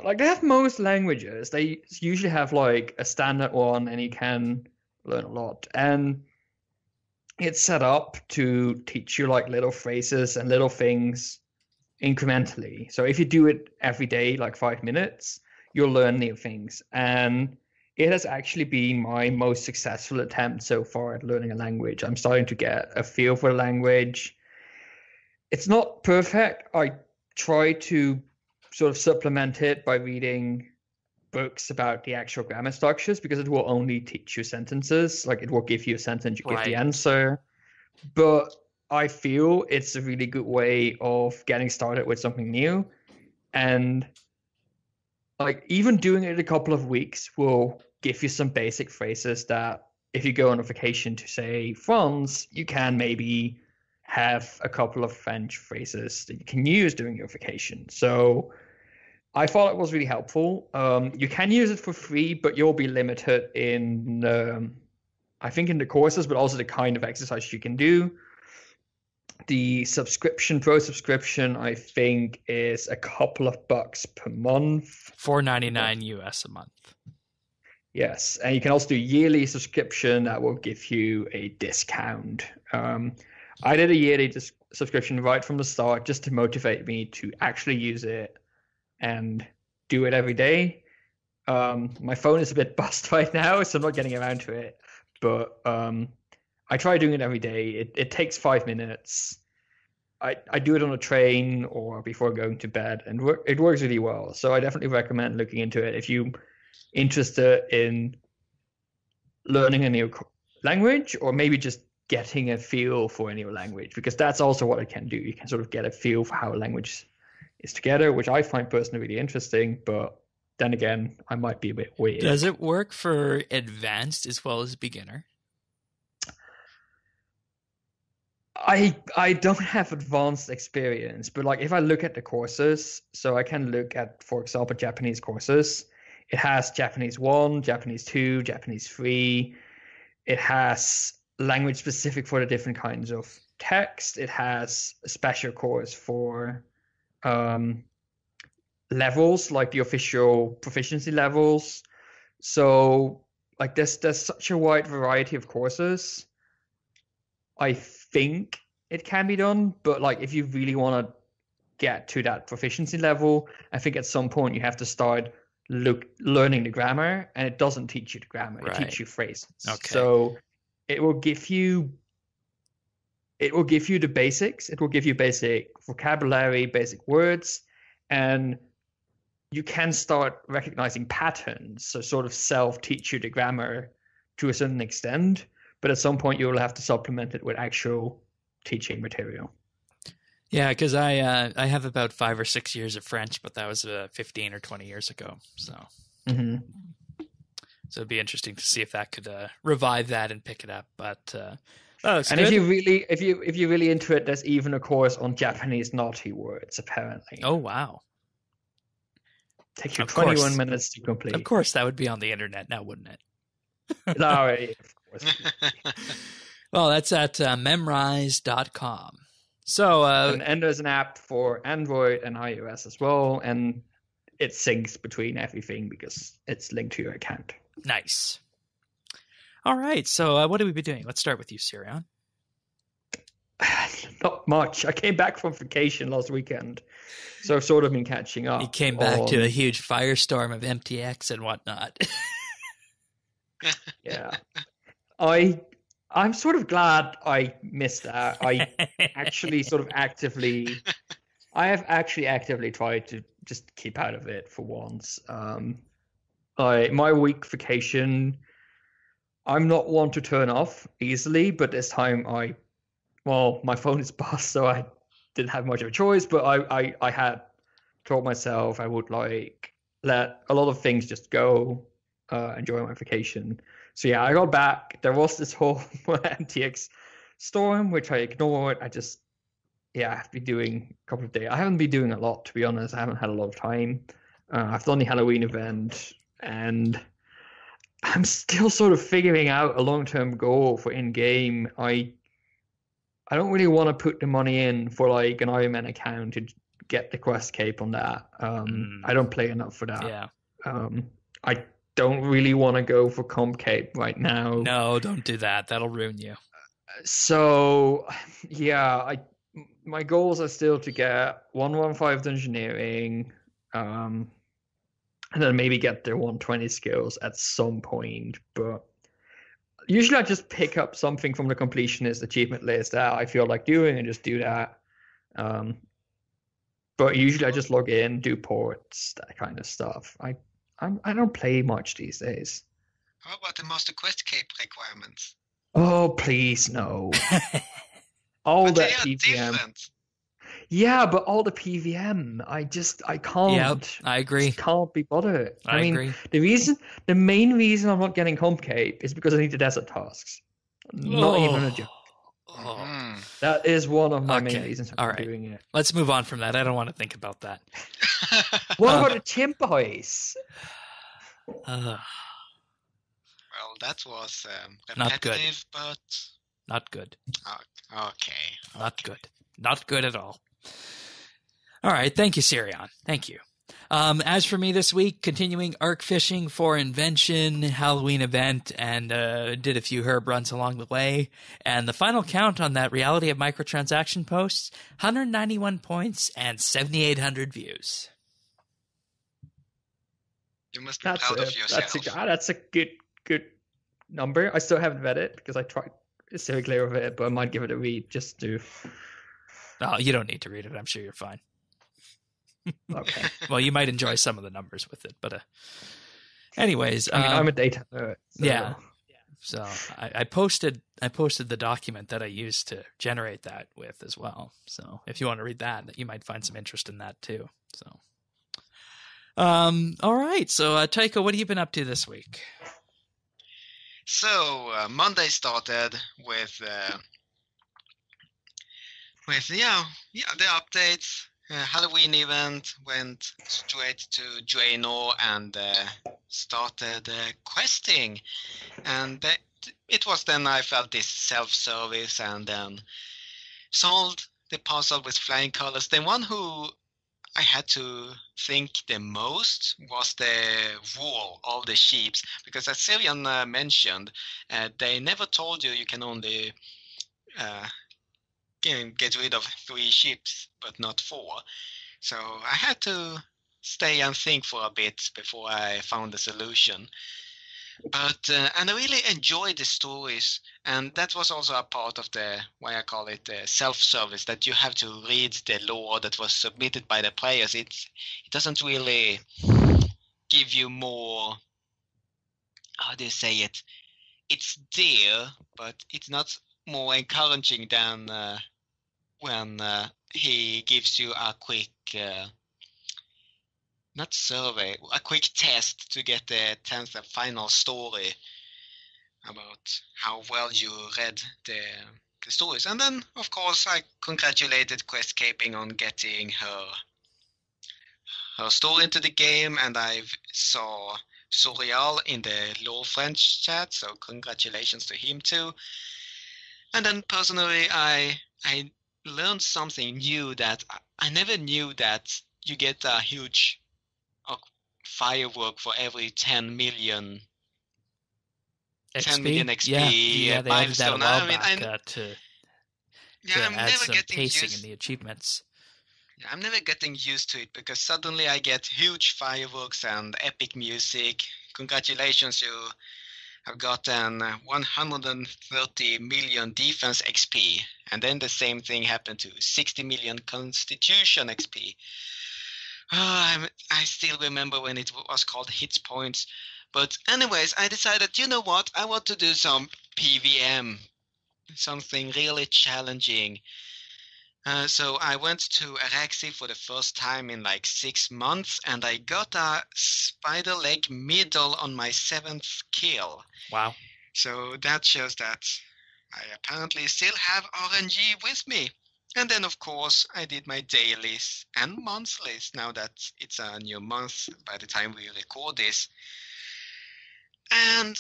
Like, they have most languages. They usually have, like, a standard one, and you can learn a lot. And it's set up to teach you, like, little phrases and little things incrementally. So if you do it every day, like 5 minutes, you'll learn new things. And it has actually been my most successful attempt so far at learning a language. I'm starting to get a feel for the language. It's not perfect. I try to sort of supplement it by reading books about the actual grammar structures because it will only teach you sentences. Like, it will give you a sentence, you give the answer. But I feel it's a really good way of getting started with something new. And like, even doing it a couple of weeks will give you some basic phrases that if you go on a vacation to, say, France, you can maybe have a couple of French phrases that you can use during your vacation. So I thought it was really helpful. You can use it for free, but you'll be limited in, I think, in the courses, but also the kind of exercise you can do. The pro subscription, I think, is a couple of bucks per month. $4.99 US a month. Yes, and you can also do yearly subscription that will give you a discount. I did a yearly subscription right from the start just to motivate me to actually use it and do it every day. My phone is a bit bust right now, so I'm not getting around to it. But I I try doing it every day. It takes 5 minutes. I do it on a train or before going to bed, and it works really well. So I definitely recommend looking into it if you're interested in learning a new language, or maybe just getting a feel for a new language, because that's also what it can do. You can sort of get a feel for how a language is together, which I find personally really interesting, but then again, I might be a bit weird. Does it work for advanced as well as beginner? I don't have advanced experience, but like if I look at the courses, so I can look at, for example, Japanese courses. It has Japanese 1, Japanese 2, Japanese 3. It has language specific for the different kinds of text. It has a special course for levels, like the official proficiency levels. So like there's such a wide variety of courses. I think it can be done, but like if you really want to get to that proficiency level, I think at some point you have to start learning the grammar, and it doesn't teach you the grammar. It teaches you phrases. Okay. So it will give you the basics. It will give you basic vocabulary, basic words, and you can start recognizing patterns. So sort of self-teach you the grammar to a certain extent. But at some point, you'll have to supplement it with actual teaching material. Yeah, because I have about 5 or 6 years of French, but that was 15 or 20 years ago. So, so it'd be interesting to see if that could revive that and pick it up. But and good. if you're really into it, there's even a course on Japanese naughty words, apparently. Oh wow! Takes you 21 minutes to complete. Of course, that would be on the internet now, wouldn't it? No, of course. Well, that's at memrise.com. So, and there's an app for Android and iOS as well, and it syncs between everything because it's linked to your account. Nice. All right. So, what have we been doing? Let's start with you, Sirion. Not much. I came back from vacation last weekend, so I've sort of been catching up. You came back to a huge firestorm of MTX and whatnot. Yeah. I'm sort of glad I missed that. I actually I have actively tried to just keep out of it for once. My week vacation, I'm not one to turn off easily, but this time my phone is buzzed, so I didn't have much of a choice, but I had told myself I would like let a lot of things just go, enjoy my vacation. So yeah, I got back. There was this whole MTX storm, which I ignored. I've been doing a couple of days. I haven't been doing a lot, to be honest. I haven't had a lot of time. I've done the Halloween event, and I'm still sort of figuring out a long-term goal for in-game. I don't really want to put the money in for like an Iron Man account to get the quest cape on that. I don't play enough for that. Yeah. I don't really want to go for comp cape right now. No, don't do that. That'll ruin you. So, yeah, my goals are still to get 115 engineering, and then maybe get the 120 skills at some point. But usually I just pick up something from the completionist achievement list that I feel like doing and just do that. But usually I just log in, do ports, that kind of stuff. I don't play much these days. How about the Master Quest cape requirements? Oh, please, no. All but that they are PVM. Different. Yeah, but all the PVM, I can't. Yep, I agree. Can't be bothered. I agree. The main reason I'm not getting comp cape is because I need the desert tasks. Not even a joke. Oh. That is one of my main reasons for doing it. Let's move on from that. I don't want to think about that. What about the chimp boys? Well, that was not good. But not good. Okay. Not good. Not good at all. All right. Thank you, Sirion. Thank you. As for me this week, continuing arc fishing for Invention, Halloween event, and did a few herb runs along the way. And the final count on that Reality of Microtransaction posts, 191 points and 7,800 views. You must be proud of yourself. That's a good number. I still haven't read it because I tried steer clear of it, but I might give it a read just to. Oh, you don't need to read it. I'm sure you're fine. Okay. Well, you might enjoy some of the numbers with it, but anyways, I mean, I'm a data nerd. So. Yeah. So I posted the document that I used to generate that with as well. So if you want to read that, you might find some interest in that too. So, all right. So Taiko, what have you been up to this week? So Monday started with the updates. Halloween event, went straight to Gielinor and started questing. And it was then I felt this self-service and then solved the puzzle with flying colors. The one who I had to think the most was the wool of the sheep, because as Sylvian mentioned, they never told you can only get rid of 3 ships, but not 4. So I had to stay and think for a bit before I found a solution. But and I really enjoyed the stories, and that was also a part of the why I call it self-service, that you have to read the lore that was submitted by the players. It doesn't really give you more. How do you say it? It's there, but it's not more encouraging than when he gives you a quick. Not survey, a quick test to get the 10th and final story about how well you read the stories. And then, of course, I congratulated Questcaping on getting her story into the game, and I saw Sorial in the Lore French chat, so congratulations to him too. And then personally, I learned something new that I never knew, that you get a huge firework for every 10 million XP yeah, they added that a milestone. while back to I'm add never some getting pacing used. in the achievements. Yeah, I'm never getting used to it, because suddenly I get huge fireworks and epic music. Congratulations, you have gotten 130 million defense XP, and then the same thing happened to 60 million constitution XP. I still remember when it was called hit points. But anyways, I decided, you know what? I want to do some PVM, something really challenging. So I went to Araxi for the first time in like 6 months, and I got a spider leg middle on my 7th kill. Wow. So that shows that I apparently still have RNG with me. And then, of course, I did my dailies and monthlies, now that it's a new month by the time we record this. And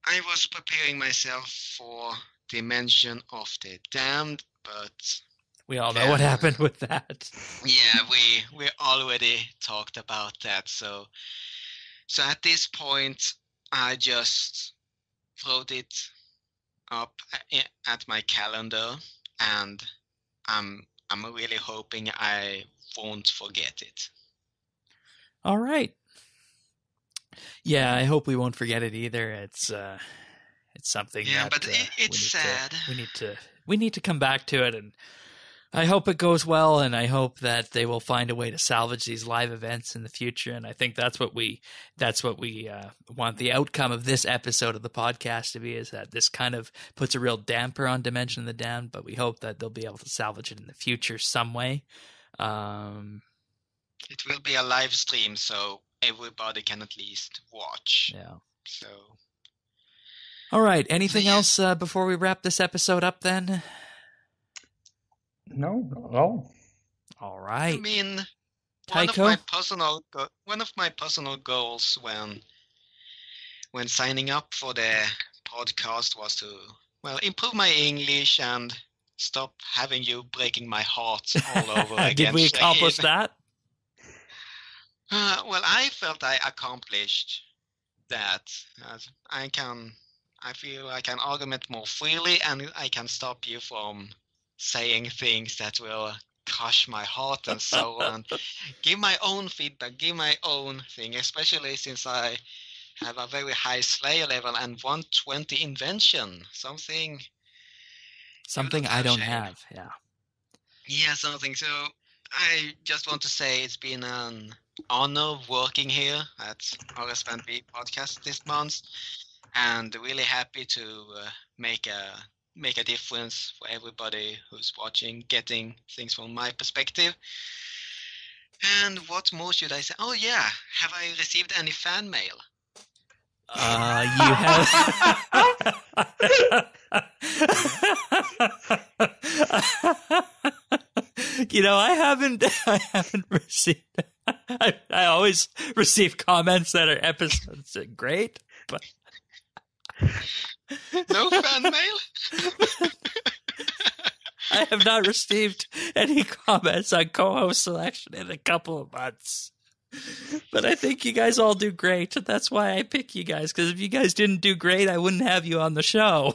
I was preparing myself for Dimension of the Damned, but... We all know what happened with that. Yeah, we already talked about that. So at this point, I just wrote it up at my calendar, and I'm really hoping I won't forget it. All right. Yeah, I hope we won't forget it either. It's something that but it's sad. We need to come back to it, and I hope it goes well, and I hope that they will find a way to salvage these live events in the future. And I think that's what we want the outcome of this episode of the podcast to be, is that this kind of puts a real damper on Dimension of the Damned, but we hope that they'll be able to salvage it in the future some way. It will be a live stream, so everybody can at least watch. Yeah. So. All right. Anything else before we wrap this episode up then? No, not at all. All right. I mean, Taiko? one of my personal goals when signing up for the podcast was to, improve my English and stop having you breaking my heart all over again. Did we accomplish that? I felt I accomplished that. I feel I can argument more freely, and I can stop you from saying things that will crush my heart and so on. Give my own feedback, give my own thing, especially since I have a very high Slayer level and 120 invention. Something I don't Shane. have. Yeah. Yeah, something. So I just want to say it's been an honor working here at RSBANDB podcast this month, and really happy to make a difference for everybody who's watching, getting things from my perspective. And what more should I say? Oh yeah, have I received any fan mail? You have. I haven't received. I always receive comments that are episodes are great, but no fan mail. I have not received any comments on co-host selection in a couple of months. But I think you guys all do great. That's why I pick you guys, because if you guys didn't do great, I wouldn't have you on the show.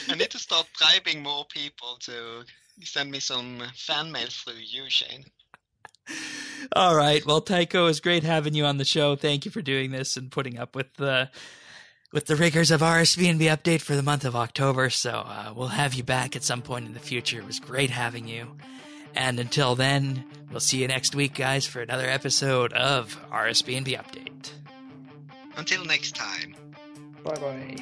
I need to start bribing more people to send me some fan mail through you, Shane. All right. Well, Tycho, it was great having you on the show. Thank you for doing this and putting up with the rigors of RSBANDB update for the month of October. So we'll have you back at some point in the future. It was great having you. And until then, we'll see you next week, guys, for another episode of RSBANDB Update. Until next time. Bye-bye.